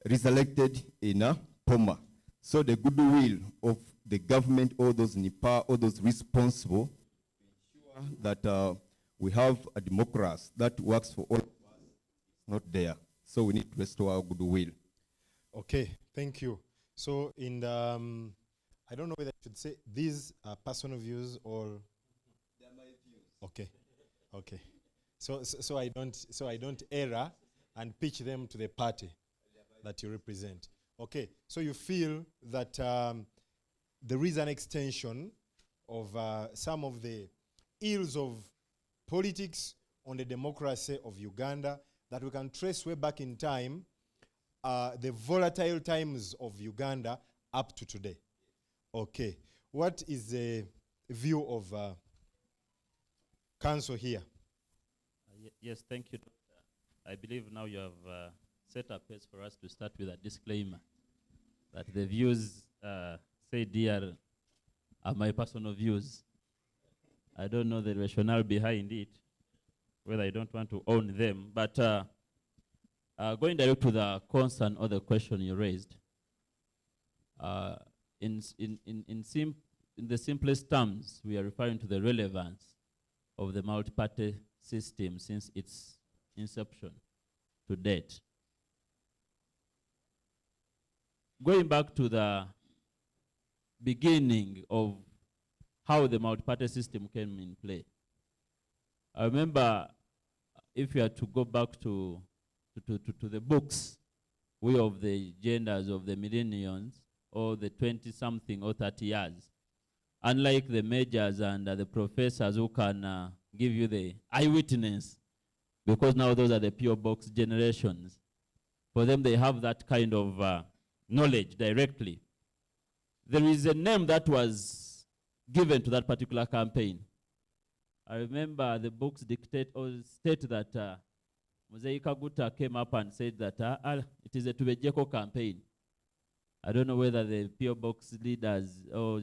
resurrected in a POMA. So the goodwill of the government, all those in power, all those responsible, to ensure that we have a democracy that works for all of us, is not there. So we need to restore our goodwill. Okay, thank you. So in the, I don't know whether I should say these are personal views or. They are my views. Okay, okay. So I don't err and pitch them to the party that you represent. Okay, so you feel that there is an extension of some of the ills of politics on the democracy of Uganda that we can trace way back in time, the volatile times of Uganda up to today. Okay, what is the view of council here? Yes, thank you, Doctor. I believe now you have set a pace for us to start with a disclaimer that the views said here are my personal views. I don't know the rationale behind it, whether I don't want to own them, but going direct to the concern or the question you raised, in the simplest terms, we are referring to the relevance of the multi-party system since its inception to date. Going back to the beginning of how the multi-party system came in play, I remember, if you are to go back to the books, we of the genders of the millennials, or the 20-something or 30 years, unlike the majors and the professors who can give you the eyewitness, because now those are the pure box generations. For them, they have that kind of knowledge directly. There is a name that was given to that particular campaign. I remember the books dictate or state that Mzee Kaguta came up and said that it is a Tubejeko campaign. I don't know whether the PO Box leaders or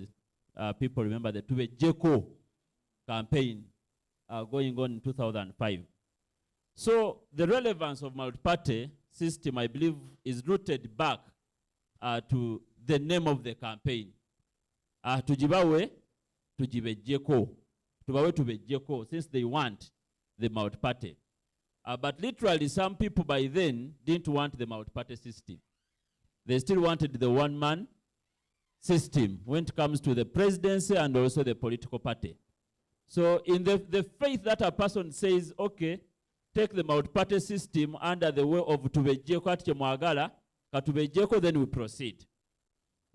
people remember the Tubejeko campaign going on in 2005. So the relevance of multi-party system, I believe, is rooted back to the name of the campaign. Tujibawe, Tujibejeko. Tubawe Tubejeko, since they want the multi-party. But literally, some people by then didn't want the multi-party system. They still wanted the one-man system when it comes to the presidency and also the political party. So in the faith that a person says, okay, take the multi-party system under the way of Tubejeko atche mwagala, katubejeko, then we proceed.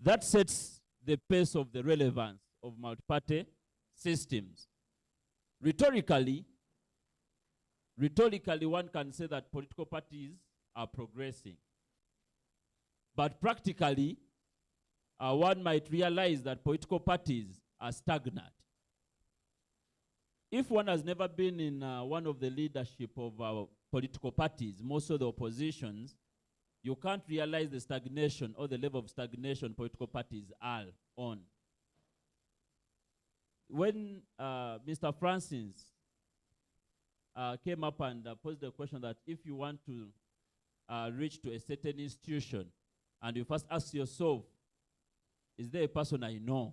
That sets the pace of the relevance of multi-party systems. Rhetorically, one can say that political parties are progressing. But practically, one might realize that political parties are stagnant. If one has never been in one of the leadership of our political parties, most of the oppositions, you can't realize the stagnation or the level of stagnation political parties are on. When Mr. Francis came up and posed the question that if you want to reach to a certain institution, and you first ask yourself, is there a person I know?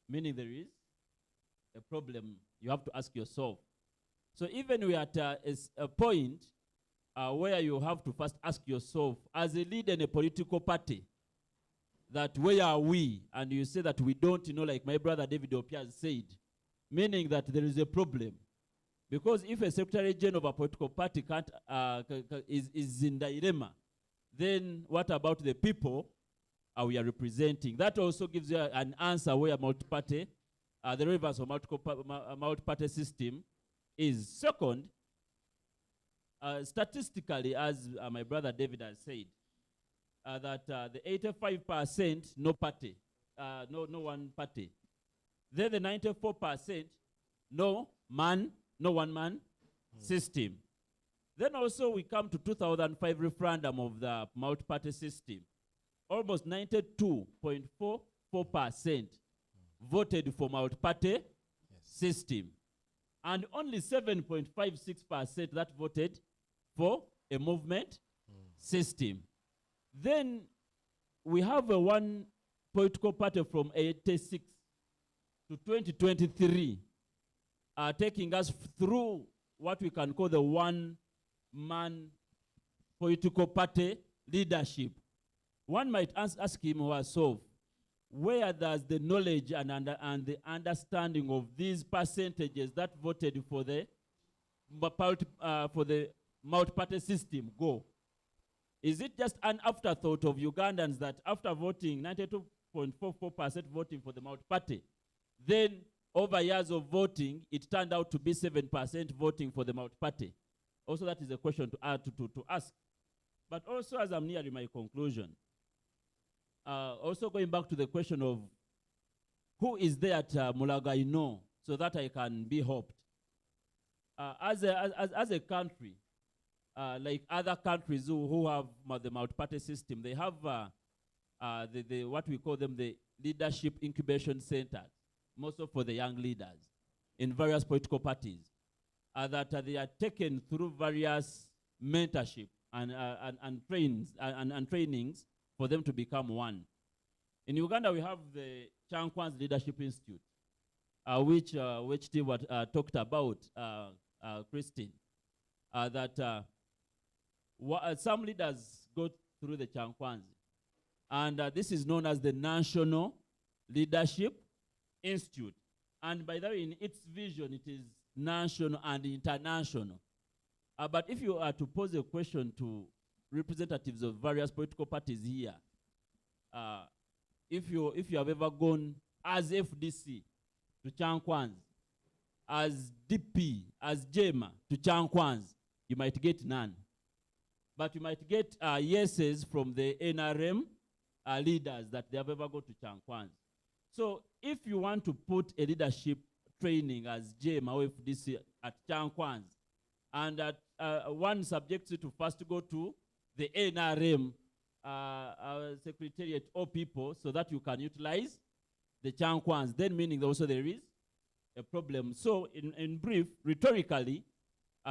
Meaning there is a problem you have to ask yourself. So even we are at a point where you have to first ask yourself, as a leader in a political party, that where are we? And you say that we don't, like my brother David Opia said, meaning that there is a problem. Because if a Secretary General of a political party is in dilemma, then what about the people we are representing? That also gives you an answer where multi-party, the relevance of multi-party system is. Second, statistically, as my brother David has said, that the 85% no party, no one party. Then the 94% no one man system. Then also we come to 2005 referendum of the multi-party system. Almost 92.44% voted for multi-party system. And only 7.56% that voted for a movement system. Then we have one political party from 86 to 2023 taking us through what we can call the one-man political party leadership. One might ask him or herself, where does the knowledge and the understanding of these percentages that voted for the multi-party system go? Is it just an afterthought of Ugandans that after voting 92.44% voting for the multi-party, then over years of voting, it turned out to be 7% voting for the multi-party? Also, that is a question to ask. But also, as I'm nearing my conclusion, also going back to the question of who is there at Mulagaino so that I can be hoped. As a country, like other countries who have the multi-party system, they have what we call them the leadership incubation centers, mostly for the young leaders in various political parties, that they are taken through various mentorship and trainings for them to become one. In Uganda, we have the Chankwan's Leadership Institute, which Steve talked about, Christine, that some leaders go through the Chankwan's. And this is known as the National Leadership Institute. And by the way, in its vision, it is national and international. But if you are to pose a question to representatives of various political parties here, if you have ever gone as FDC to Chankwan's, as DP, as JEMA to Chankwan's, you might get none. But you might get yeses from the NRM leaders that they have ever gone to Chankwan's. So if you want to put a leadership training as JEMA or FDC at Chankwan's, and one subjects you to first go to the NRM secretariat or people so that you can utilize the Chankwan's, then meaning also there is a problem. So in brief, rhetorically,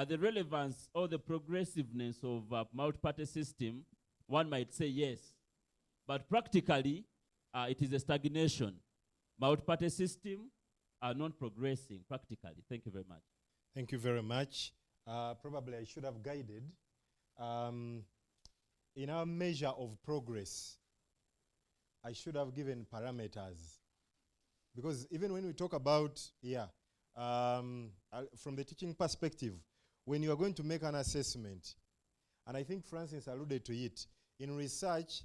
the relevance or the progressiveness of multi-party system, one might say yes. But practically, it is a stagnation. Multi-party system are not progressing practically. Thank you very much. Thank you very much. Probably I should have guided. In our measure of progress, I should have given parameters. Because even when we talk about, from the teaching perspective, when you are going to make an assessment, and I think Francis alluded to it, in research,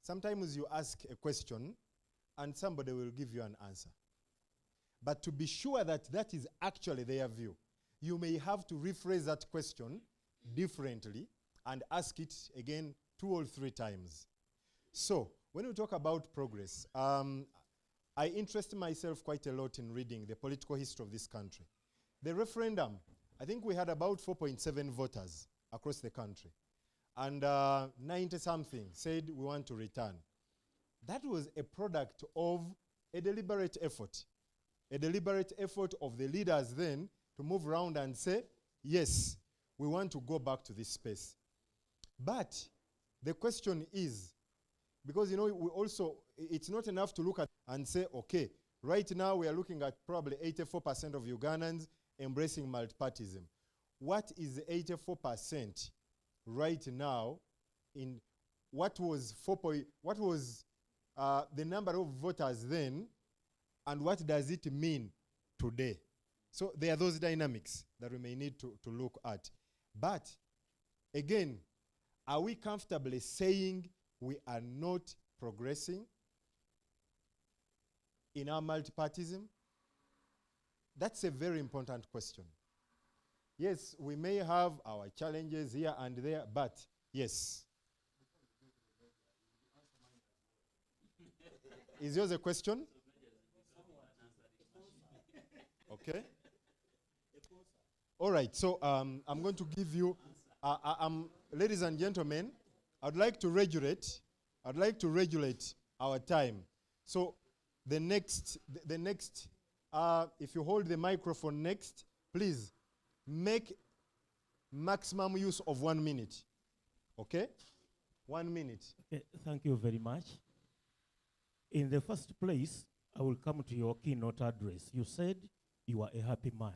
sometimes you ask a question and somebody will give you an answer. But to be sure that that is actually their view, you may have to rephrase that question differently and ask it again 2 or 3 times. So when we talk about progress, I interest myself quite a lot in reading the political history of this country. The referendum, I think we had about 4.7 voters across the country. and 90-something said we want to return. That was a product of a deliberate effort of the leaders then to move around and say, yes, we want to go back to this space. But the question is, because we also, it's not enough to look at and say, okay, right now we are looking at probably 84% of Ugandans embracing multipartyism. What is 84% right now in what was the number of voters then, and what does it mean today? So there are those dynamics that we may need to look at. But again, are we comfortably saying we are not progressing in our multipartyism? That's a very important question. Yes, we may have our challenges here and there, but yes. Is yours a question? Okay. All right, so I'm going to give you, ladies and gentlemen, I'd like to regulate our time. So the next, if you hold the microphone next, please make maximum use of 1 minute. Okay? 1 minute. Okay, thank you very much. In the first place, I will come to your keynote address. You said you are a happy man.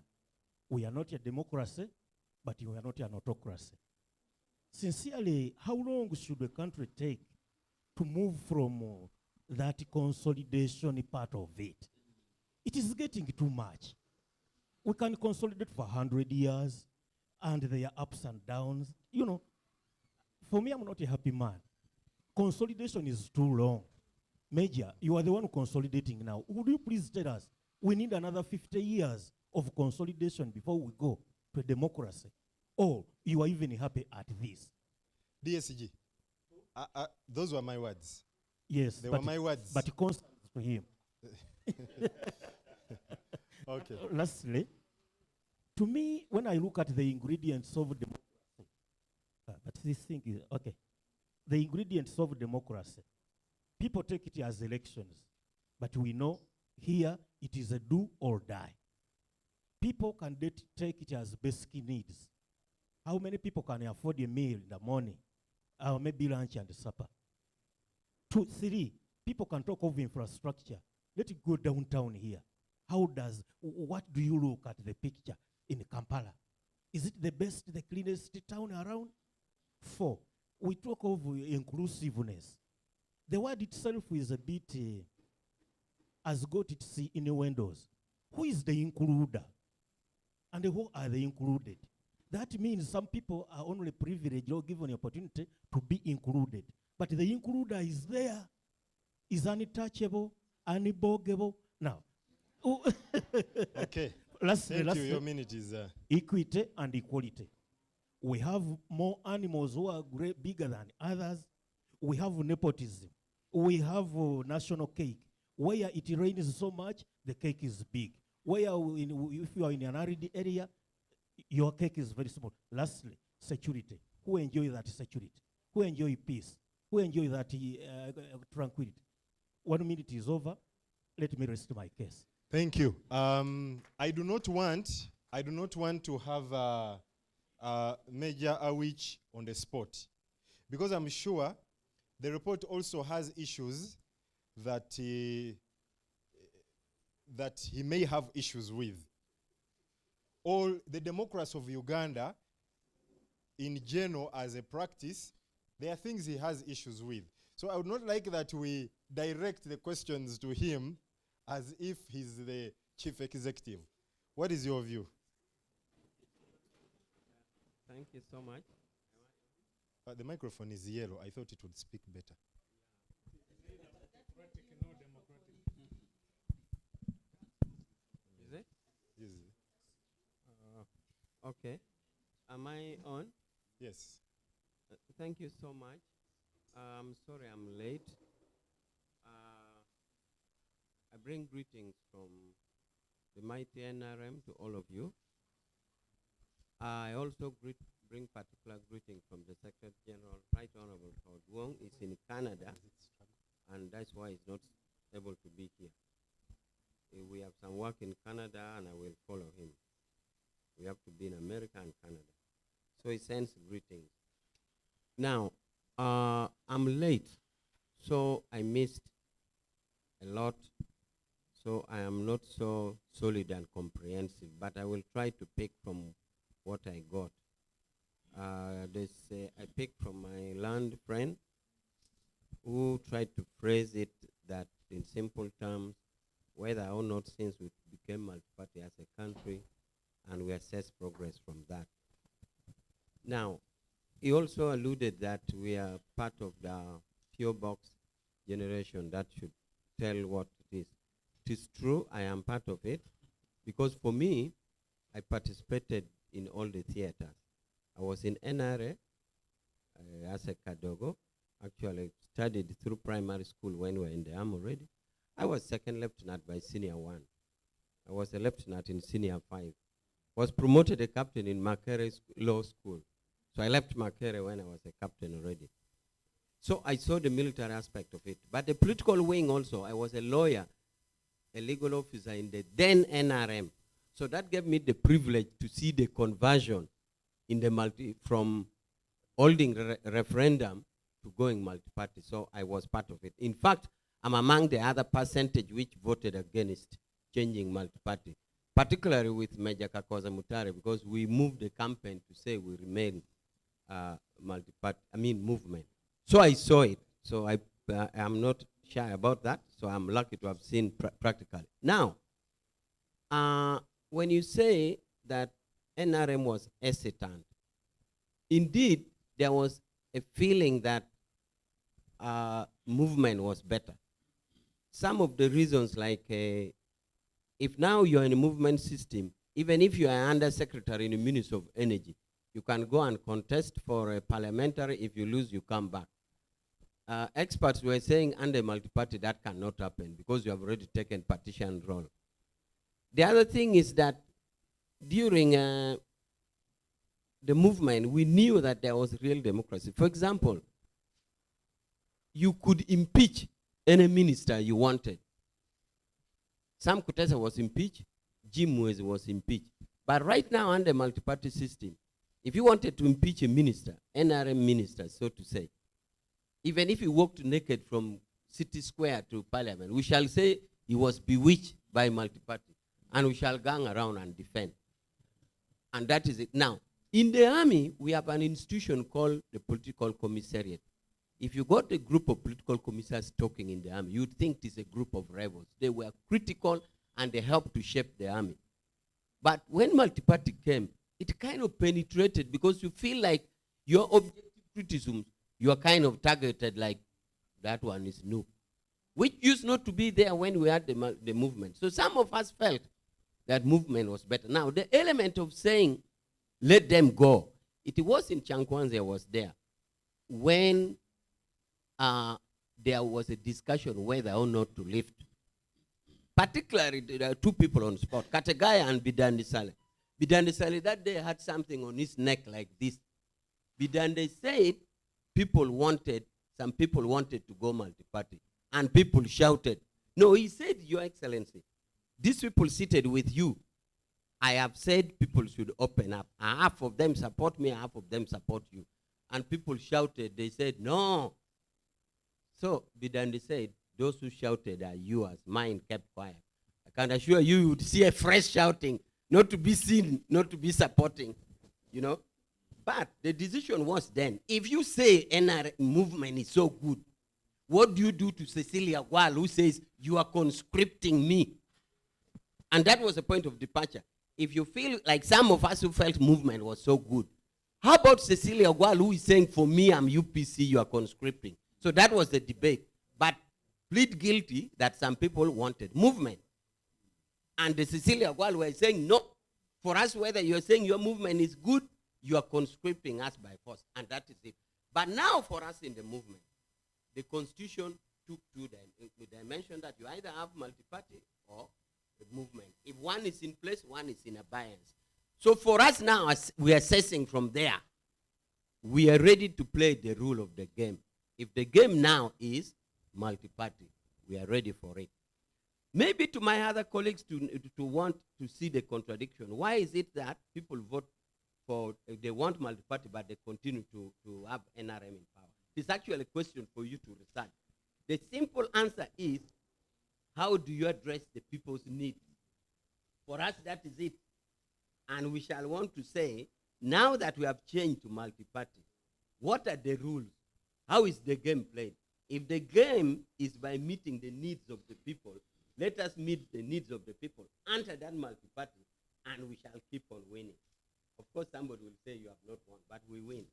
We are not a democracy, but you are not an autocracy. Sincerely, how long should a country take to move from that consolidation part of it? It is getting too much. We can consolidate for 100 years, and there are ups and downs. For me, I'm not a happy man. Consolidation is too long. Major, you are the one consolidating now. Would you please tell us, we need another 50 years of consolidation before we go to a democracy? Or you are even happy at this? DSG, those were my words. Yes. They were my words. But constant to him. Okay. Lastly, to me, when I look at the ingredients of democracy, but this thing is, okay, the ingredients of democracy, people take it as elections, but we know here it is a do or die. People can take it as basic needs. How many people can afford a meal in the morning? Or maybe lunch and supper. 2, 3, people can talk of infrastructure. Let it go downtown here. What do you look at the picture in Kampala? Is it the best, the cleanest town around? 4, we talk of inclusiveness. The word itself is a bit, has got its innuendos. Who is the includer? And who are they included? That means some people are only privileged or given the opportunity to be included. But the includer is there, is untouchable, unbogable. Now, okay. Lastly, your minute is equity and equality. We have more animals who are bigger than others. We have nepotism. We have national cake. Where it rains so much, the cake is big. If you are in an arid area, your cake is very small. Lastly, security. Who enjoy that security? Who enjoy peace? Who enjoy that tranquility? 1 minute is over. Let me rest my case. Thank you. I do not want to have Major Awich on the spot, because I'm sure the report also has issues that he may have issues with. All the democracy of Uganda, in general, as a practice, there are things he has issues with. So I would not like that we direct the questions to him as if he's the chief executive. What is your view? Thank you so much. The microphone is yellow. I thought it would speak better. Is it? Yes. Okay. Am I on? Yes. Thank you so much. I'm sorry I'm late. I bring greetings from the mighty NRM to all of you. I also bring particular greeting from the Secretary General, Right Honorable Todd Wong, is in Canada, and that's why he's not able to be here. We have some work in Canada, and I will follow him. We have to be in America and Canada. So he sends greetings. Now, I'm late, so I missed a lot. So I am not so solid and comprehensive, but I will try to pick from what I got. I picked from my land friend who tried to phrase it that in simple terms, whether or not since we became multi-party as a country, and we assess progress from that. Now, he also alluded that we are part of the PO box generation that should tell what it is. It is true, I am part of it, because for me, I participated in all the theaters. I was in NRA as a Kadogo. Actually, studied through primary school when we were in the army already. I was second lieutenant by senior 1. I was a lieutenant in senior 5. Was promoted a captain in Makere Law School. So I left Makere when I was a captain already. So I saw the military aspect of it. But the political wing also, I was a lawyer, a legal officer in the then NRM. So that gave me the privilege to see the conversion in the from holding referendum to going multi-party. So I was part of it. In fact, I'm among the other percentage which voted against changing multi-party, particularly with Major Kakoza Mutare, because we moved the campaign to say we remain multi-party, movement. So I saw it. So I'm not shy about that. So I'm lucky to have seen practically. Now, when you say that NRM was hesitant, indeed, there was a feeling that movement was better. Some of the reasons, like if now you're in a movement system, even if you are under secretary in the Ministry of Energy, you can go and contest for a parliamentary. If you lose, you come back. Experts were saying under multi-party that cannot happen because you have already taken partition role. The other thing is that during the movement, we knew that there was real democracy. For example, you could impeach any minister you wanted. Sam Kutesa was impeached, Jim Mwezi was impeached. But right now, under multi-party system, if you wanted to impeach a minister, NRM minister, so to say, even if he walked naked from City Square to Parliament, we shall say he was bewitched by multi-party, and we shall gang around and defend. And that is it. Now, in the army, we have an institution called the Political Commissariat. If you got a group of political commissars talking in the army, you'd think it's a group of rebels. They were critical and they helped to shape the army. But when multi-party came, it kind of penetrated because you feel like your objective criticisms, you are kind of targeted like that one is new, which used not to be there when we had the movement. So some of us felt that movement was better. Now, the element of saying, let them go, it was in Chankwanze was there. When there was a discussion whether or not to lift. Particularly, there are two people on the spot, Kategaya and Bidandi Saleh. Bidandi Saleh that day had something on his neck like this. Bidandi said some people wanted to go multi-party, and people shouted. No, he said, Your Excellency, these people seated with you, I have said people should open up. Half of them support me, half of them support you. And people shouted, they said, no. So Bidandi said, those who shouted are yours, mine kept quiet. I can assure you, you would see a fresh shouting, not to be seen, not to be supporting, you know. But the decision was then, if you say NR movement is so good, what do you do to Cecilia Gwal, who says, you are conscripting me? And that was the point of departure. If you feel like some of us who felt movement was so good, how about Cecilia Gwal, who is saying, for me, I'm UPC, you are conscripting? So that was the debate. But plead guilty that some people wanted movement. And the Cecilia Gwal were saying, no, for us, whether you're saying your movement is good, you are conscripting us by force. And that is it. But now for us in the movement, the Constitution took two dimensions that you either have multi-party or a movement. If one is in place, one is in abeyance. So for us now, as we are assessing from there, we are ready to play the rule of the game. If the game now is multi-party, we are ready for it. Maybe to my other colleagues to want to see the contradiction. Why is it that people vote for, they want multi-party, but they continue to have NRM in power? It's actually a question for you to research. The simple answer is, how do you address the people's needs? For us, that is it. And we shall want to say, now that we have changed to multi-party, what are the rules? How is the game played? If the game is by meeting the needs of the people, let us meet the needs of the people, enter that multi-party, and we shall keep on winning. Of course, somebody will say you have not won, but we win.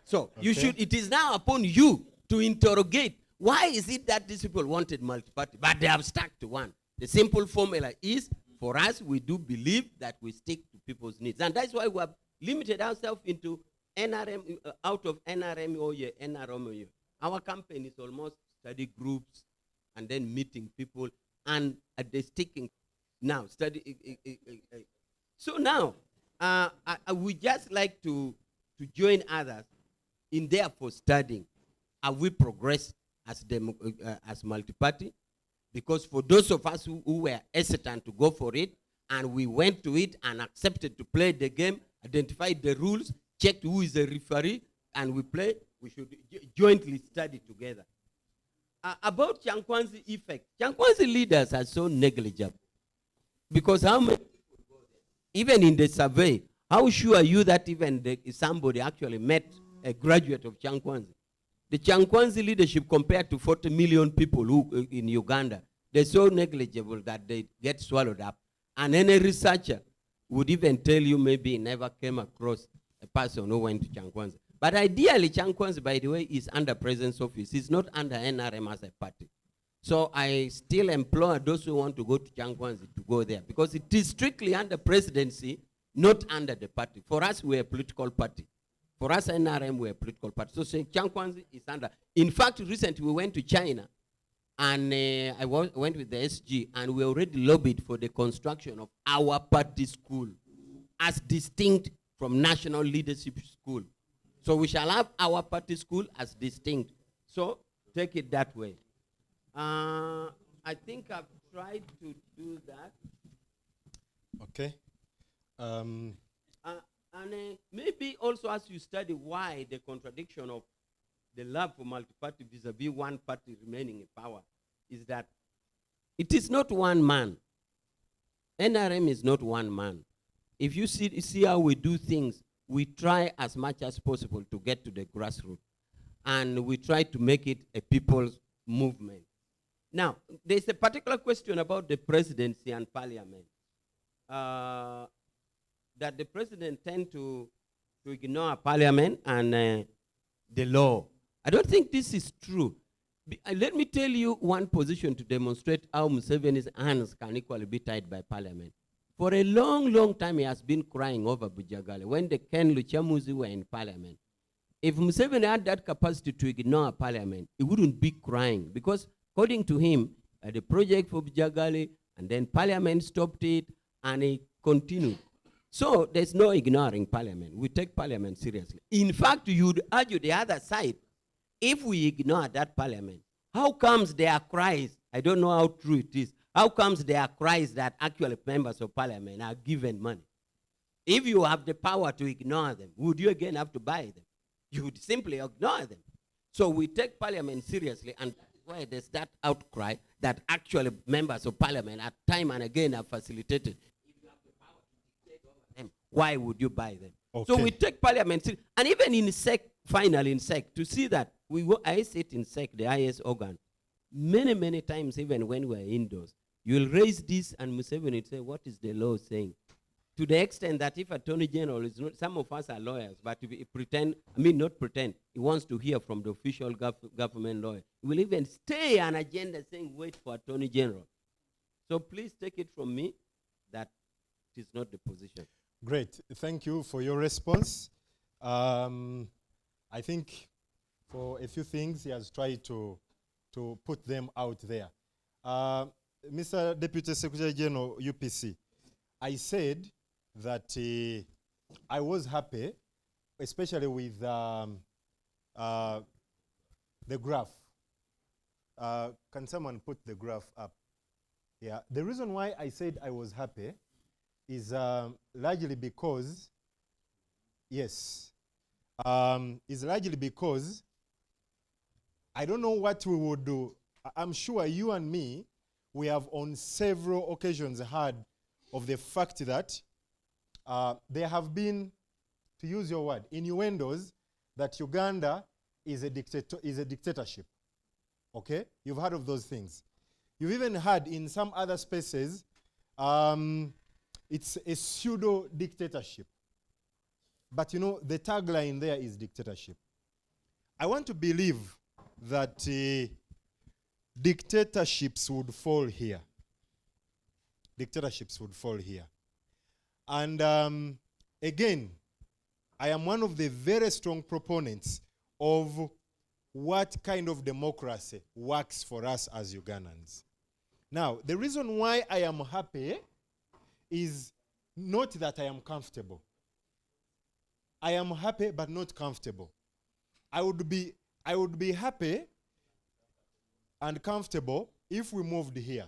So you should, it is now upon you to interrogate, why is it that these people wanted multi-party, but they have stuck to one? The simple formula is, for us, we do believe that we stick to people's needs. And that's why we have limited ourselves into NRM, out of NRM or NRM. Our campaign is almost study groups and then meeting people and the sticking. Now, study. So now, I would just like to join others in therefore studying. Have we progressed as multi-party? Because for those of us who were hesitant to go for it, and we went to it and accepted to play the game, identified the rules, checked who is the referee, and we play, we should jointly study together. About Chankwanzi effect, Chankwanzi leaders are so negligible. Because how many people go there? Even in the survey, how sure are you that even somebody actually met a graduate of Chankwanzi? The Chankwanzi leadership compared to 40 million people who in Uganda, they're so negligible that they get swallowed up. And any researcher would even tell you maybe he never came across a person who went to Chankwanzi. But ideally, Chankwanzi, by the way, is under President's office. It's not under NRM as a party. So I still implore those who want to go to Chankwanzi to go there, because it is strictly under presidency, not under the party. For us, we're a political party. For us, NRM, we're a political party. So Chankwanzi is under. In fact, recently we went to China, and I went with the SG, and we already lobbied for the construction of our party school as distinct from National Leadership School. So we shall have our party school as distinct. So take it that way. I think I've tried to do that. Okay. And maybe also as you study why the contradiction of the love for multi-party vis-a-vis one party remaining in power is that it is not one man. NRM is not one man. If you see how we do things, we try as much as possible to get to the grassroots. And we try to make it a people's movement. Now, there's a particular question about the presidency and parliament. That the president tend to ignore parliament and the law. I don't think this is true. Let me tell you one position to demonstrate how Museveni's hands can equally be tied by parliament. For a long, long time, he has been crying over Bujagale when the Ken Luchamuzi were in parliament. If Museveni had that capacity to ignore parliament, he wouldn't be crying, because according to him, the project for Bujagale, and then parliament stopped it, and he continued. So there's no ignoring parliament. We take parliament seriously. In fact, you'd argue the other side. If we ignore that parliament, how comes there are cries? I don't know how true it is. How comes there are cries that actually members of parliament are given money? If you have the power to ignore them, would you again have to buy them? You would simply ignore them. So we take parliament seriously, and that's why there's that outcry that actually members of parliament at time and again have facilitated. Why would you buy them? Okay. So we take parliament, and even in SEC, finally in SEC, to see that I sit in SEC, the highest organ, many, many times, even when we're indoors, you'll raise this and Museveni will say, what is the law saying? To the extent that if Attorney General is not, some of us are lawyers, but if he not pretend, he wants to hear from the official government lawyer, he will even stay an agenda saying, wait for Attorney General. So please take it from me that it is not the position. Great. Thank you for your response. I think for a few things, he has tried to put them out there. Mr. Deputy Secretary General, UPC, I said that I was happy especially with the graph. Can someone put the graph up? Yeah, the reason why I said I was happy is largely because, yes, is largely because I don't know what we would do. I'm sure you and me, we have on several occasions heard of the fact that there have been, to use your word, innuendos that Uganda is a dictatorship. Okay? You've heard of those things. You've even heard in some other spaces, it's a pseudo-dictatorship. But you know, the tagline there is dictatorship. I want to believe that dictatorships would fall here. Dictatorships would fall here. And again, I am one of the very strong proponents of what kind of democracy works for us as Ugandans. Now, the reason why I am happy is not that I am comfortable. I am happy but not comfortable. I would be happy and comfortable if we moved here.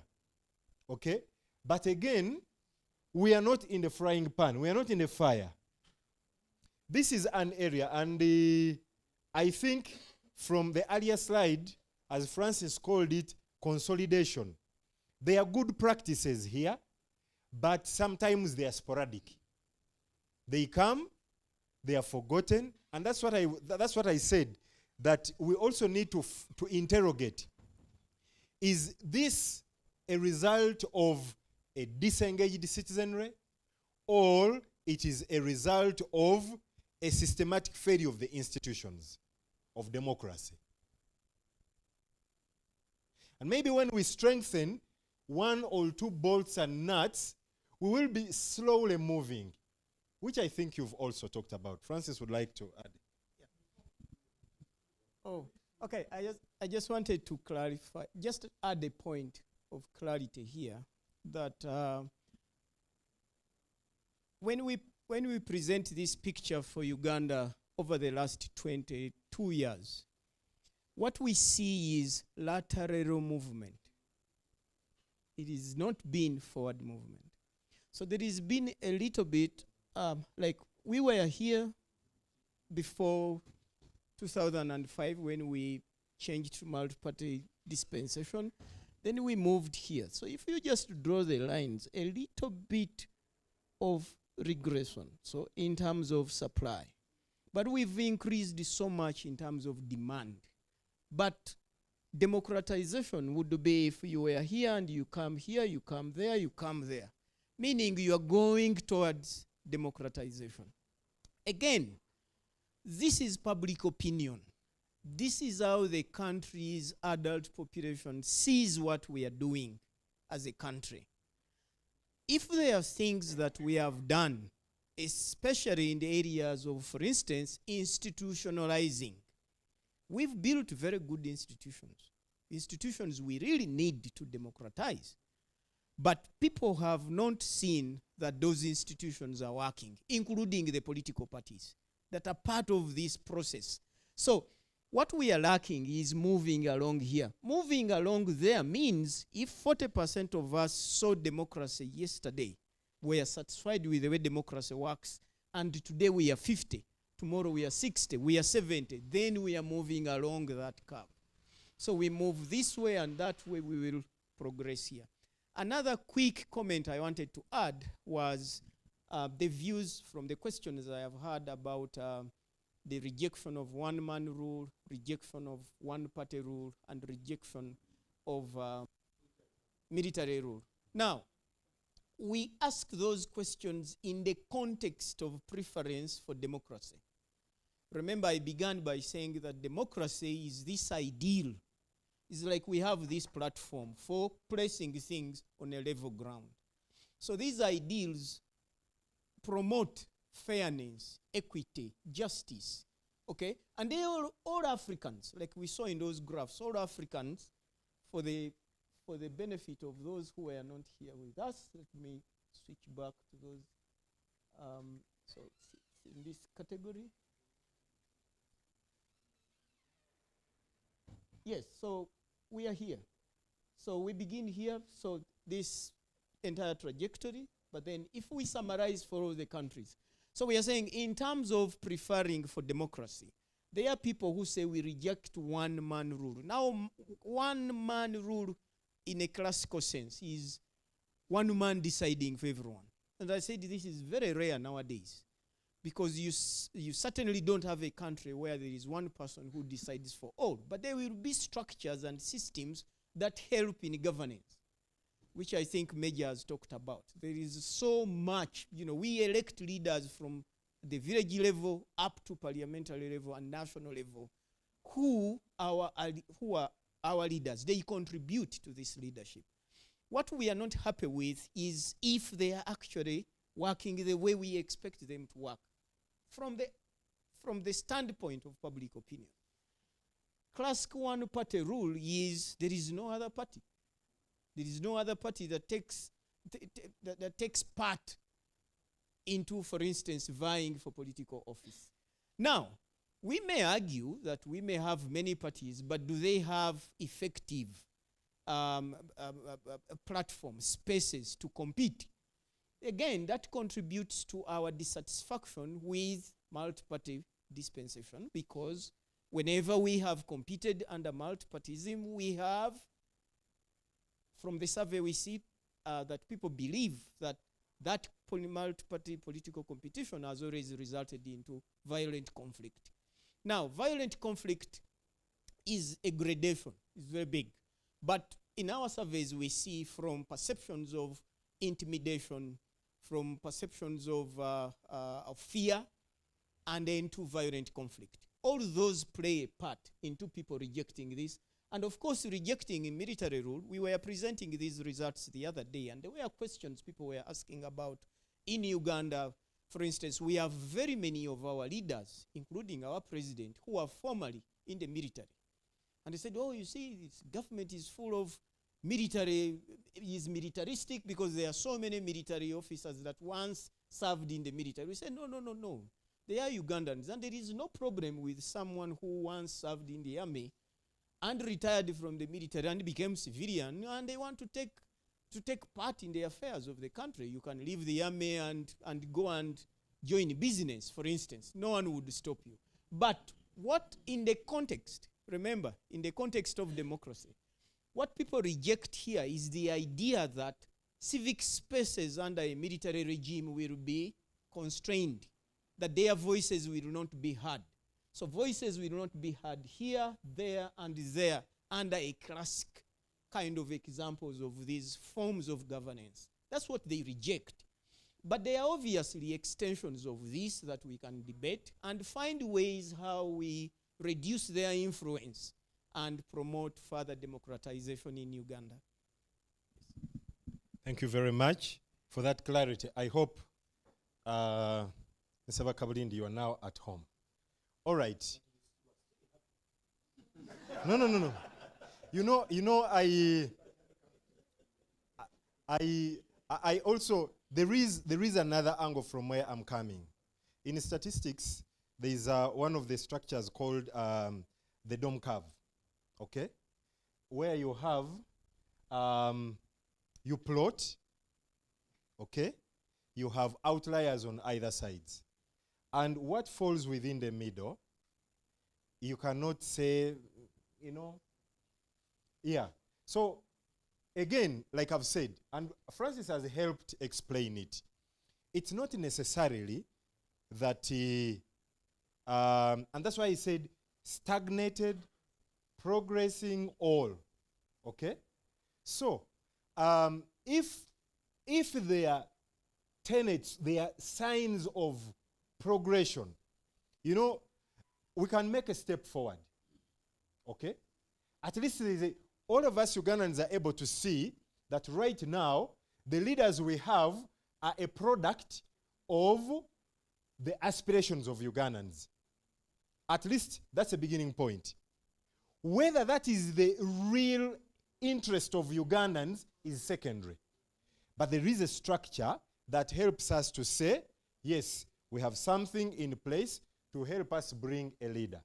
Okay? But again, we are not in the frying pan. We are not in the fire. This is an area, and I think from the earlier slide, as Francis called it, consolidation. There are good practices here, but sometimes they are sporadic. They come, they are forgotten, and that's what I said, that we also need to interrogate. Is this a result of a disengaged citizenry, or it is a result of a systematic failure of the institutions of democracy? And maybe when we strengthen one or two bolts and nuts, we will be slowly moving, which I think you've also talked about. Francis would like to add. Oh, okay. I just wanted to clarify, just add a point of clarity here, that when we present this picture for Uganda over the last 22 years, what we see is lateral movement. It has not been forward movement. So there has been a little bit, like we were here before 2005 when we changed to multi-party dispensation. Then we moved here. So if you just draw the lines, a little bit of regression, so in terms of supply. But we've increased so much in terms of demand. But democratization would be if you were here and you come here, you come there, you come there. Meaning you are going towards democratization. Again, this is public opinion. This is how the country's adult population sees what we are doing as a country. If there are things that we have done, especially in the areas of, for instance, institutionalizing, we've built very good institutions we really need to democratize. But people have not seen that those institutions are working, including the political parties that are part of this process. So what we are lacking is moving along here. Moving along there means if 40% of us saw democracy yesterday, we are satisfied with the way democracy works, and today we are 50, tomorrow we are 60, we are 70, then we are moving along that curve. So we move this way, and that way we will progress here. Another quick comment I wanted to add was the views from the questions I have heard about the rejection of one-man rule, rejection of one-party rule, and rejection of military rule. Now, we ask those questions in the context of preference for democracy. Remember, I began by saying that democracy is this ideal. It's like we have this platform for placing things on a level ground. So these ideals promote fairness, equity, justice, okay? And they are all Africans, like we saw in those graphs, all Africans, for the benefit of those who are not here with us. Let me switch back to those. So in this category, Yes, so we are here. So we begin here, so this entire trajectory, but then if we summarize for all the countries. So we are saying in terms of preferring for democracy, there are people who say we reject one-man rule. Now, one-man rule in a classical sense is one man deciding for everyone. And I said this is very rare nowadays because you certainly don't have a country where there is one person who decides for all. But there will be structures and systems that help in governance, which I think Major has talked about. There is so much, we elect leaders from the village level up to parliamentary level and national level who are our leaders. They contribute to this leadership. What we are not happy with is if they are actually working the way we expect them to work from the standpoint of public opinion. Classic one-party rule is there is no other party. There is no other party that takes part into, for instance, vying for political office. Now, we may argue that we may have many parties, but do they have effective platforms, spaces to compete? Again, that contributes to our dissatisfaction with multi-party dispensation, because whenever we have competed under multi-partyism, we have, from the survey we see that people believe that multi-party political competition has always resulted into violent conflict. Now, violent conflict is a gradation, it's very big. But in our surveys, we see from perceptions of intimidation, from perceptions of fear, and into violent conflict. All those play a part into people rejecting this. And of course, rejecting a military rule. We were presenting these results the other day, and there were questions people were asking about in Uganda. For instance, we have very many of our leaders, including our president, who are formerly in the military. And they said, oh, you see, this government is full of military, is militaristic because there are so many military officers that once served in the military. We said, no. They are Ugandans, and there is no problem with someone who once served in the army and retired from the military and became civilian, and they want to take part in the affairs of the country. You can leave the army and go and join business, for instance. No one would stop you. But what in the context, remember, in the context of democracy, what people reject here is the idea that civic spaces under a military regime will be constrained, that their voices will not be heard. So voices will not be heard here, there, and there under a classic kind of examples of these forms of governance. That's what they reject. But there are obviously extensions of this that we can debate and find ways how we reduce their influence and promote further democratization in Uganda. Thank you very much for that clarity. I hope, Mr. Bakabulindi, you are now at home. All right. No. I also, there is another angle from where I'm coming. In statistics, there is one of the structures called the dome curve, okay? Where you have, you plot, okay? You have outliers on either sides. And what falls within the middle, you cannot say, yeah. So again, like I've said, and Francis has helped explain it, it's not necessarily that, and that's why he said stagnated, progressing, all, okay? So if there are tenets, there are signs of progression, we can make a step forward, okay? At least all of us Ugandans are able to see that right now, the leaders we have are a product of the aspirations of Ugandans. At least that's a beginning point. Whether that is the real interest of Ugandans is secondary. But there is a structure that helps us to say, yes, we have something in place to help us bring a leader.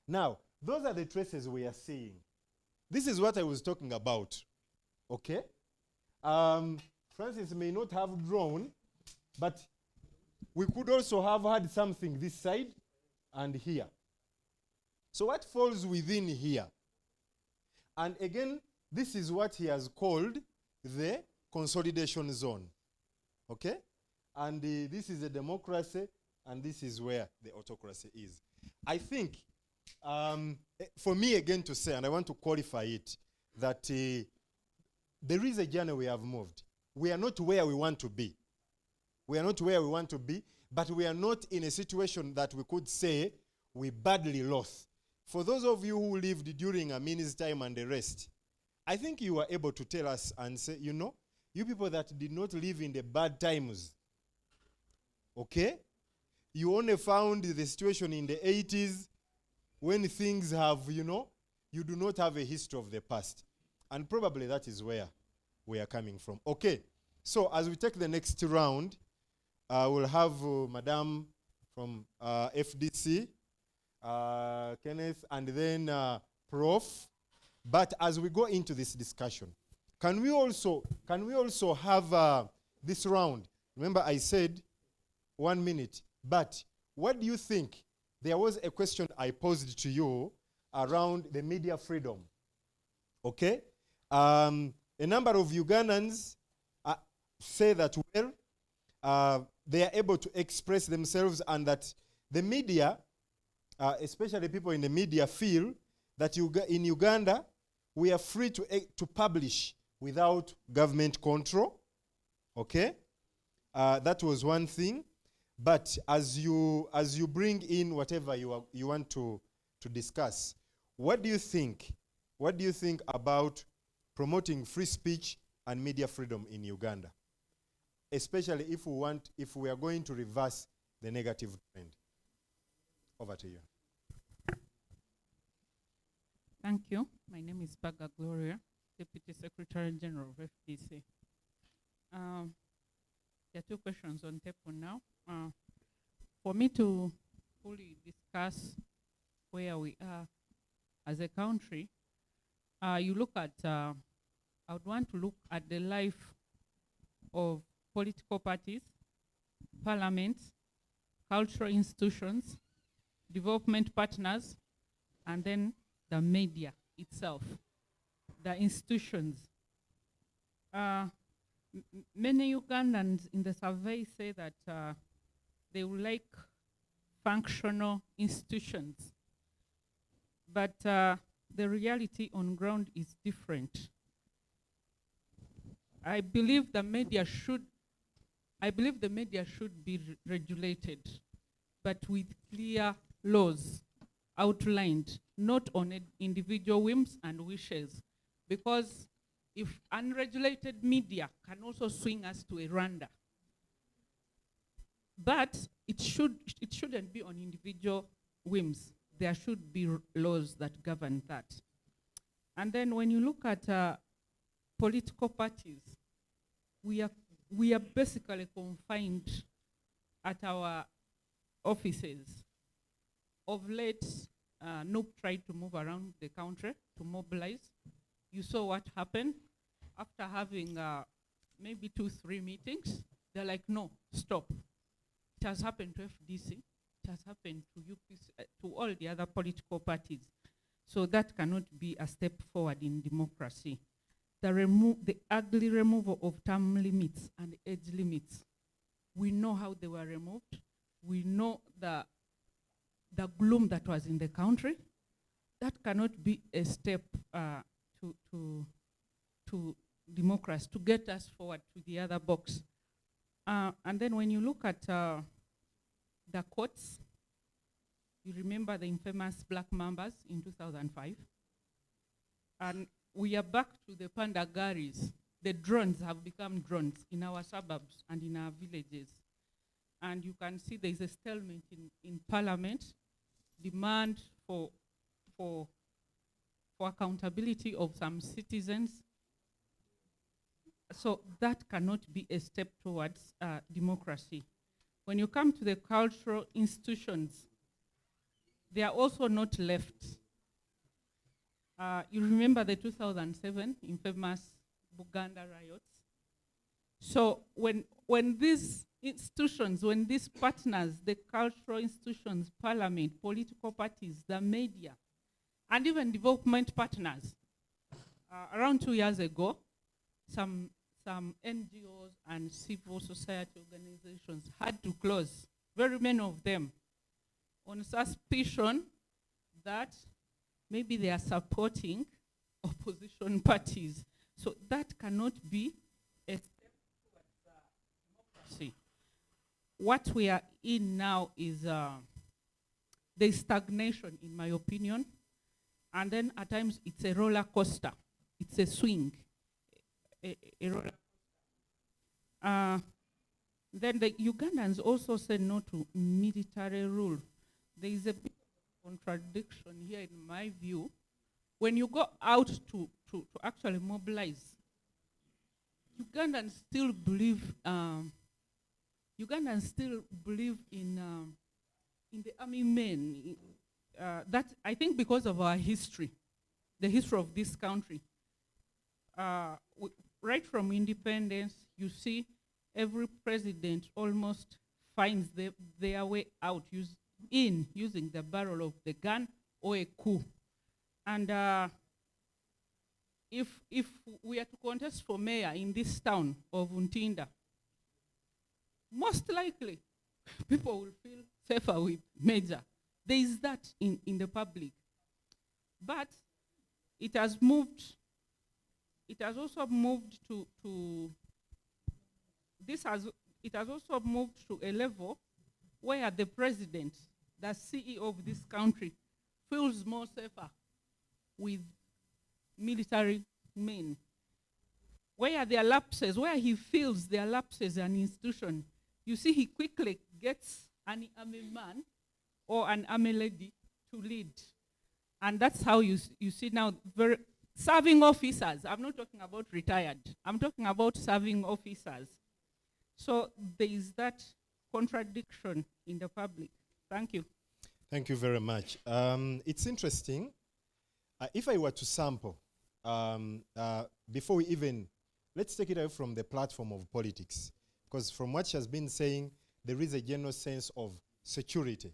Now, those are the traces we are seeing. This is what I was talking about. Okay? Francis may not have drawn, but we could also have had something this side and here. So what falls within here? And again, this is what he has called the consolidation zone. Okay? And this is a democracy, and this is where the autocracy is. I think, for me again to say, and I want to qualify it, that there is a journey we have moved. We are not where we want to be. We are not where we want to be, but we are not in a situation that we could say we badly lost. For those of you who lived during Amin's time and the rest, I think you were able to tell us and say, you know, you people that did not live in the bad times, okay? You only found the situation in the 80s when things have, you know, you do not have a history of the past. And probably that is where we are coming from. Okay, so as we take the next round, we'll have Madame from FDC, Kenneth, and then Prof. But as we go into this discussion, can we also have this round? Remember I said 1 minute, but what do you think? There was a question I posed to you around the media freedom, okay? A number of Ugandans say that, well, they are able to express themselves and that the media, especially people in the media, feel that in Uganda, we are free to publish without government control, okay? That was one thing. But as you bring in whatever you want to discuss, what do you think? What do you think about promoting free speech and media freedom in Uganda? Especially if we are going to reverse the negative trend. Over to you. Thank you. My name is Baga Gloria, Deputy Secretary General of FDC. There are two questions on table now. For me to fully discuss where we are as a country, you look at, I would want to look at the life of political parties, parliaments, cultural institutions, development partners, and then the media itself, the institutions. Many Ugandans in the survey say that they would like functional institutions, but the reality on ground is different. I believe the media should be regulated, but with clear laws outlined, not on individual whims and wishes, because if unregulated media can also swing us to a Rwanda. But it shouldn't be on individual whims. There should be laws that govern that. And then when you look at political parties, we are basically confined at our offices. Of late, NUP tried to move around the country to mobilize. You saw what happened after having maybe 2-3 meetings. They're like, no, stop. It has happened to FDC. It has happened to UPC, to all the other political parties. So that cannot be a step forward in democracy. The ugly removal of term limits and age limits. We know how they were removed. We know the gloom that was in the country. That cannot be a step to democracy, to get us forward to the other box. And then when you look at the courts, you remember the infamous Black Mambas in 2005. And we are back to the Pandagaris. The drones have become drones in our suburbs and in our villages. And you can see there's a stalemate in Parliament, demand for accountability of some citizens. So that cannot be a step towards democracy. When you come to the cultural institutions, they are also not left. You remember the 2007 infamous Buganda riots. So when these institutions, when these partners, the cultural institutions, parliament, political parties, the media, and even development partners, around 2 years ago, some NGOs and civil society organizations had to close, very many of them, on suspicion that maybe they are supporting opposition parties. So that cannot be a step towards democracy. What we are in now is there's stagnation, in my opinion, and then at times it's a roller coaster. It's a swing, a roller coaster. Then the Ugandans also said no to military rule. There is a bit of contradiction here in my view. When you go out to actually mobilize, Ugandans still believe in the army men. That I think because of our history, the history of this country. Right from independence, you see every president almost finds their way out using the barrel of the gun or a coup. And if we are to contest for mayor in this town of Untinda, most likely people will feel safer with Major. There is that in the public. But it has also moved to a level where the president, the CEO of this country, feels more safer with military men. Where there are lapses, where he feels there are lapses in an institution, you see he quickly gets an army man or an army lady to lead. And that's how you see now serving officers. I'm not talking about retired. I'm talking about serving officers. So there is that contradiction in the public. Thank you. Thank you very much. It's interesting. If I were to sample, before we even, let's take it away from the platform of politics, because from what she has been saying, there is a general sense of security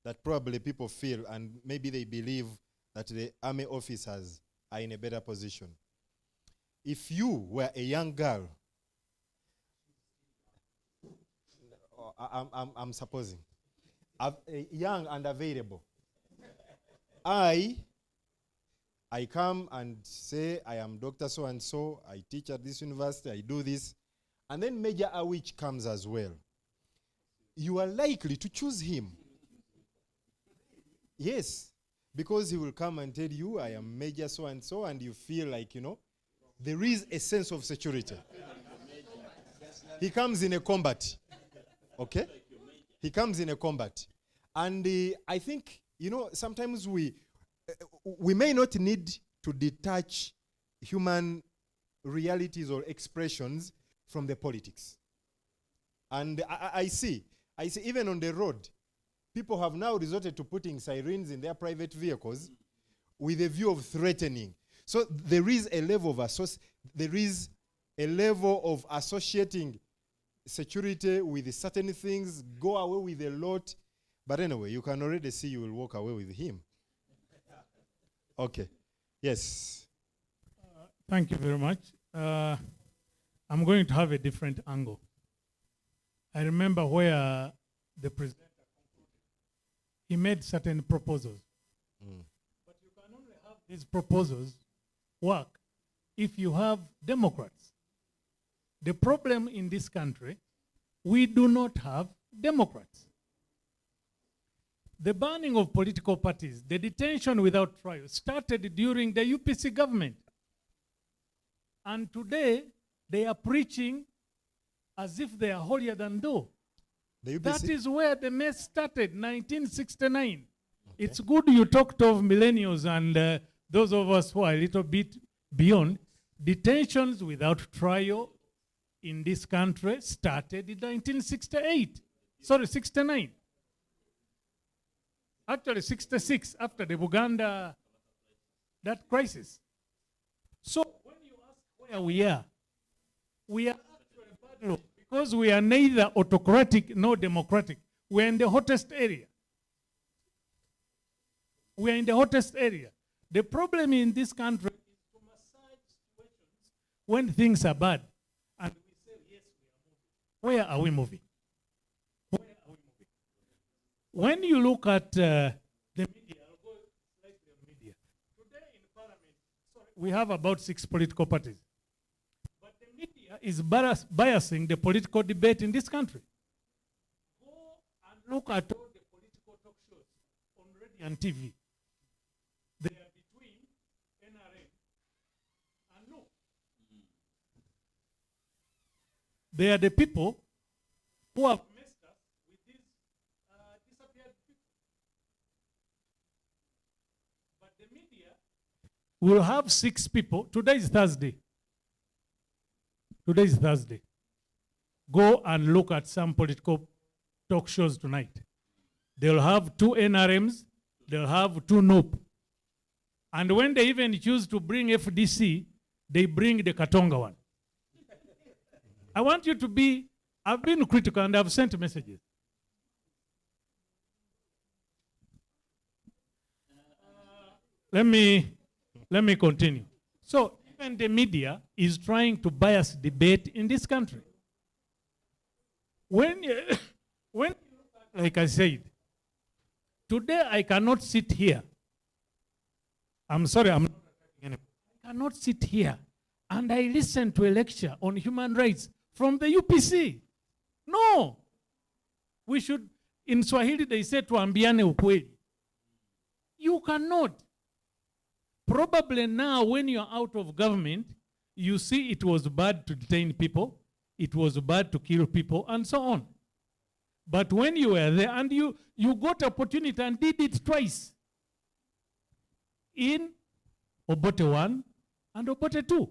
that probably people feel, and maybe they believe that the army officers are in a better position. If you were a young girl, I'm supposing, young and available, I come and say, I am Dr. So-and-so, I teach at this university, I do this, and then Major Awich comes as well. You are likely to choose him. Yes, because he will come and tell you, I am Major so-and-so, and you feel like, there is a sense of security. He comes in a combat, okay? He comes in a combat. And I think, sometimes we may not need to detach human realities or expressions from the politics. And I see even on the road, people have now resorted to putting sirens in their private vehicles with a view of threatening. So there is a level of associating security with certain things, go away with a lot. But anyway, you can already see you will walk away with him. Okay. Yes. Thank you very much. I'm going to have a different angle. I remember where the president, he made certain proposals. But you can only have these proposals work if you have Democrats. The problem in this country, we do not have Democrats. The banning of political parties, the detention without trial, started during the UPC government. And today, they are preaching as if they are holier than thou. That is where the mess started, 1969. Okay. It's good you talked of millennials and those of us who are a little bit beyond. Detentions without trial in this country started in 1968. Sorry, 69. Actually, 66, after the Buganda that crisis. So when you ask where we are actually bad law because we are neither autocratic nor democratic. We're in the hottest area. We're in the hottest area. The problem in this country is to massage situations when things are bad. And we say, yes, we are moving. Where are we moving? Where are we moving? When you look at the media, I'll go slightly on media. Today in Parliament, we have about 6 political parties. But the media is biasing the political debate in this country. Go and look at all the political talk shows on radio and TV. They are between NRM and no. They are the people who have messed us with these disappeared people. But the media will have 6 people. Today is Thursday. Today is Thursday. Go and look at some political talk shows tonight. They'll have 2 NRMs. They'll have 2 NOP. And when they even choose to bring FDC, they bring the Katonga one. I want you to be, I've been critical and I've sent messages. Let me continue. So even the media is trying to bias debate in this country. When like I said, today I cannot sit here. I'm sorry, I'm not attacking anyone. I cannot sit here and I listen to a lecture on human rights from the UPC. No. We should, in Swahili they say tuambiane ukweli. You cannot. Probably now when you're out of government, you see it was bad to detain people, it was bad to kill people, and so on. But when you were there and you got opportunity and did it twice, in Obote 1 and Obote 2.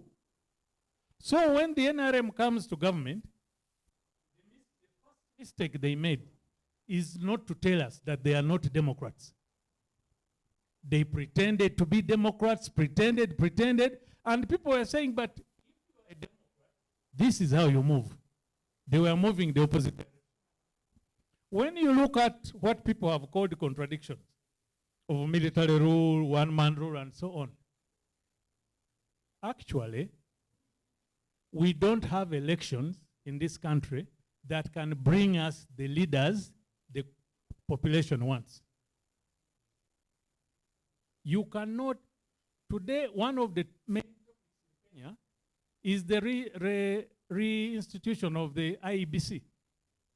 So when the NRM comes to government, the first mistake they made is not to tell us that they are not Democrats. They pretended to be Democrats, pretended, and people were saying, but if you are a Democrat, this is how you move. They were moving the opposite direction. When you look at what people have called contradictions of military rule, one-man rule, and so on, actually, we don't have elections in this country that can bring us the leaders the population wants. You cannot, today, one of the main topics in Kenya is the reinstitution of the IEBC,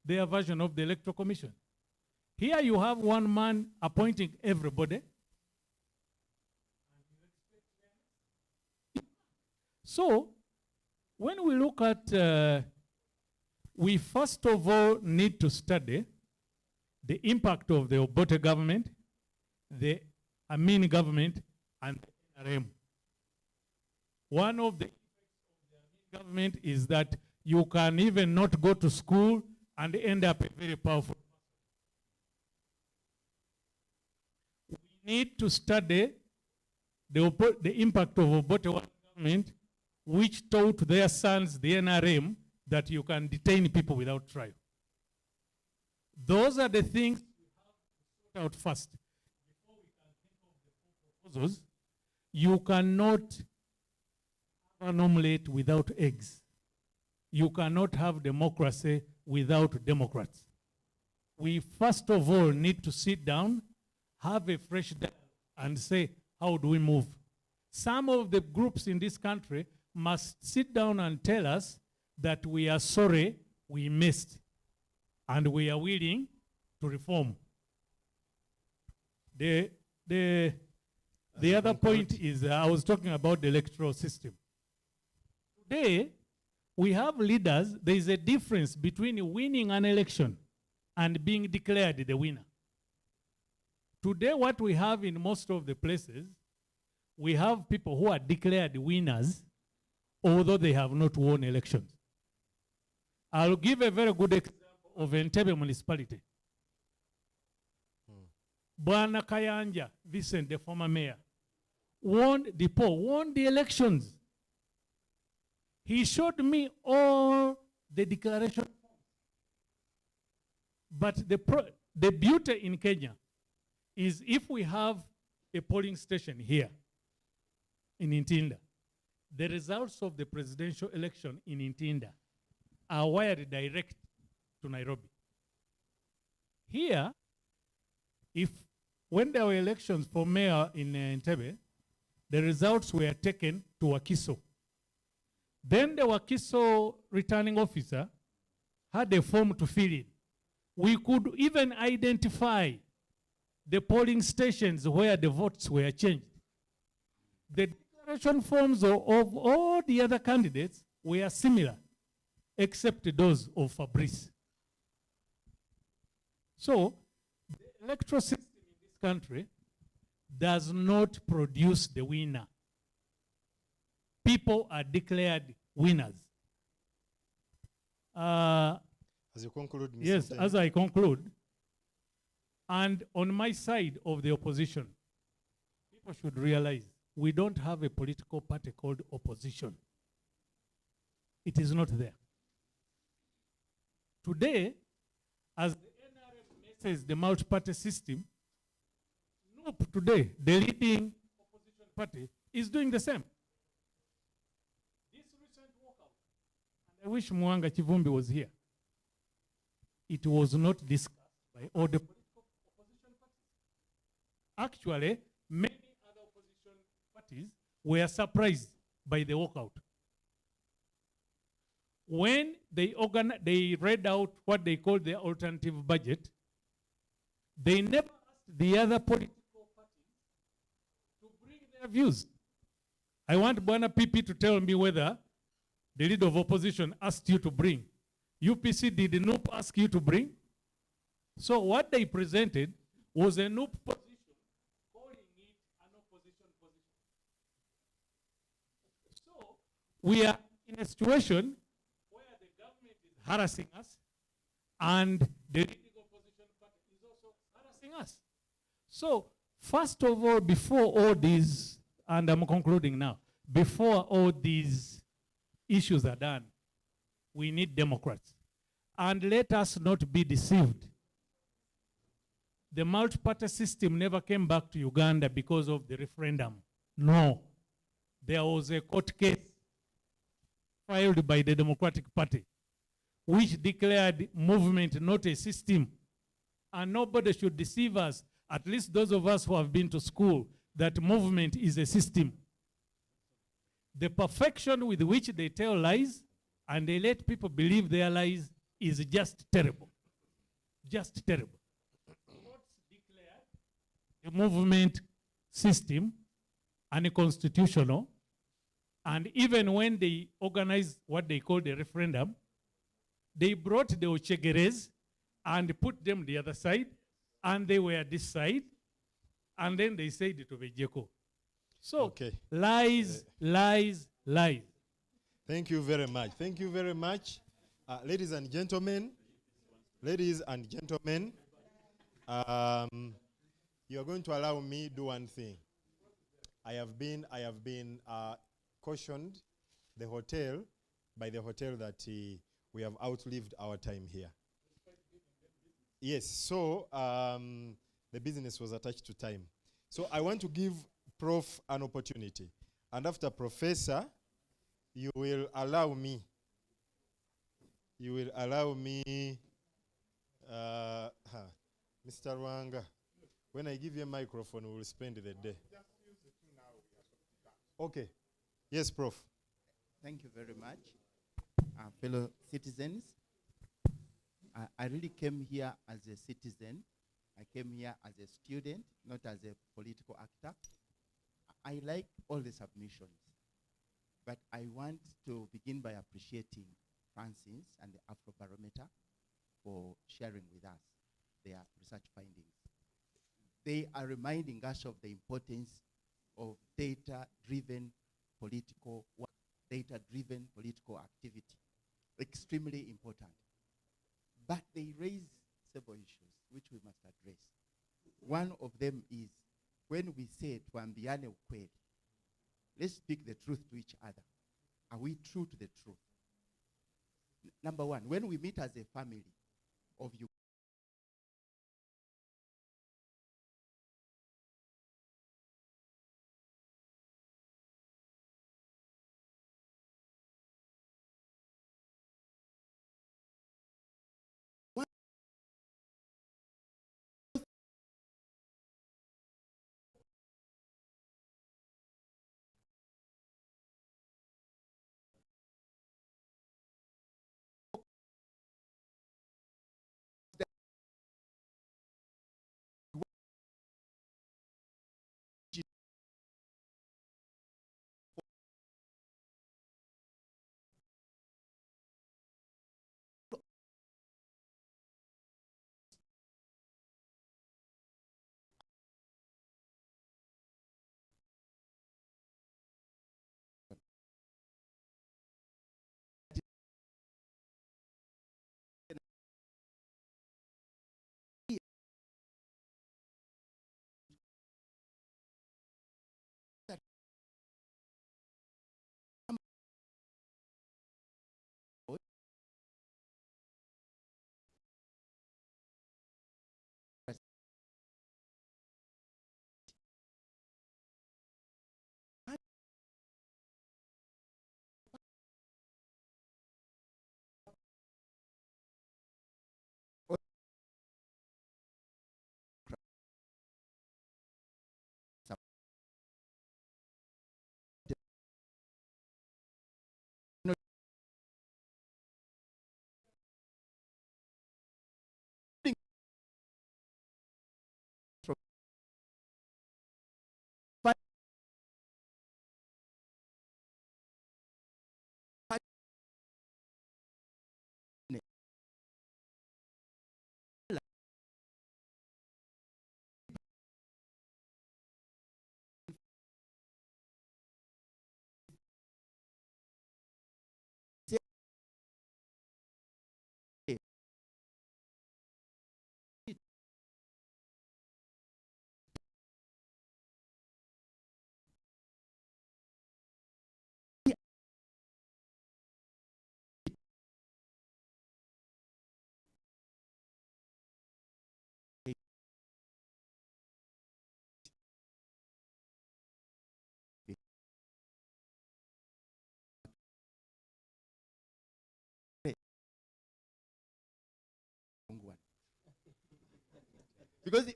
their version of the Electoral Commission. Here you have one man appointing everybody. So, when we look at, we first of all need to study the impact of the Obote government, the Amin government, and the NRM. One of the effects of the Amin government is that you can even not go to school and end up a very powerful person. We need to study the impact of Obote government, which taught their sons, the NRM, that you can detain people without trial. Those are the things we have to sort out first. Before we can think of the full proposals, you cannot have an omelette without eggs. You cannot have democracy without Democrats. We first of all need to sit down, have a fresh dialogue, and say, how do we move? Some of the groups in this country must sit down and tell us that we are sorry we missed and we are willing to reform. The other point is, I was talking about the electoral system. Today, we have leaders. There is a difference between winning an election and being declared the winner. Today, what we have in most of the places, we have people who are declared winners, although they have not won elections. I'll give a very good example of Entebbe municipality. Bwana Kayanja, Vincent, the former mayor, won the poll, won the elections. He showed me all the declaration. But the beauty in Kenya is if we have a polling station here in Ntinda, the results of the presidential election in Ntinda are wired direct to Nairobi. Here, when there were elections for mayor in Entebbe, the results were taken to Wakiso. Then the Wakiso returning officer had a form to fill in. We could even identify the polling stations where the votes were changed. The declaration forms of all the other candidates were similar, except those of Fabrice. So, the electoral system in this country does not produce the winner. People are declared winners. As you conclude, Mr. Yes, Taylor. as I conclude, and on my side of the opposition, people should realize we don't have a political party called opposition. It is not there. Today, as the NRM messes the multi-party system, NUP today, the leading opposition party, is doing the same. This recent walkout, and I wish Mwanga Chivumbi was here, it was not discussed by all the political opposition parties. Actually, many other opposition parties were surprised by the walkout. When they read out what they call the alternative budget, they never asked the other political parties to bring their views. I want Bwana PP to tell me whether the leader of opposition asked you to bring. UPC did NUP ask you to bring? So what they presented was a NUP position, calling it an opposition position. So we are in a situation where the government is harassing us and the leading opposition party is also harassing us. So first of all, before all these, and I'm concluding now, before all these issues are done, we need Democrats. And let us not be deceived. The multi-party system never came back to Uganda because of the referendum. No. There was a court case filed by the Democratic Party which declared movement not a system. And nobody should deceive us, at least those of us who have been to school, that movement is a system. The perfection with which they tell lies and they let people believe their lies is just terrible. Just terrible. Courts declared the movement system unconstitutional, and even when they organized what they called a referendum, they brought the Ochegeres and put them the other side, and they were this side, and then they said it to Vejeko. So, lies, lies, lies. Thank you very much. Thank you very much. Ladies and gentlemen, you are going to allow me do one thing. I have been cautioned by the hotel that we have outlived our time here. Yes, so the business was attached to time. So I want to give Prof an opportunity. And after Professor, you will allow me, Mr. Rwanga, when I give you a microphone, we will spend the day. Okay. Yes, Prof. Thank you very much, fellow citizens. I really came here as a citizen. I came here as a student, not as a political actor. I like all the submissions, but I want to begin by appreciating Francis and the Afrobarometer for sharing with us their research findings. They are reminding us of the importance of data-driven political work, data-driven political activity. Extremely important. But they raise several issues which we must address. One of them is when we say tuambiane ukweli, let's speak the truth to each other. Are we true to the truth? Number one, when we meet as a family of you,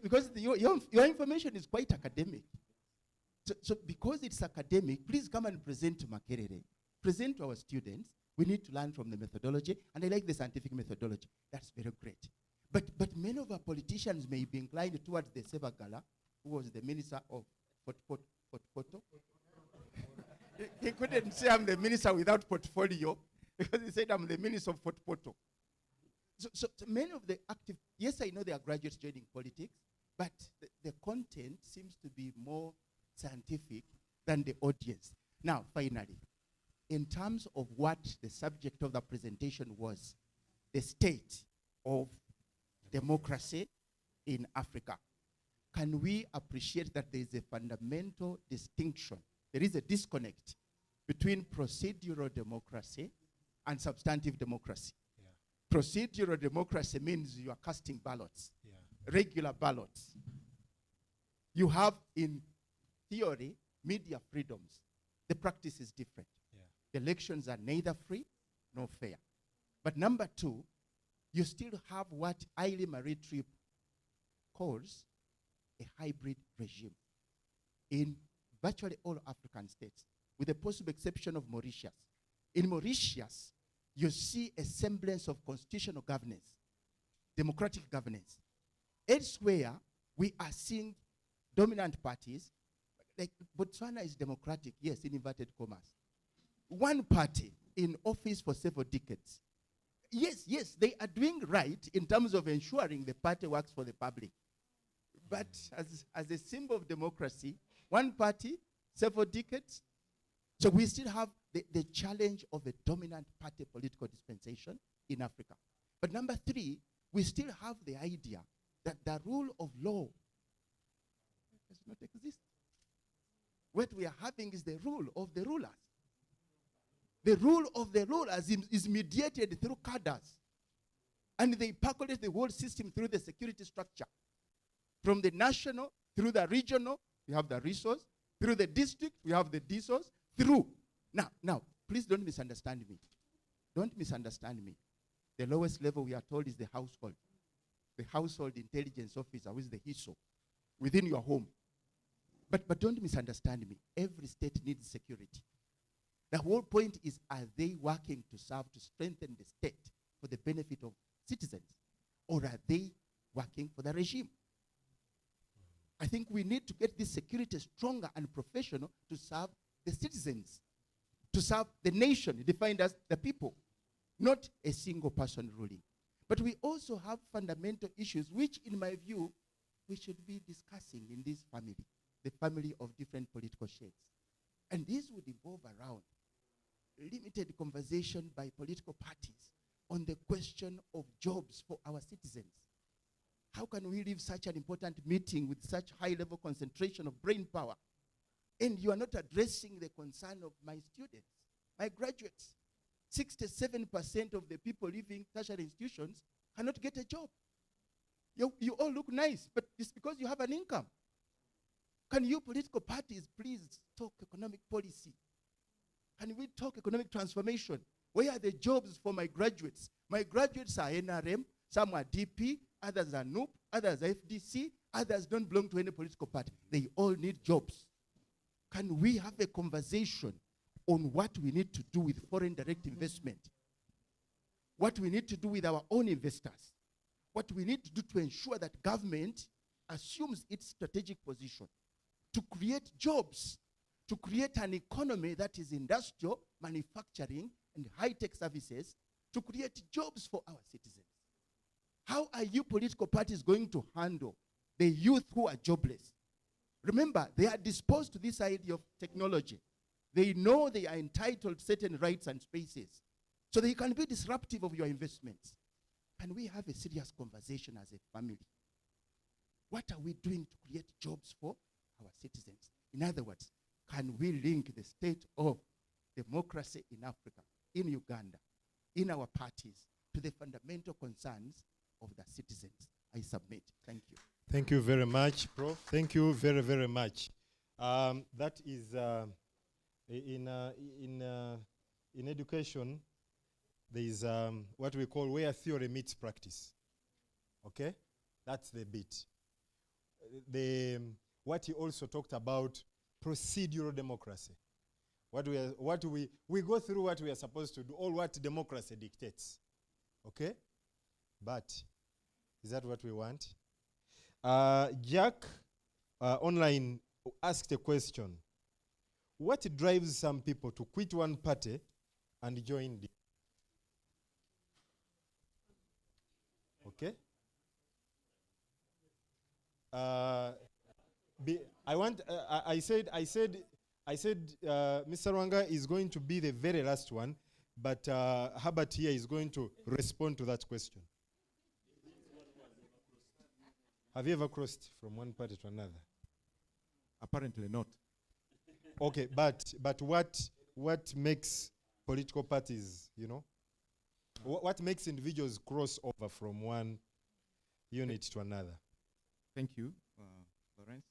because your information is quite academic. So because it's academic, please come and present to Makerere. Present to our students. We need to learn from the methodology, and I like the scientific methodology. That's very great. But many of our politicians may be inclined towards the Sebagala, who was the minister of Potpoto. He couldn't say I'm the minister without portfolio, because he said I'm the minister of Potpoto. So many of the active, yes, I know they are graduates joining politics, but the content seems to be more scientific than the audience. Now, finally, in terms of what the subject of the presentation was, the state of democracy in Africa, can we appreciate that there is a fundamental distinction? There is a disconnect between procedural democracy and substantive democracy. Procedural democracy means you are casting ballots, regular ballots. You have, in theory, media freedoms. The practice is different. The elections are neither free nor fair. But number two, you still have what Haile Marie Tripp calls a hybrid regime in virtually all African states, with the possible exception of Mauritius. In Mauritius, you see a semblance of constitutional governance, democratic governance. Elsewhere, we are seeing dominant parties, like Botswana is democratic, yes, in inverted commas. One party in office for several decades. Yes, they are doing right in terms of ensuring the party works for the public. But as a symbol of democracy, one party, several decades. So we still have the challenge of a dominant party political dispensation in Africa. But number three, we still have the idea that the rule of law does not exist. What we are having is the rule of the rulers. The rule of the rulers is mediated through cadres. And they percolate the whole system through the security structure. From the national, through the regional, we have the resource. Through the district, we have the resource. Through. Now, please don't misunderstand me. Don't misunderstand me. The lowest level we are told is the household. The household intelligence officer, who is the HISO, within your home. But don't misunderstand me. Every state needs security. The whole point is, are they working to serve, to strengthen the state for the benefit of citizens? Or are they working for the regime? I think we need to get this security stronger and professional to serve the citizens, to serve the nation, defined as the people, not a single person ruling. But we also have fundamental issues which, in my view, we should be discussing in this family, the family of different political shades. And this would evolve around limited conversation by political parties on the question of jobs for our citizens. How can we leave such an important meeting with such high-level concentration of brain power, and you are not addressing the concern of my students, my graduates? 67% of the people leaving tertiary institutions cannot get a job. You all look nice, but it's because you have an income. Can you political parties please talk economic policy? Can we talk economic transformation? Where are the jobs for my graduates? My graduates are NRM, some are DP, others are NUP, others are FDC, others don't belong to any political party. They all need jobs. Can we have a conversation on what we need to do with foreign direct investment? What we need to do with our own investors? What we need to do to ensure that government assumes its strategic position to create jobs, to create an economy that is industrial, manufacturing, and high-tech services, to create jobs for our citizens. How are you political parties going to handle the youth who are jobless? Remember, they are disposed to this idea of technology. They know they are entitled to certain rights and spaces, so they can be disruptive of your investments. Can we have a serious conversation as a family? What are we doing to create jobs for our citizens? In other words, can we link the state of democracy in Africa, in Uganda, in our parties, to the fundamental concerns of the citizens? I submit. Thank you. Thank you very much, Prof. Thank you very, very much. That is, in education, there is what we call where theory meets practice. Okay? That's the bit. What he also talked about, procedural democracy. We go through what we are supposed to do, or what democracy dictates. Okay? But is that what we want? Jack online asked a question. What drives some people to quit one party and join the okay? I said Mr. Rwanga is going to be the very last one, but Herbert here is going to respond to that question. Have you ever crossed from one party to another? Apparently not. Okay, but what makes political parties, you know? What makes individuals cross over from one unit to another? Thank you, Lawrence.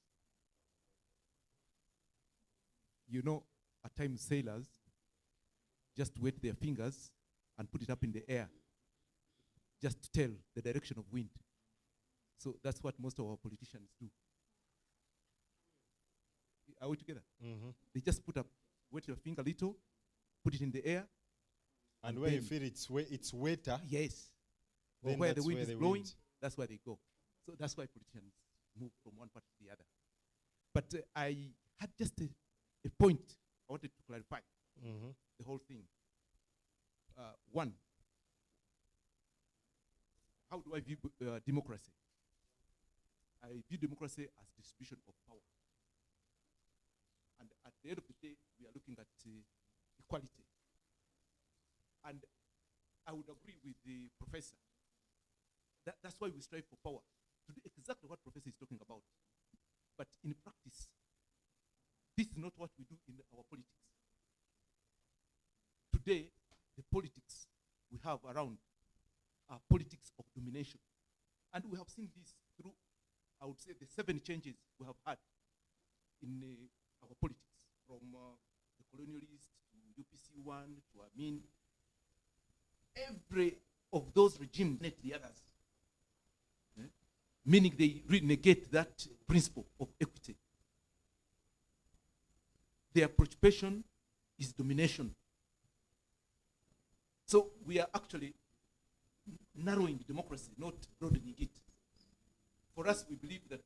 You know, at times sailors just wet their fingers and put it up in the air just to tell the direction of wind. So that's what most of our politicians do. Are we together? Mm-hmm. They just wet your finger a little, put it in the air. And where you feel it's wetter. Yes. Or where the wind is blowing, that's where they go. So that's why politicians move from one part to the other. But I had just a point I wanted to clarify the whole thing. One, how do I view democracy? I view democracy as distribution of power. And at the end of the day, we are looking at equality. And I would agree with the professor. That's why we strive for power, to do exactly what professor is talking about. But in practice, This is not what we do in our politics. Today, the politics we have around are politics of domination. And we have seen this through, I would say, the 7 changes we have had in our politics, from the colonialists to UPC1 to Amin. Every of those regimes net the others, meaning they renegate that principle of equity. Their preoccupation is domination. So we are actually narrowing democracy, not broadening it. For us, we believe that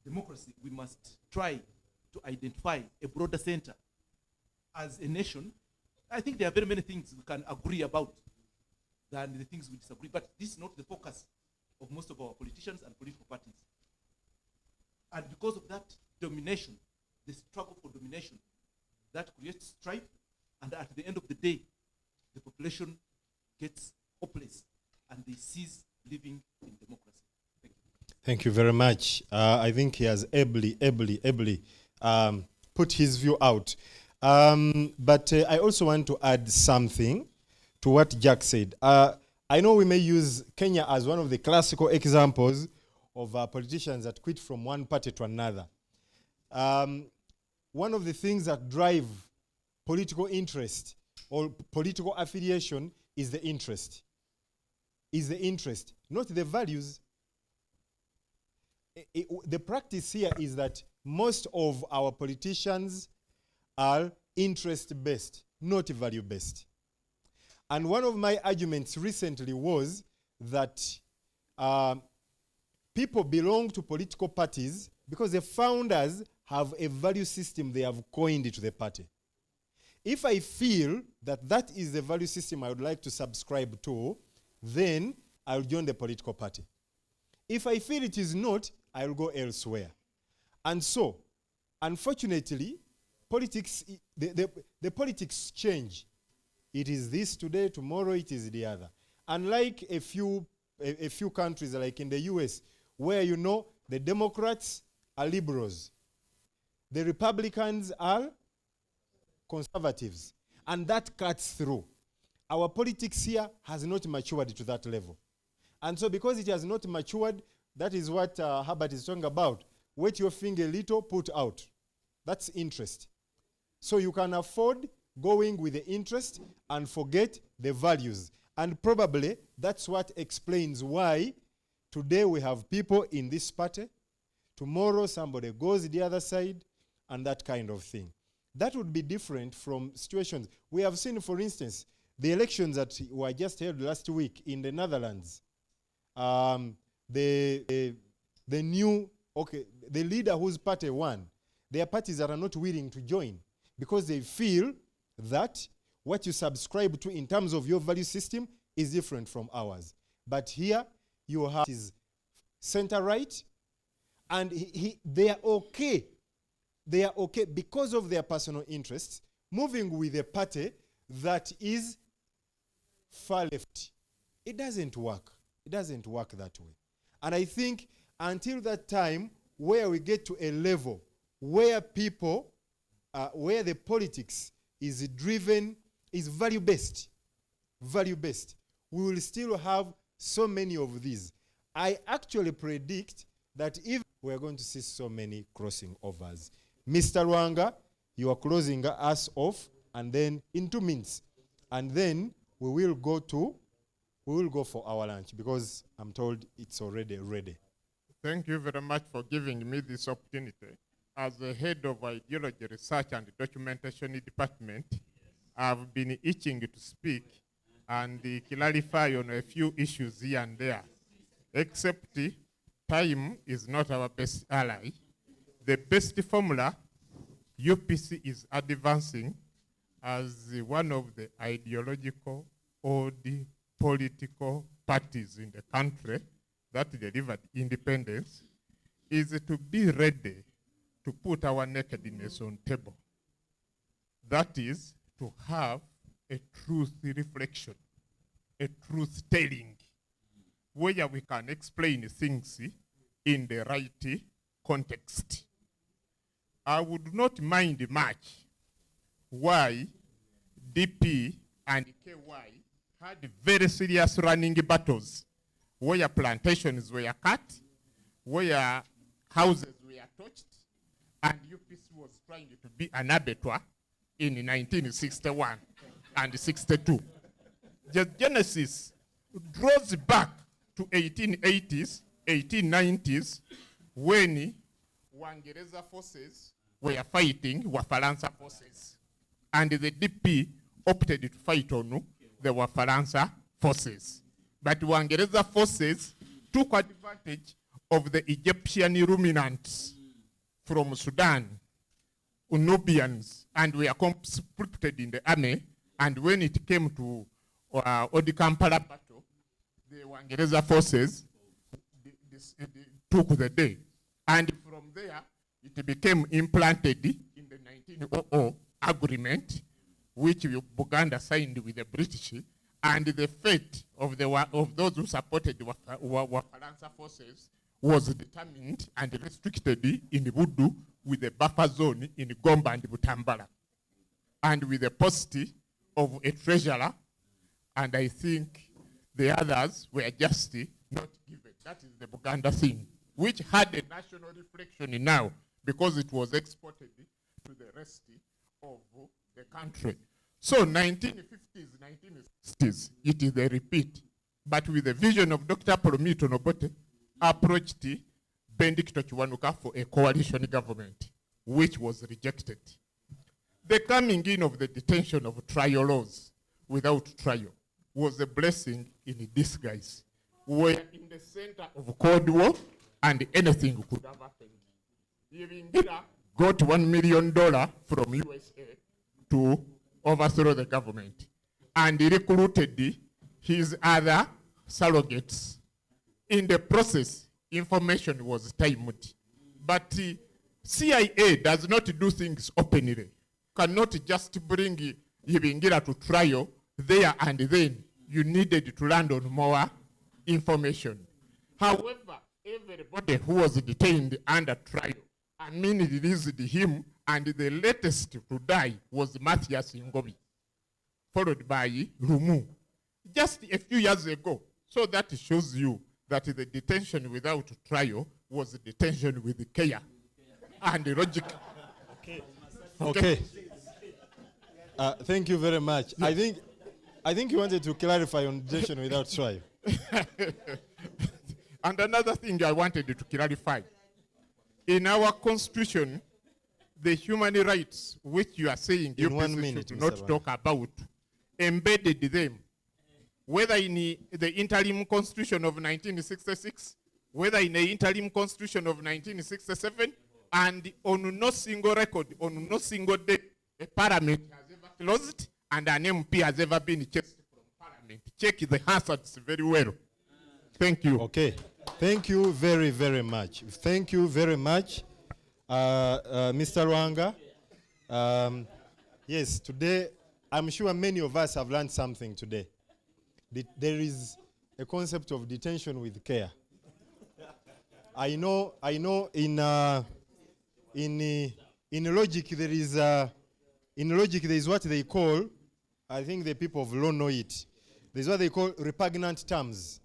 democracy, we must try to identify a broader center. As a nation, I think there are very many things we can agree about than the things we disagree, but this is not the focus of most of our politicians and political parties. And because of that domination, the struggle for domination, that creates strife, and at the end of the day, the population gets hopeless and they cease living in democracy. Thank you. Thank you very much. I think he has ably put his view out. But I also want to add something to what Jack said. I know we may use Kenya as one of the classical examples of politicians that quit from one party to another. One of the things that drive political interest or political affiliation is the interest. Is the interest, not the values. The practice here is that most of our politicians are interest-based, not value-based. And one of my arguments recently was that people belong to political parties because the founders have a value system they have coined to the party. If I feel that that is the value system I would like to subscribe to, then I'll join the political party. If I feel it is not, I'll go elsewhere. And so, unfortunately, politics, the politics change. It is this today, tomorrow it is the other. Unlike a few countries like in the US, where you know the Democrats are liberals, the Republicans are conservatives, and that cuts through. Our politics here has not matured to that level. And so because it has not matured, that is what Herbert is talking about. Wet your finger a little, put out. That's interest. So you can afford going with the interest and forget the values. And probably that's what explains why today we have people in this party, tomorrow somebody goes the other side, and that kind of thing. That would be different from situations. We have seen, for instance, the elections that were just held last week in the Netherlands. The leader whose party won, there are parties that are not willing to join because they feel that what you subscribe to in terms of your value system is different from ours. But here you have his center-right, and they are okay. They are okay because of their personal interests, moving with a party that is far left. It doesn't work. It doesn't work that way. And I think until that time where we get to a level where people, where the politics is driven, is value-based, we will still have so many of these. I actually predict that if we're going to see so many crossing overs. Mr. Rwanga, you are closing us off, and then in 2 minutes, and then we will go for our lunch because I'm told it's already ready. Thank you very much for giving me this opportunity. As the head of Ideology Research and Documentation Department, I've been itching to speak and clarify on a few issues here and there, except time is not our best ally. The best formula, UPC is advancing as one of the ideological or the political parties in the country that delivered independence, is to be ready to put our nakedness on table. That is to have a truth reflection, a truth telling, where we can explain things in the right context. I would not mind much why DP and KY had very serious running battles where plantations were cut, where houses were touched, and UPC was trying to be an abattoir in 1961 and 62. The genesis draws back to 1880s, 1890s, when Wangereza forces were fighting Wafaransa forces. And the DP opted to fight on the Wafaransa forces. But Wangereza forces took advantage of the Egyptian ruminants from Sudan, Nubians, and were conscripted in the army. And when it came to Odi Kampala battle, the Wangereza forces took the day. And from there, it became implanted in the 1900 agreement, which Buganda signed with the British, and the fate of those who supported the Wafaransa forces was determined and restricted in Budu with a buffer zone in Gomba and Butambala, and with a post of a treasurer, and I think the others were just not given. That is the Buganda thing, which had a national reflection now because it was exported to the rest of the country. So 1950s, 1960s, it is a repeat. But with the vision of Dr. Polomito Nobote, approached Bendikito Kiwanuka for a coalition government, which was rejected. The coming in of the detention of trial laws without trial was a blessing in disguise. We were in the center of Cold War, and anything could have happened. Ibingira got $1 million from USA to overthrow the government, and he recruited his other surrogates. In the process, information was timed. But CIA does not do things openly. Cannot just bring Ibingira to trial there and then. You needed to land on more information. However, everybody who was detained under trial, Amin released him, and the latest to die was Matthias Ngobi, followed by Rumu, just a few years ago. So that shows you that the detention without trial was detention with care and logic. Okay. Thank you very much. Yes. I think you wanted to clarify on detention without trial. And another thing I wanted to clarify. In our constitution, the human rights which you are saying you should not talk about, embedded them, whether in the interim constitution of 1966, whether in the interim constitution of 1967, and on no single record, on no single day, a parliament has ever closed and an MP has ever been chased from parliament. Check the hazards very well. Thank you. Okay. Thank you very, very much. Thank you very much, Mr. Rwanga. Yes, today, I'm sure many of us have learned something today. There is a concept of detention with care. I know in logic there is what they call, I think the people of law know it, there's what they call repugnant terms.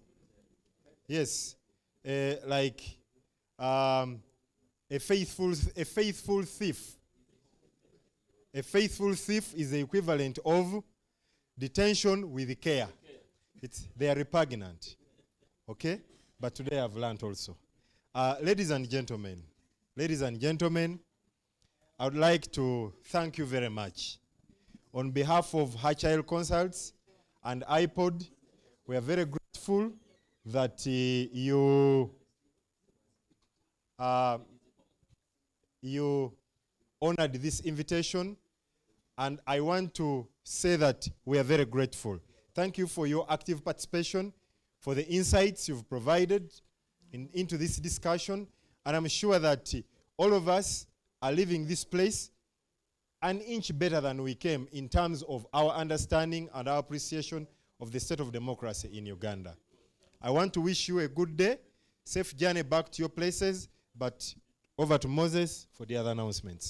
Yes, like a faithful thief. A faithful thief is the equivalent of detention with care. They are repugnant. Okay? But today I've learned also. Ladies and gentlemen, I would like to thank you very much. On behalf of Hachael Consults and iPod, we are very grateful that you honored this invitation, and I want to say that we are very grateful. Thank you for your active participation, for the insights you've provided into this discussion, and I'm sure that all of us are leaving this place an inch better than we came in terms of our understanding and our appreciation of the state of democracy in Uganda. I want to wish you a good day, safe journey back to your places, but over to Moses for the other announcements.